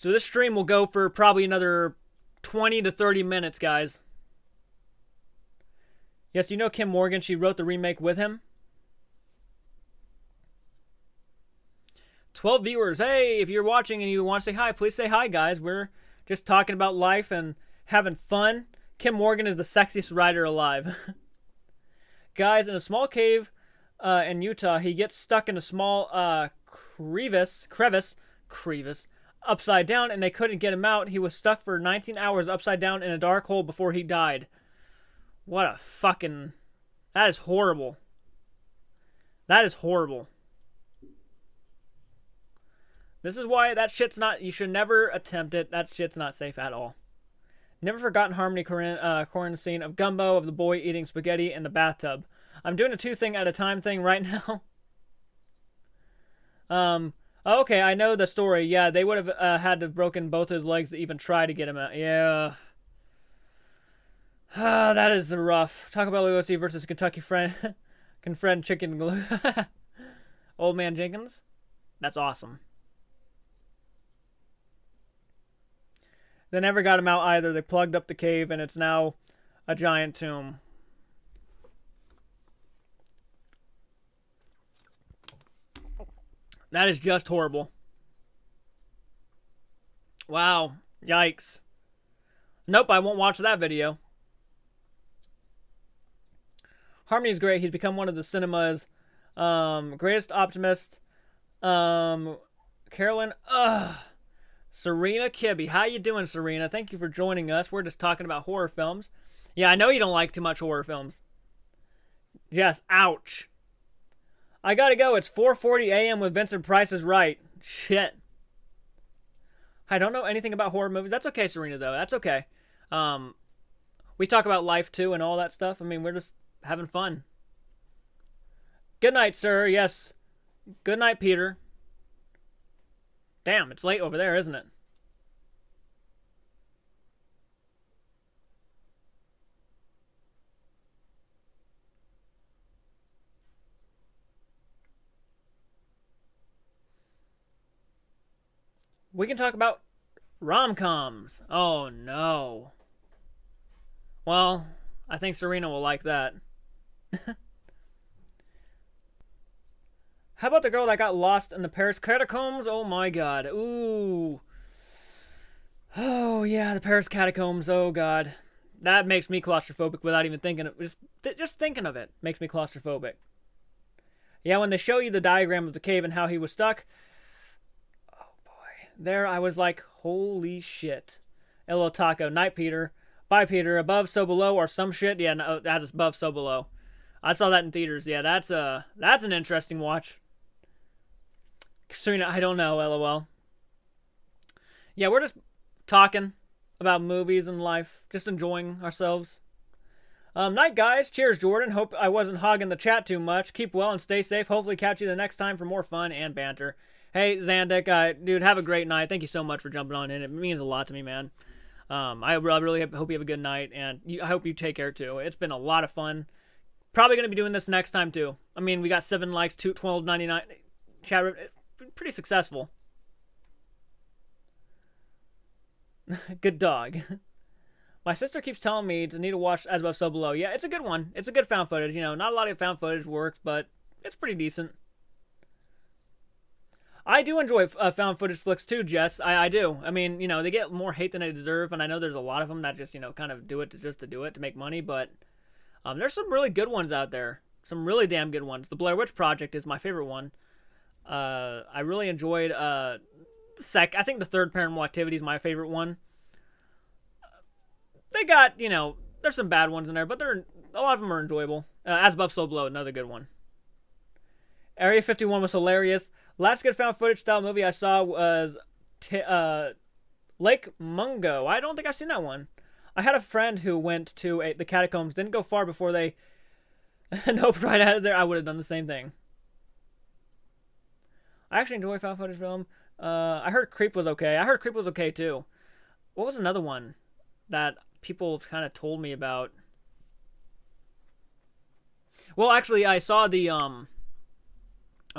So this stream will go for probably another 20 to 30 minutes, guys. Yes, you know Kim Morgan. She wrote the remake with him. 12 viewers. Hey, if you're watching and you want to say hi, please say hi, guys. We're just talking about life and having fun. Kim Morgan is the sexiest writer alive. Guys, in a small cave in Utah, he gets stuck in a small crevice, upside down, and they couldn't get him out. He was stuck for 19 hours upside down in a dark hole before he died. What a fucking... That is horrible. That is horrible. This is why that shit's not... You should never attempt it. That shit's not safe at all. Never forgotten Harmony Korine scene of Gumbo of the boy eating spaghetti in the bathtub. I'm doing a 2 thing at a time thing right now. Okay, I know the story. Yeah, they would have had to have broken both his legs to even try to get him out. Yeah. That is rough. Talk about Lucy versus Kentucky Friend Chicken Glue. Old Man Jenkins. That's awesome. They never got him out either. They plugged up the cave, and it's now a giant tomb. That is just horrible. Wow. Yikes. Nope, I won't watch that video. Harmony's great. He's become one of the cinema's greatest optimists. Carolyn, Serena Kibbe. How you doing, Serena? Thank you for joining us. We're just talking about horror films. Yeah, I know you don't like too much horror films. Yes, ouch. I gotta go. It's 4:40 a.m. with Vincent Price is Right. Shit. I don't know anything about horror movies. That's okay, Serena, though. That's okay. We talk about life, too, and all that stuff. I mean, we're just having fun. Good night, sir. Yes. Good night, Peter. Damn, it's late over there, isn't it? We can talk about rom-coms. Oh, no. Well, I think Serena will like that. How about the girl that got lost in the Paris catacombs? Oh my god. Ooh. Oh yeah, the Paris catacombs. Oh god. That makes me claustrophobic without even thinking of just thinking of it makes me claustrophobic. Yeah, when they show you the diagram of the cave and how he was stuck. Oh boy. There I was like, holy shit. Hello Taco. Night Peter. Bye Peter. Above so below or some shit. Yeah, no, that's above so below. I saw that in theaters. Yeah, that's an interesting watch. Serena, I don't know, LOL. Yeah, we're just talking about movies and life. Just enjoying ourselves. Night, guys. Cheers, Jordan. Hope I wasn't hogging the chat too much. Keep well and stay safe. Hopefully catch you the next time for more fun and banter. Hey, Zandik, dude, have a great night. Thank you so much for jumping on in. It means a lot to me, man. I really hope you have a good night, and I hope you take care, too. It's been a lot of fun. Probably going to be doing this next time, too. I mean, we got 7 likes, 12.99 chat. Pretty successful. Good dog. My sister keeps telling me to need to watch As Above So Below. Yeah, it's a good one. It's a good found footage. You know, not a lot of found footage works, but it's pretty decent. I do enjoy found footage flicks too, Jess. I do. I mean, you know, they get more hate than they deserve, and I know there's a lot of them that just, you know, kind of do it to do it to make money, but there's some really good ones out there. Some really damn good ones. The Blair Witch Project is my favorite one. I really enjoyed I think the third Paranormal Activity is my favorite one. They got, you know, there's some bad ones in there, but a lot of them are enjoyable. As Above So Below, another good one. Area 51 was hilarious. Last good found footage style movie I saw was Lake Mungo. I don't think I've seen that one. I had a friend who went to the catacombs, didn't go far before they nope, right out of there. I would have done the same thing. I actually enjoy found footage film. I heard Creep was okay. I heard Creep was okay too. What was another one that people kind of told me about? Well, actually, I saw the oh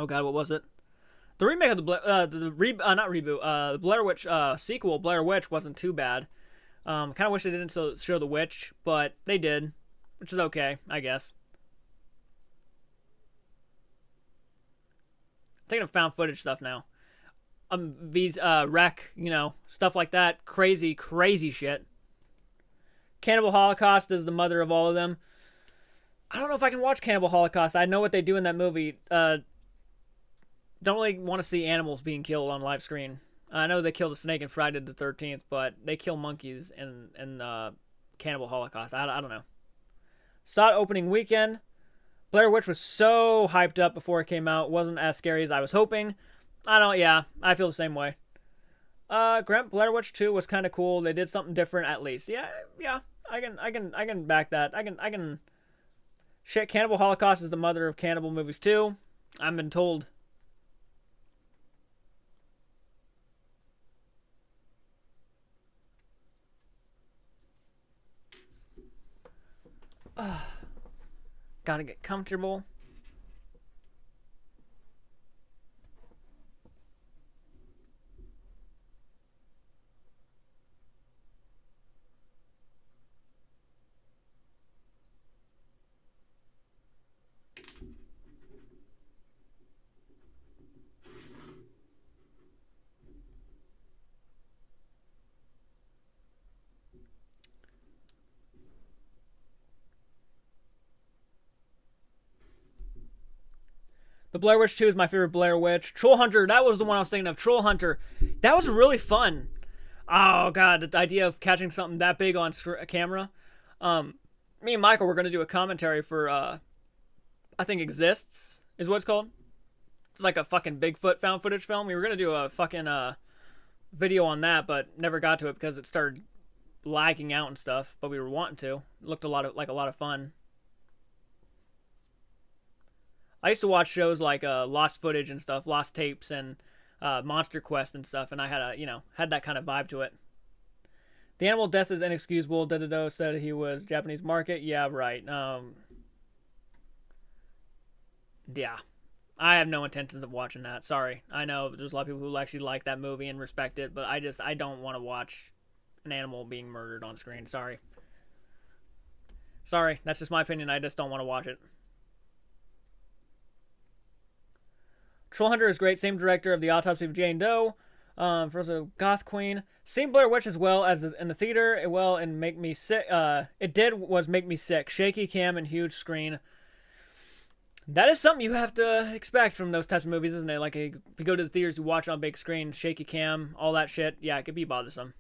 god, what was it? The remake of not reboot, the Blair Witch sequel, Blair Witch, wasn't too bad. Kind of wish they didn't show the witch, but they did, which is okay, I guess. I'm thinking of found footage stuff now. These wreck, you know, stuff like that, crazy, crazy shit. Cannibal Holocaust is the mother of all of them. I don't know if I can watch Cannibal Holocaust. I know what they do in that movie. Don't really want to see animals being killed on live screen. I know they killed a snake in Friday the 13th, but they kill monkeys in Cannibal Holocaust. I don't know. Saw it opening weekend. Blair Witch was so hyped up before it came out. It wasn't as scary as I was hoping. I feel the same way. Blair Witch 2 was kind of cool. They did something different at least. Yeah, I can back that. I can. Shit, Cannibal Holocaust is the mother of cannibal movies too. I've been told. Gotta get comfortable. The Blair Witch 2 is my favorite Blair Witch. Troll Hunter, that was the one I was thinking of. Troll Hunter. That was really fun. Oh, God, the idea of catching something that big on camera. Me and Michael were going to do a commentary for, I think Exists is what it's called. It's like a fucking Bigfoot found footage film. We were going to do a fucking video on that, but never got to it because it started lagging out and stuff, but we were wanting to. It looked like a lot of fun. I used to watch shows like Lost Footage and stuff, Lost Tapes and Monster Quest and stuff, and I had that kind of vibe to it. The animal death is inexcusable. Dededo said he was Japanese market. Yeah, right. Yeah. I have no intentions of watching that. Sorry. I know there's a lot of people who actually like that movie and respect it, but I don't want to watch an animal being murdered on screen. Sorry. Sorry. That's just my opinion. I just don't want to watch it. Troll Hunter is great. Same director of The Autopsy of Jane Doe. First of Goth Queen. Seen Blair Witch as well as in the theater. And make me sick. Make me sick. Shaky cam and huge screen. That is something you have to expect from those types of movies, isn't it? Like if you go to the theaters, you watch it on big screen, shaky cam, all that shit. Yeah, it could be bothersome.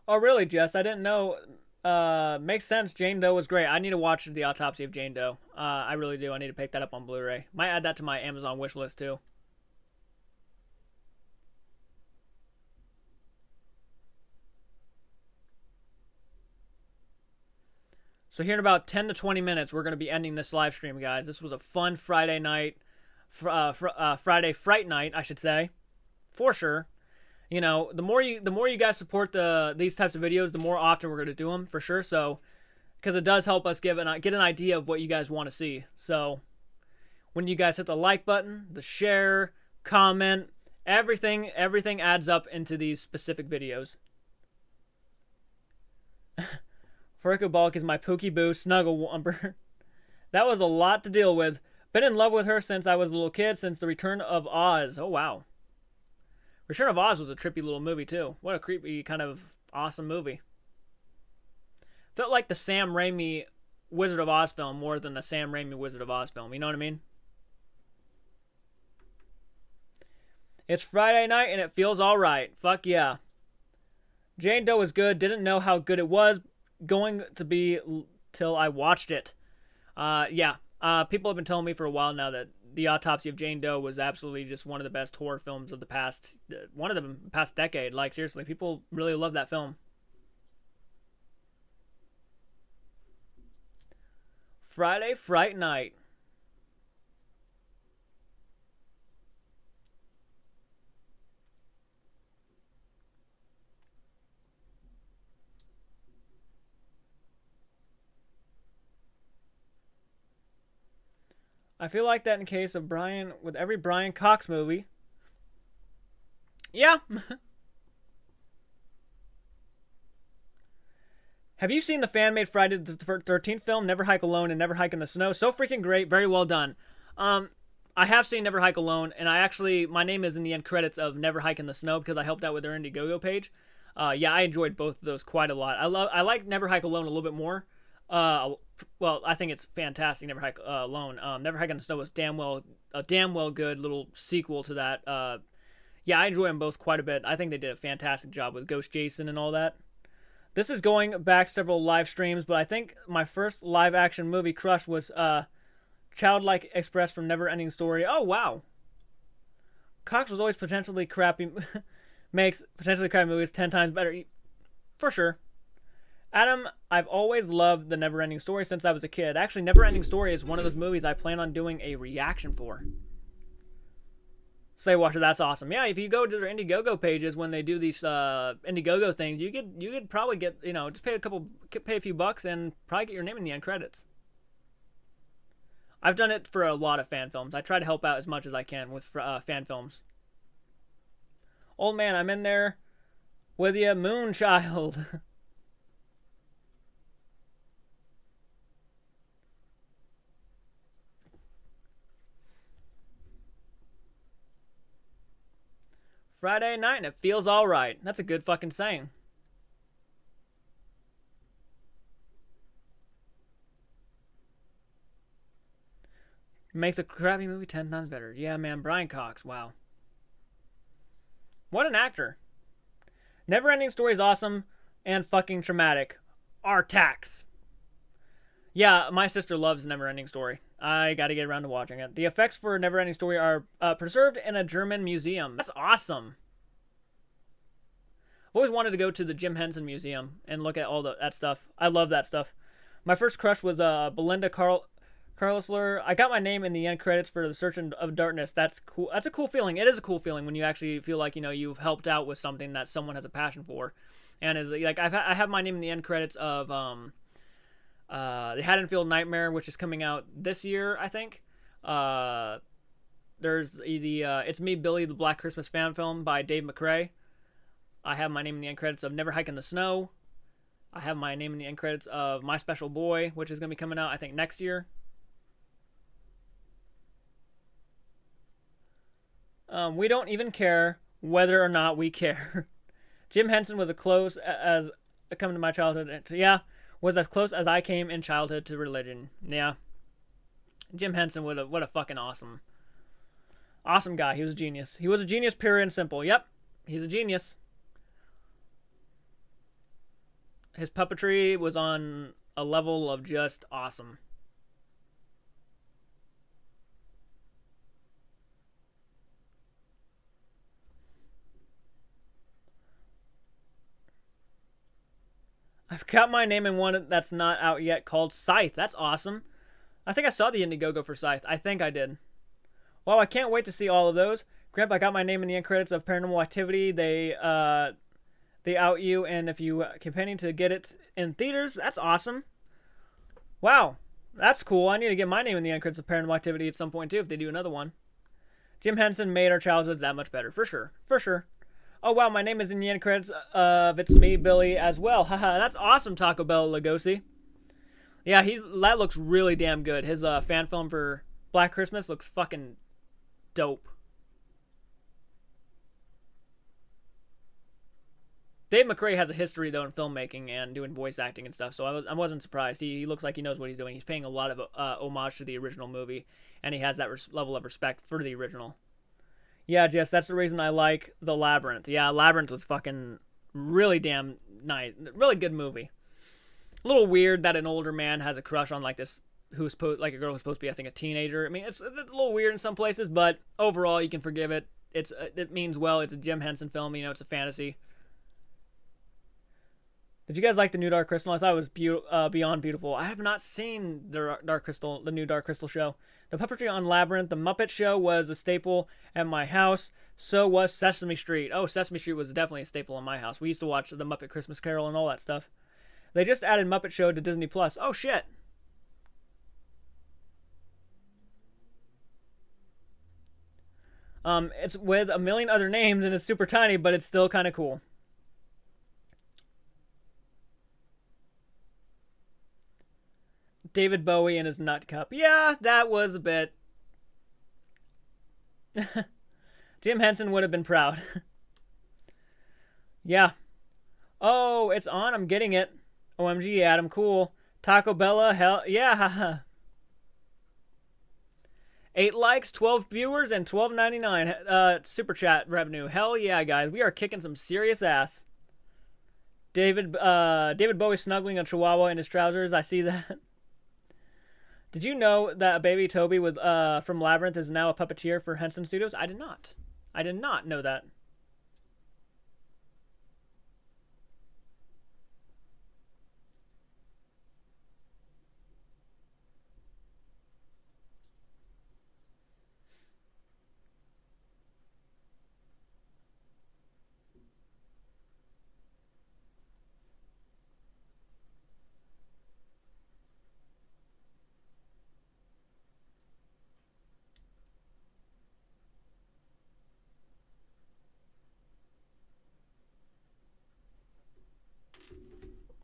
Oh, really, Jess? I didn't know. Makes sense. Jane Doe was great. I need to watch The Autopsy of Jane Doe. I really do. I need to pick that up on Blu-ray. Might add that to my Amazon wish list, too. So here in about 10 to 20 minutes, we're going to be ending this live stream, guys. This was a fun Friday night. Friday Fright Night, I should say. For sure. You know, the more you guys support these types of videos, the more often we're gonna do them for sure. So, because it does help us get an idea of what you guys want to see. So, when you guys hit the like button, the share, comment, everything adds up into these specific videos. Furko Balk is my Pookie Boo snuggle wumper. That was a lot to deal with. Been in love with her since I was a little kid, since the Return of Oz. Oh wow. Return of Oz was a trippy little movie, too. What a creepy, kind of awesome movie. Felt like the Sam Raimi Wizard of Oz film more than the Sam Raimi Wizard of Oz film. You know what I mean? It's Friday night and it feels alright. Fuck yeah. Jane Doe was good. Didn't know how good it was going to be till I watched it. Yeah. People have been telling me for a while now that The Autopsy of Jane Doe was absolutely just one of the best horror films of the past decade. Like, seriously, people really love that film. Friday Fright Night. I feel like that in case of Brian, with every Brian Cox movie. Yeah. Have you seen the fan-made Friday the 13th film, Never Hike Alone and Never Hike in the Snow? So freaking great. Very well done. I have seen Never Hike Alone, and my name is in the end credits of Never Hike in the Snow because I helped out with their Indiegogo page. Yeah, I enjoyed both of those quite a lot. I like Never Hike Alone a little bit more. Well, I think it's fantastic. Never Hike Alone. Never Hike in the Snow was a damn well good little sequel to that. Yeah, I enjoy them both quite a bit. I think they did a fantastic job with Ghost Jason and all that. This is going back several live streams, but I think my first live action movie crush was Childlike Express from Never Ending Story. Oh, wow. Cox was always potentially crappy, makes potentially crappy movies 10 times better. For sure. Adam, I've always loved the Never Ending Story since I was a kid. Actually, Never Ending Story is one of those movies I plan on doing a reaction for. Say Watcher, that's awesome. Yeah, if you go to their Indiegogo pages when they do these Indiegogo things, you could probably get, just pay a few bucks and probably get your name in the end credits. I've done it for a lot of fan films. I try to help out as much as I can with fan films. Old man, I'm in there with you, Moonchild. Friday night and it feels all right. That's a good fucking saying. Makes a crappy movie 10 times better. Yeah, man, Brian Cox. Wow. What an actor. Never Ending Story is awesome and fucking traumatic. Artax. Yeah, my sister loves Never Ending Story. I gotta get around to watching it. The effects for Never Ending Story are preserved in a German museum. That's awesome. I've always wanted to go to the Jim Henson Museum and look at all that stuff. I love that stuff. My first crush was Belinda Carlisler. I got my name in the end credits for The Search of Darkness. That's cool. That's a cool feeling. It is a cool feeling when you actually feel like you've helped out with something that someone has a passion for, and is like I have my name in the end credits of the Haddonfield Nightmare, which is coming out this year, I think. There's the It's Me, Billy, the Black Christmas fan film by Dave McCrae. I have my name in the end credits of Never Hike in the Snow. I have my name in the end credits of My Special Boy, which is going to be coming out, I think, next year. We don't even care whether or not we care. Jim Henson was as close as coming to my childhood. Yeah, was as close as I came in childhood to religion. Yeah. Jim Henson, what a fucking awesome guy. He was a genius. He was a genius, pure and simple. Yep, he's a genius. His puppetry was on a level of just awesome. I've got my name in one that's not out yet called Scythe. That's awesome. I think I saw the Indiegogo for Scythe. I think I did. Well, I can't wait to see all of those. Grandpa, I got my name in the end credits of Paranormal Activity. They out you, and if you campaigning to get it in theaters, that's awesome. Wow, that's cool. I need to get my name in the end credits of Paranormal Activity at some point too if they do another one. Jim Henson made our childhoods that much better, for sure, for sure. Oh wow, my name is in the end credits of It's Me, Billy, as well. Haha, that's awesome, Taco Bell Lugosi. Yeah, that looks really damn good. His fan film for Black Christmas looks fucking dope. Dave McCrae has a history, though, in filmmaking and doing voice acting and stuff, so I wasn't surprised. He looks like he knows what he's doing. He's paying a lot of homage to the original movie, and he has that level of respect for the original. Yeah, Jess, that's the reason I like The Labyrinth. Yeah, Labyrinth was fucking really damn nice. Really good movie. A little weird that an older man has a crush on like this, who's like a girl who's supposed to be, I think, a teenager. I mean, it's a little weird in some places, but overall, you can forgive it. It means well. It's a Jim Henson film. It's a fantasy. Did you guys like the new Dark Crystal? I thought it was beyond beautiful. I have not seen the new Dark Crystal show. The puppetry on Labyrinth, the Muppet Show was a staple at my house. So was Sesame Street. Oh, Sesame Street was definitely a staple in my house. We used to watch the Muppet Christmas Carol and all that stuff. They just added Muppet Show to Disney Plus. Oh shit. It's with a million other names and it's super tiny, but it's still kind of cool. David Bowie and his nut cup. Yeah, that was a bit. Jim Henson would have been proud. Yeah. Oh, it's on. I'm getting it. OMG, Adam. Cool. Taco Bella. Hell yeah. 8 likes, 12 viewers, and $12.99 super chat revenue. Hell yeah, guys. We are kicking some serious ass. David Bowie snuggling a chihuahua in his trousers. I see that. Did you know that a baby Toby with from Labyrinth is now a puppeteer for Henson Studios? I did not. I did not know that.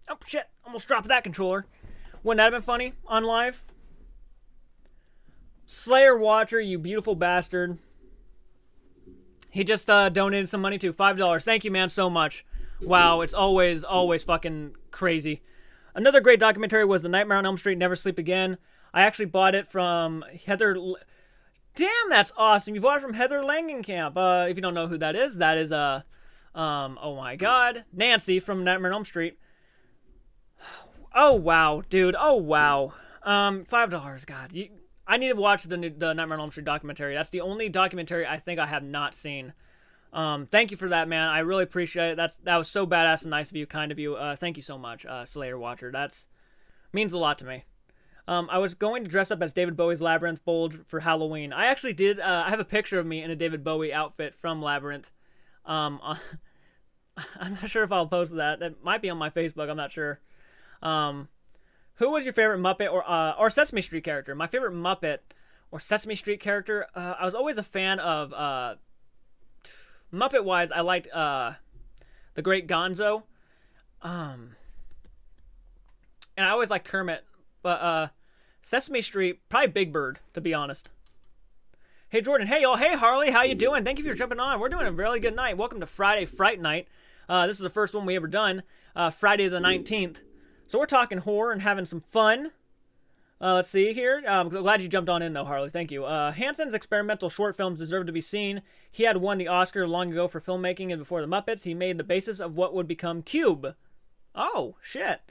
Oh, shit. Almost dropped that controller. Wouldn't that have been funny on live? Slayer Watcher, you beautiful bastard. He just donated some money to $5. Thank you, man, so much. Wow, it's always fucking crazy. Another great documentary was The Nightmare on Elm Street, Never Sleep Again. I actually bought it from Heather... Damn, that's awesome. You bought it from Heather Langenkamp. If you don't know who that is oh my god, Nancy from Nightmare on Elm Street. Oh, wow, dude. Oh, wow. $5. God. I need to watch the Nightmare on Elm Street documentary. That's the only documentary I think I have not seen. Thank you for that, man. I really appreciate it. That was so badass and nice of you, kind of you. Thank you so much, Slayer Watcher. That's means a lot to me. I was going to dress up as David Bowie's Labyrinth Bulge for Halloween. I actually did. I have a picture of me in a David Bowie outfit from Labyrinth. I'm not sure if I'll post that. It might be on my Facebook. I'm not sure. Who was your favorite Muppet or Sesame Street character? My favorite Muppet or Sesame Street character, I was always a fan of, Muppet-wise, I liked, the Great Gonzo, and I always liked Kermit, but, Sesame Street, probably Big Bird, to be honest. Hey, Jordan. Hey, y'all. Hey, Harley. How you doing? Thank you for jumping on. We're doing a really good night. Welcome to Friday Fright Night. This is the first one we ever done, Friday the 19th. So we're talking horror and having some fun. Let's see here. I'm glad you jumped on in, though, Harley. Thank you. Hanson's experimental short films deserve to be seen. He had won the Oscar long ago for filmmaking, and before the Muppets, he made the basis of what would become Cube. Oh, shit.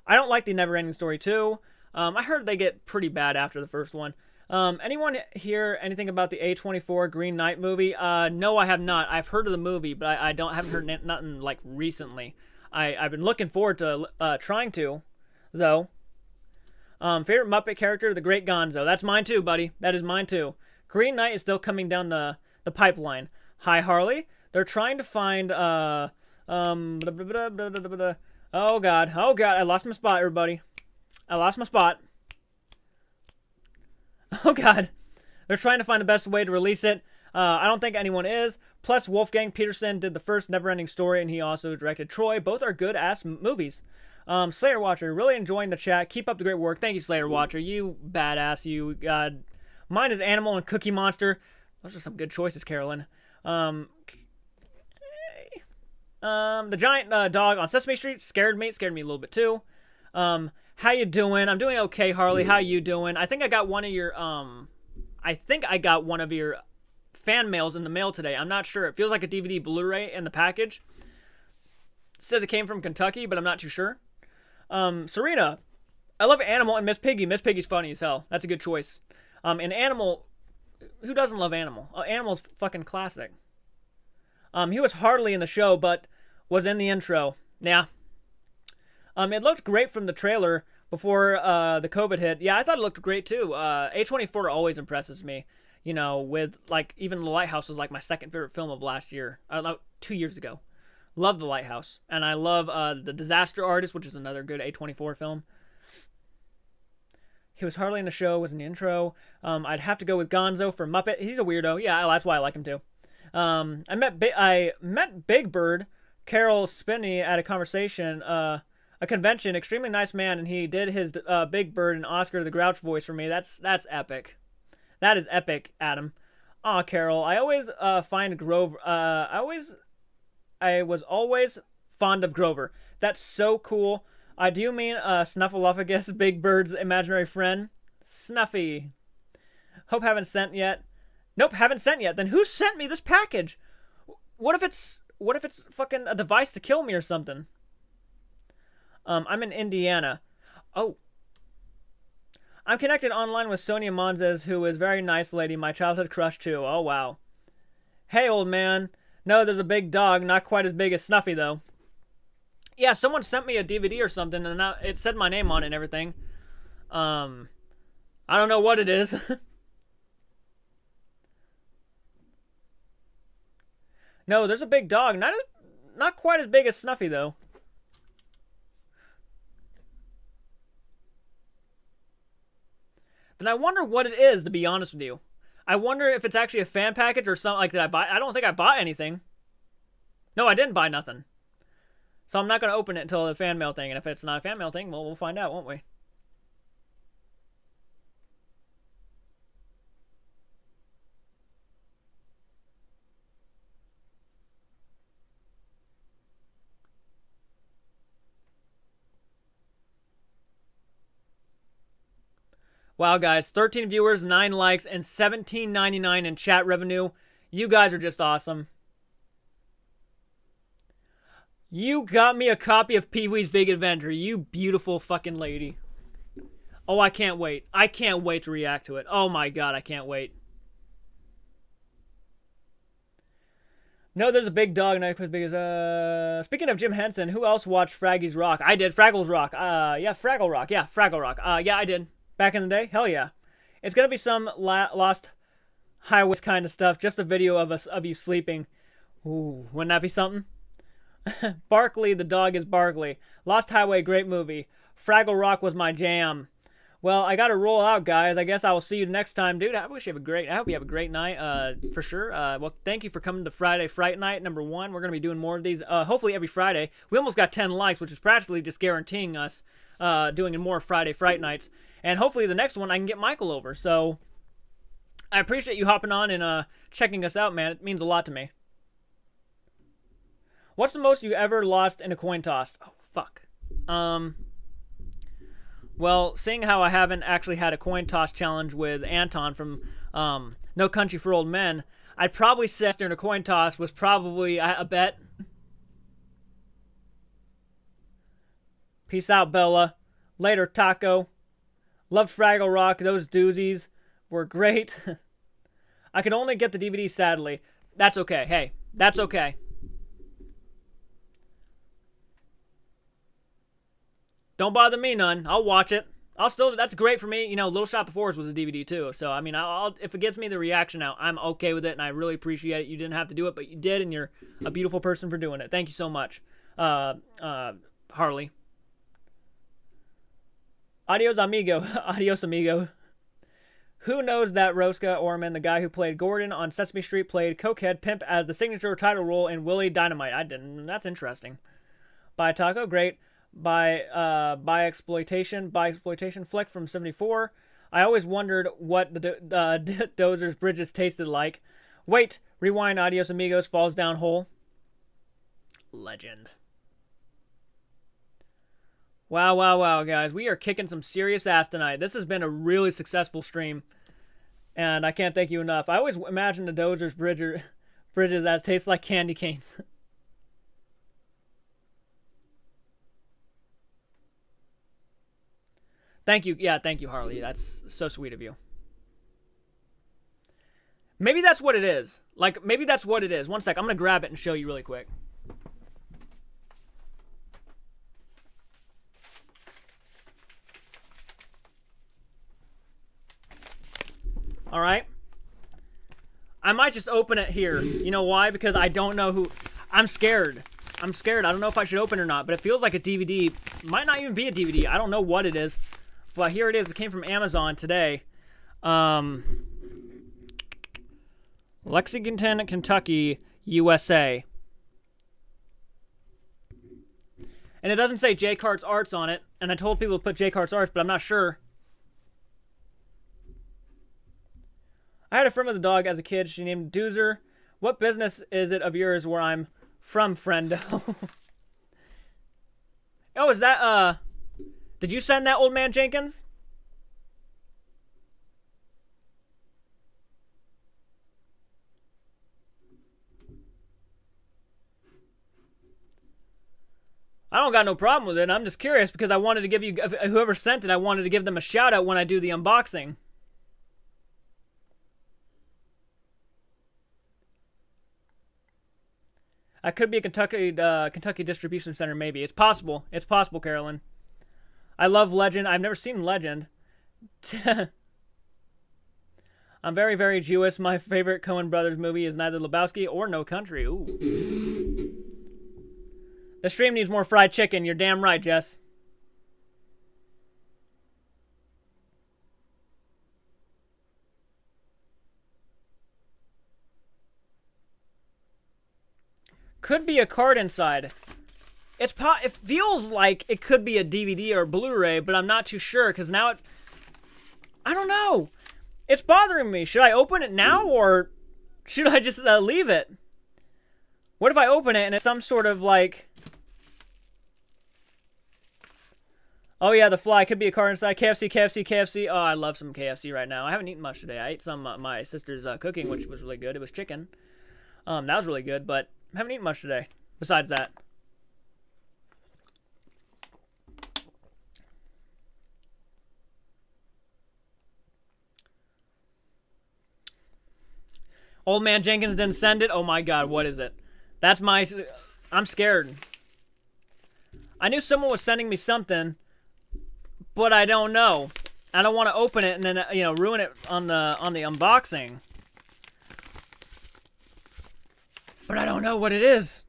I don't like the Never-Ending Story 2. I heard they get pretty bad after the first one. Anyone hear anything about the A24 Green Knight movie? No, I have not. I've heard of the movie, but I haven't heard nothing, like, recently. I've been looking forward to trying to, though. Favorite Muppet character, the Great Gonzo. That's mine too, buddy. That is mine too. Green Knight is still coming down the pipeline. Hi, Harley. They're trying to find oh god. Oh god. I lost my spot, everybody. I lost my spot. Oh god. They're trying to find the best way to release it. I don't think anyone is. Plus, Wolfgang Peterson did the first Neverending Story, and he also directed Troy. Both are good-ass movies. Slayer Watcher, really enjoying the chat. Keep up the great work. Thank you, Slayer Watcher. You badass, you. Mine is Animal and Cookie Monster. Those are some good choices, Carolyn. The giant dog on Sesame Street scared me. It scared me a little bit, too. How you doing? I'm doing okay, Harley. How you doing? I think I got one of your, fan mails in the mail today. I'm not sure. It feels like a DVD Blu-ray in the package. It says it came from Kentucky, but I'm not too sure. Serena, I love Animal and Miss Piggy. Miss Piggy's funny as hell. That's a good choice. And Animal, who doesn't love Animal? Animal's fucking classic. He was hardly in the show, but was in the intro. Yeah. It looked great from the trailer before the COVID hit. Yeah, I thought it looked great too. A24 always impresses me. You know, with, like, even The Lighthouse was, like, my second favorite film of last year. 2 years ago. Love The Lighthouse. And I love The Disaster Artist, which is another good A24 film. He was hardly in the show, was in the intro. I'd have to go with Gonzo for Muppet. He's a weirdo. Yeah, that's why I like him too. I met Big Bird, Carol Spinney, at a conversation, a convention. Extremely nice man, and he did his Big Bird and Oscar the Grouch voice for me. That's epic. That is epic, Adam. Aw, Carol. I always find Grover. I was always fond of Grover. That's so cool. Do you mean Snuffleupagus, Big Bird's imaginary friend? Snuffy. Hope haven't sent yet. Nope, haven't sent yet. Then who sent me this package? What if it's fucking a device to kill me or something? I'm in Indiana. Oh. I'm connected online with Sonia Monzes, who is a very nice lady, my childhood crush too. Oh wow. Hey old man. No, there's a big dog, not quite as big as Snuffy though. Yeah, someone sent me a DVD or something, and it said my name on it and everything. I don't know what it is. No, there's a big dog. Not quite as big as Snuffy, though. Then I wonder what it is, to be honest with you. I wonder if it's actually a fan package or something. Like, did I buy? I don't think I bought anything. No, I didn't buy nothing. So I'm not going to open it until the fan mail thing. And if it's not a fan mail thing, well, we'll find out, won't we? Wow, guys, 13 viewers, 9 likes, and $17.99 in chat revenue. You guys are just awesome. You got me a copy of Pee-wee's Big Adventure, you beautiful fucking lady. Oh, I can't wait. I can't wait to react to it. Oh my god, I can't wait. No, there's a big dog, not as big as, speaking of Jim Henson, who else watched Fraggy's Rock? I did. Fraggles Rock. Yeah, Fraggle Rock. Yeah, Fraggle Rock. Yeah, I did. Back in the day? Hell yeah. It's gonna be some Lost Highways kind of stuff. Just a video of you sleeping. Ooh, wouldn't that be something? Barkley, the dog is Barkley. Lost Highway, great movie. Fraggle Rock was my jam. Well, I gotta roll out, guys. I guess I will see you next time, dude. I hope you have a great night, for sure. Well, thank you for coming to Friday Fright Night #1. We're gonna be doing more of these, hopefully every Friday. We almost got 10 likes, which is practically just guaranteeing us doing more Friday Fright Nights. And hopefully the next one I can get Michael over. So I appreciate you hopping on and checking us out, man. It means a lot to me. What's the most you ever lost in a coin toss? Oh, fuck. Well, seeing how I haven't actually had a coin toss challenge with Anton from No Country for Old Men, I'd probably say during a coin toss was probably a bet. Peace out, Bella. Later, Taco. Loved Fraggle Rock. Those doozies were great. I could only get the DVD, sadly. That's okay. Hey, that's okay. Don't bother me none. I'll watch it. That's great for me. You know, Little Shop of Horrors was a DVD too. So, I mean, if it gets me the reaction out, I'm okay with it, and I really appreciate it. You didn't have to do it, but you did, and you're a beautiful person for doing it. Thank you so much, Harley. Adios, amigo. Adios, amigo. Who knows that Rosca Orman, the guy who played Gordon on Sesame Street, played Cokehead Pimp as the signature title role in Willie Dynamite? I didn't. That's interesting. By Taco, great. By exploitation flick from '74. I always wondered what the Dozer's Bridges tasted like. Wait, rewind. Adios, amigos. Falls down hole. Legend. Wow, wow, wow, guys. We are kicking some serious ass tonight. This has been a really successful stream, and I can't thank you enough. I always imagine the Dozer's Bridges as tastes like candy canes. Thank you. Yeah, thank you, Harley. That's so sweet of you. Maybe that's what it is. Like, maybe that's what it is. One sec. I'm going to grab it and show you really quick. All right. I might just open it here. You know why? Because I don't know who... I'm scared. I'm scared. I don't know if I should open it or not, but it feels like a DVD. Might not even be a DVD. I don't know what it is. but here it is. It came from Amazon today. Lexington, Kentucky, USA. And it doesn't say J. Cart's Arts on it. And I told people to put J. Cart's Arts, but I'm not sure. I had a friend with a dog as a kid. She named Doozer. What business is it of yours where I'm from, friendo? Oh, is that, did you send that, Old Man Jenkins? I don't got no problem with it. I'm just curious because I wanted to give you, whoever sent it, I wanted to give them a shout out when I do the unboxing. I could be a Kentucky distribution center, maybe. It's possible. It's possible, Carolyn. I love Legend. I've never seen Legend. I'm very, very Jewish. My favorite Coen Brothers movie is Neither Lebowski or No Country. Ooh. The stream needs more fried chicken. You're damn right, Jess. Could be a card inside. It feels like it could be a DVD or Blu-ray, but I'm not too sure because now I don't know. It's bothering me. Should I open it now or should I just leave it? What if I open it and it's some sort of like... Oh yeah, the fly could be a card inside. KFC, KFC, KFC. Oh, I love some KFC right now. I haven't eaten much today. I ate some my sister's cooking, which was really good. It was chicken. That was really good, but I haven't eaten much today. Besides that. Old Man Jenkins didn't send it. Oh my God, what is it? That's my... I'm scared. I knew someone was sending me something, but I don't know. I don't want to open it and then, you know, ruin it on the unboxing. But I don't know what it is.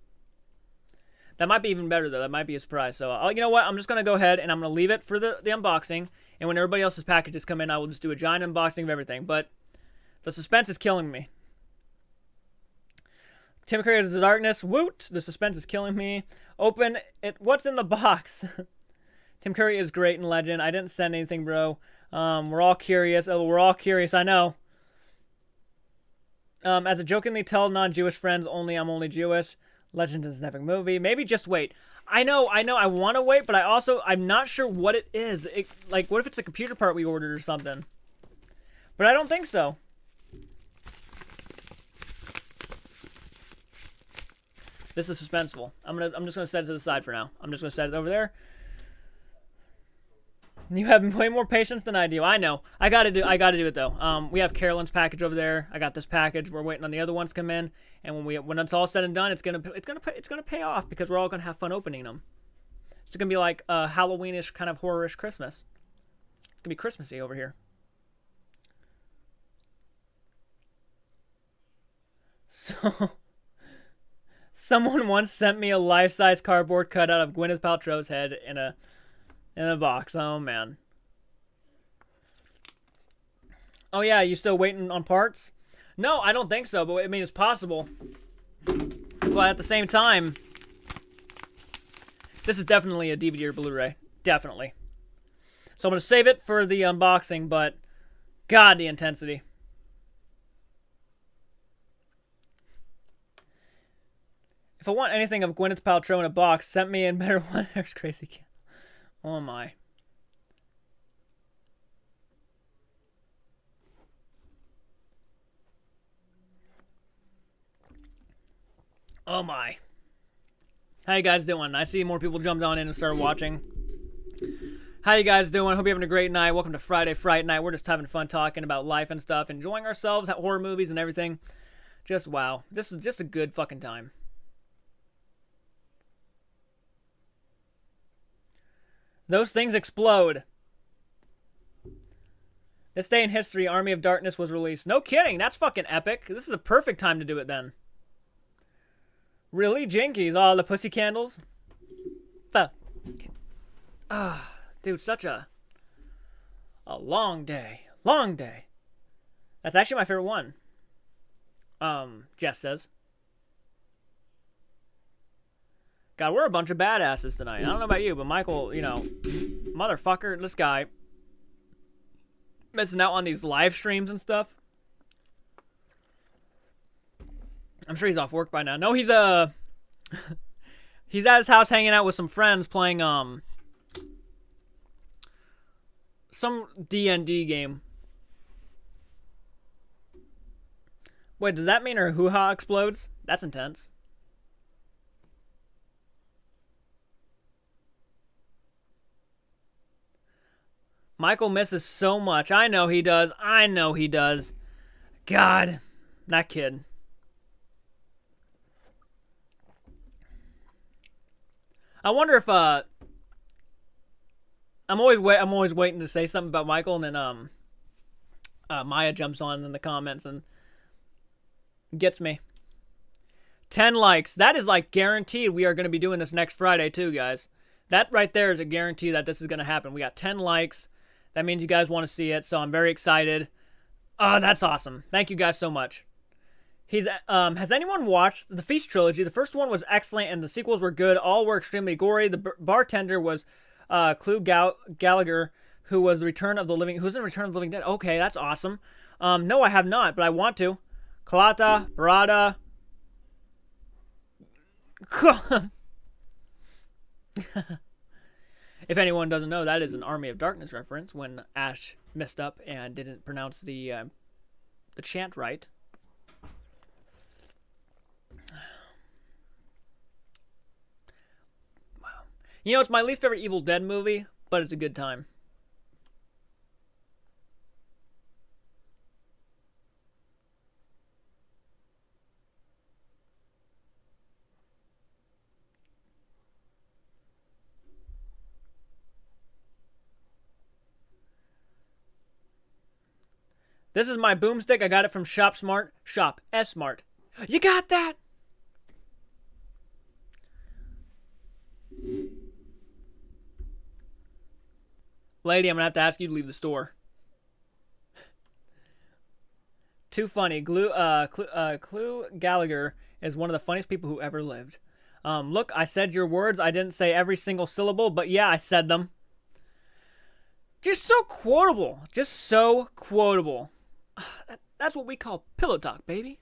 That might be even better, though. That might be a surprise. So, you know what? I'm just going to go ahead and I'm going to leave it for the unboxing. And when everybody else's packages come in, I will just do a giant unboxing of everything. But the suspense is killing me. Tim Curry is the darkness. Woot! The suspense is killing me. Open it. What's in the box? Tim Curry is great in Legend. I didn't send anything, bro. We're all curious. Oh, we're all curious. I know. As a jokingly tell non-Jewish friends, I'm only Jewish. Legend is an epic movie. Maybe just wait. I know. I want to wait, but I'm not sure what it is. Like, what if it's a computer part we ordered or something? But I don't think so. This is suspenseful. I'm just gonna set it to the side for now. I'm just gonna set it over there. You have way more patience than I do. I know. I gotta do it though. We have Carolyn's package over there. I got this package. We're waiting on the other ones to come in, and when it's all said and done, it's gonna pay off because we're all gonna have fun opening them. It's gonna be like a Halloweenish kind of horror-ish Christmas. It's gonna be Christmassy over here. So, someone once sent me a life-size cardboard cutout of Gwyneth Paltrow's head in a box. Oh, man. Oh, yeah, you still waiting on parts? No, I don't think so, but I mean, it's possible. But at the same time, this is definitely a DVD or Blu-ray. Definitely. So I'm going to save it for the unboxing, but God, the intensity. If I want anything of Gwyneth Paltrow in a box, send me in better one. There's crazy kid. Oh my. Oh my. How you guys doing? I see more people jumped on in and started watching. How you guys doing? Hope you're having a great night. Welcome to Friday Fright Night. We're just having fun talking about life and stuff, enjoying ourselves, horror movies and everything. Just wow. This is just a good fucking time. Those things explode. This day in history, Army of Darkness was released. No kidding. That's fucking epic. This is a perfect time to do it then. Really? Jinkies. Oh, the pussy candles? Dude, such a... A long day. Long day. That's actually my favorite one. Jess says. God, we're a bunch of badasses tonight. I don't know about you, but Michael, you know, motherfucker, this guy missing out on these live streams and stuff. I'm sure he's off work by now. No, he's he's at his house hanging out with some friends playing some D&D game. Wait, does that mean her hoo-ha explodes? That's intense. Michael misses so much. I know he does. I know he does. God, that kid. I wonder if I'm always waiting to say something about Michael, and then Maya jumps on in the comments and gets me. 10 likes. That is like guaranteed. We are going to be doing this next Friday too, guys. That right there is a guarantee that this is going to happen. We got 10 likes. That means you guys want to see it, so I'm very excited. Oh, that's awesome. Thank you guys so much. Has anyone watched the Feast trilogy? The first one was excellent, and the sequels were good. All were extremely gory. The bartender was Clu Gallagher, who was who's in Return of the Living Dead. Okay, that's awesome. No, I have not, but I want to. Kalata, Barada. If anyone doesn't know, that is an Army of Darkness reference when Ash messed up and didn't pronounce the chant right. Wow. You know, it's my least favorite Evil Dead movie, but it's a good time. This is my boomstick. I got it from Shop Smart. Shop S-Mart. You got that? Lady, I'm going to have to ask you to leave the store. Too funny. Clu Gallagher is one of the funniest people who ever lived. Look, I said your words. I didn't say every single syllable, but yeah, I said them. Just so quotable. Just so quotable. That's what we call pillow talk, baby.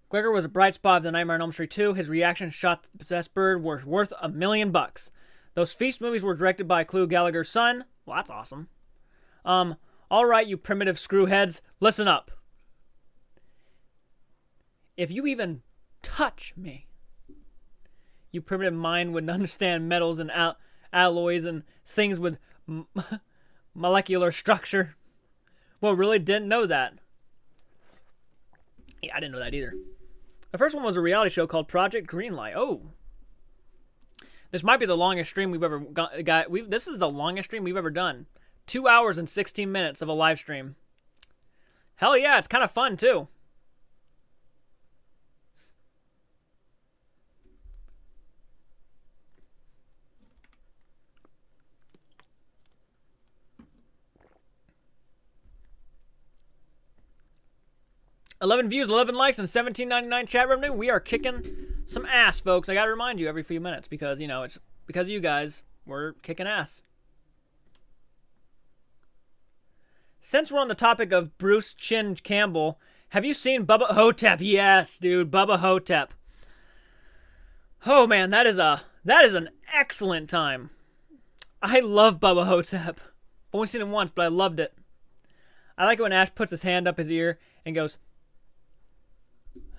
Gregor was a bright spot of the Nightmare on Elm Street 2. His reaction shot the possessed bird were worth $1 million. Those Feast movies were directed by Clu Gallagher's son. Well, that's awesome. All right, you primitive screwheads, listen up. If you even touch me, you primitive mind wouldn't understand metals and alloys and things with molecular structure. Well, really didn't know that. Yeah, I didn't know that either. The first one was a reality show called Project Greenlight. Oh. This might be the longest stream we've ever got. This is the longest stream we've ever done. 2 hours and 16 minutes of a live stream. Hell yeah, it's kind of fun too. $11 views, 11 likes, and $17.99 chat revenue. We are kicking some ass, folks. I gotta remind you every few minutes because, you know, it's because of you guys. We're kicking ass. Since we're on the topic of Bruce Chin Campbell, have you seen Bubba Hotep? Yes, dude, Bubba Hotep. Oh man, that is an excellent time. I love Bubba Hotep. Only seen him once, but I loved it. I like it when Ash puts his hand up his ear and goes,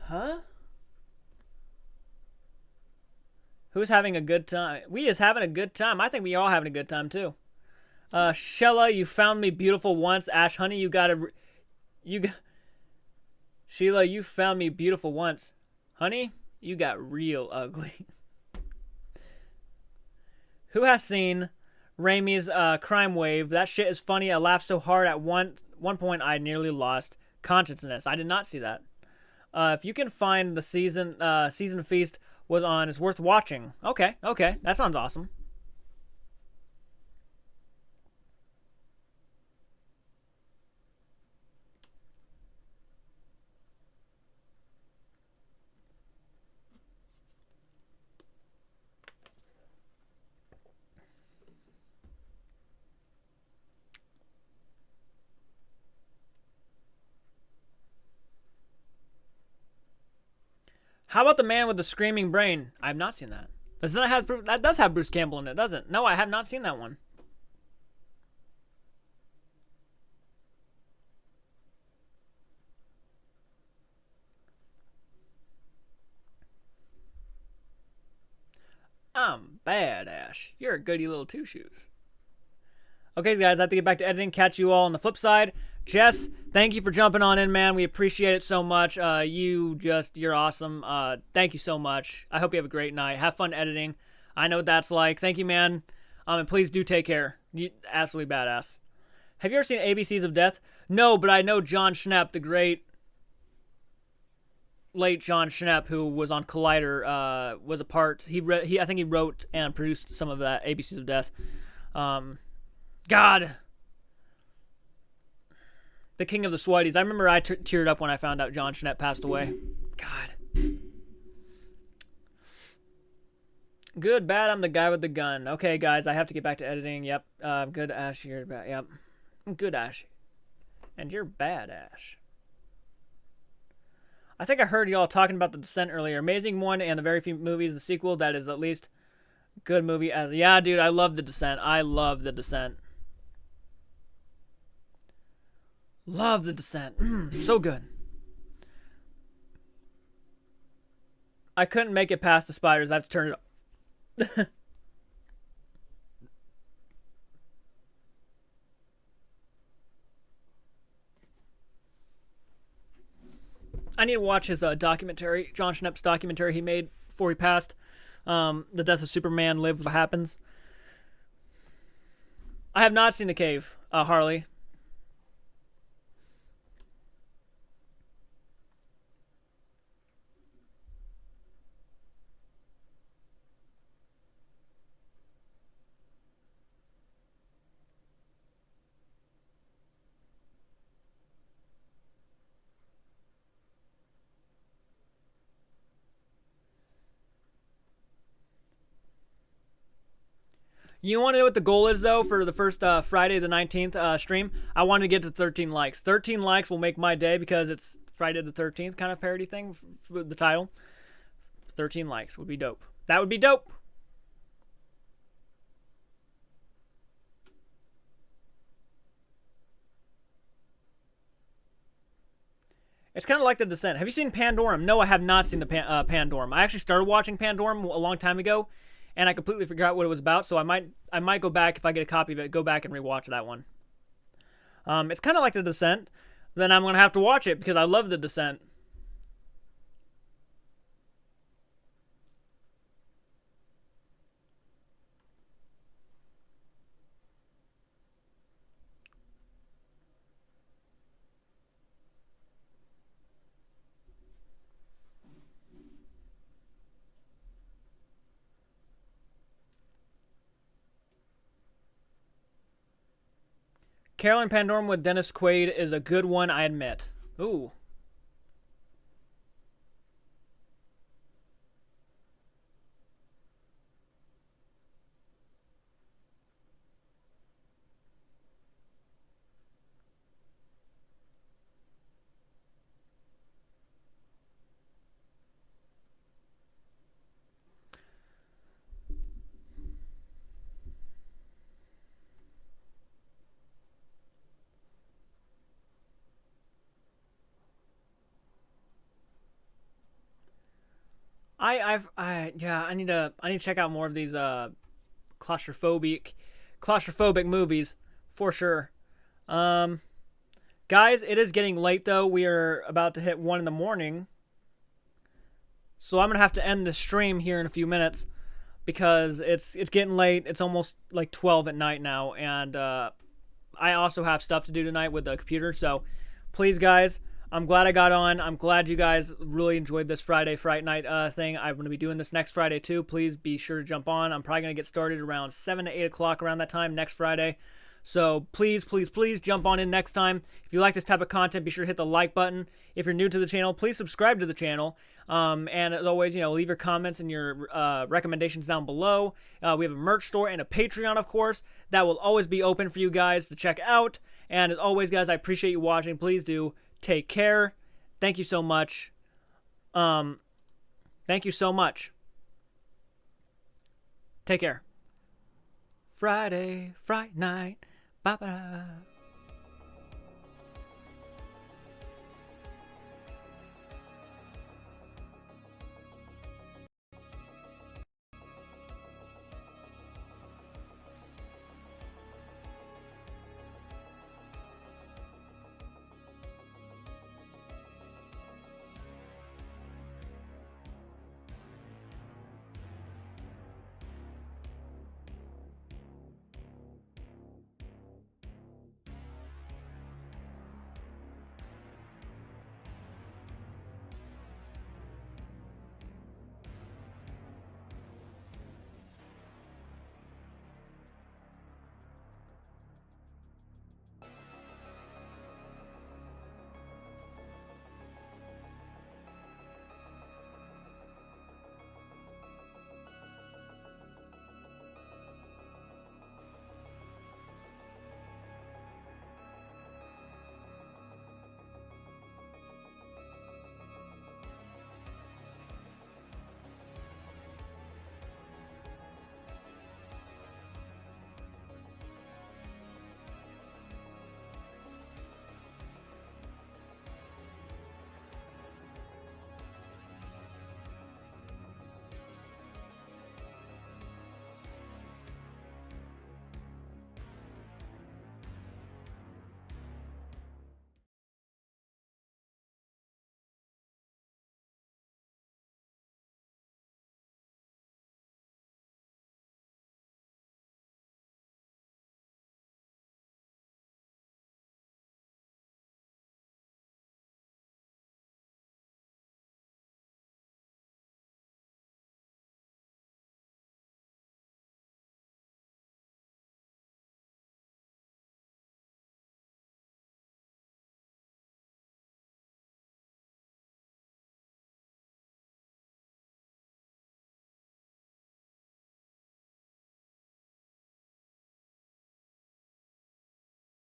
huh? Who's having a good time? We is having a good time. I think we all having a good time too. Shella, you found me beautiful once. Ash, honey, Sheila, you found me beautiful once. Honey, you got real ugly. Who has seen Raimi's Crime Wave? That shit is funny. I laughed so hard at one point I nearly lost consciousness. I did not see that. If you can find the season feast was on, it's worth watching. Okay, that sounds awesome. How about The Man with the Screaming Brain? I have not seen that. That does have Bruce Campbell in it, doesn't it? No, I have not seen that one. I'm bad, Ash. You're a goody little two shoes. Okay, guys, I have to get back to editing. Catch you all on the flip side. Jess, thank you for jumping on in, man. We appreciate it so much. You're awesome. Thank you so much. I hope you have a great night. Have fun editing. I know what that's like. Thank you, man. And please do take care. You absolutely badass. Have you ever seen ABCs of Death? No, but I know John Schnepp, the great late John Schnepp, who was on Collider, was a part. I think he wrote and produced some of that ABCs of Death. God. The King of the Sweaties. I remember I teared up when I found out John Schnepp passed away. God. Good, bad, I'm the guy with the gun. Okay, guys, I have to get back to editing. Yep. Good, Ash, you're bad. Yep. Good, Ash. And you're bad, Ash. I think I heard y'all talking about The Descent earlier. Amazing one, and the very few movies, the sequel, that is at least good movie. Yeah, dude, I love The Descent. I love The Descent. Love The Descent. So good. I couldn't make it past the spiders. I have to turn it off. I need to watch his documentary, John Schnepp's documentary he made before he passed. The Death of Superman, Live What Happens. I have not seen The Cave, Harley. You want to know what the goal is, though, for the first Friday the 19th stream? I want to get to 13 likes. 13 likes will make my day because it's Friday the 13th kind of parody thing for the title. 13 likes would be dope. That would be dope. It's kind of like The Descent. Have you seen Pandorum? No, I have not seen the Pandorum. I actually started watching Pandorum a long time ago, and I completely forgot what it was about, so I might go back, if I get a copy of it, go back and rewatch that one. It's kind of like The Descent. Then I'm going to have to watch it because I love The Descent. Carolyn Pandorum with Dennis Quaid is a good one, I admit. Ooh. I need to check out more of these claustrophobic movies for sure. Guys, it is getting late though. We are about to hit 1 in the morning. So I'm gonna have to end the stream here in a few minutes because it's getting late. It's almost like 12 at night now, and I also have stuff to do tonight with the computer. So please, guys, I'm glad I got on. I'm glad you guys really enjoyed this Fright Night thing. I'm going to be doing this next Friday too. Please be sure to jump on. I'm probably going to get started around 7 to 8 o'clock around that time next Friday. So please, please, please jump on in next time. If you like this type of content, be sure to hit the like button. If you're new to the channel, please subscribe to the channel. And as always, leave your comments and your recommendations down below. We have a merch store and a Patreon, of course, that will always be open for you guys to check out. And as always, guys, I appreciate you watching. Please do take care. Thank you so much. Thank you so much. Take care. Fright night. Bye-bye.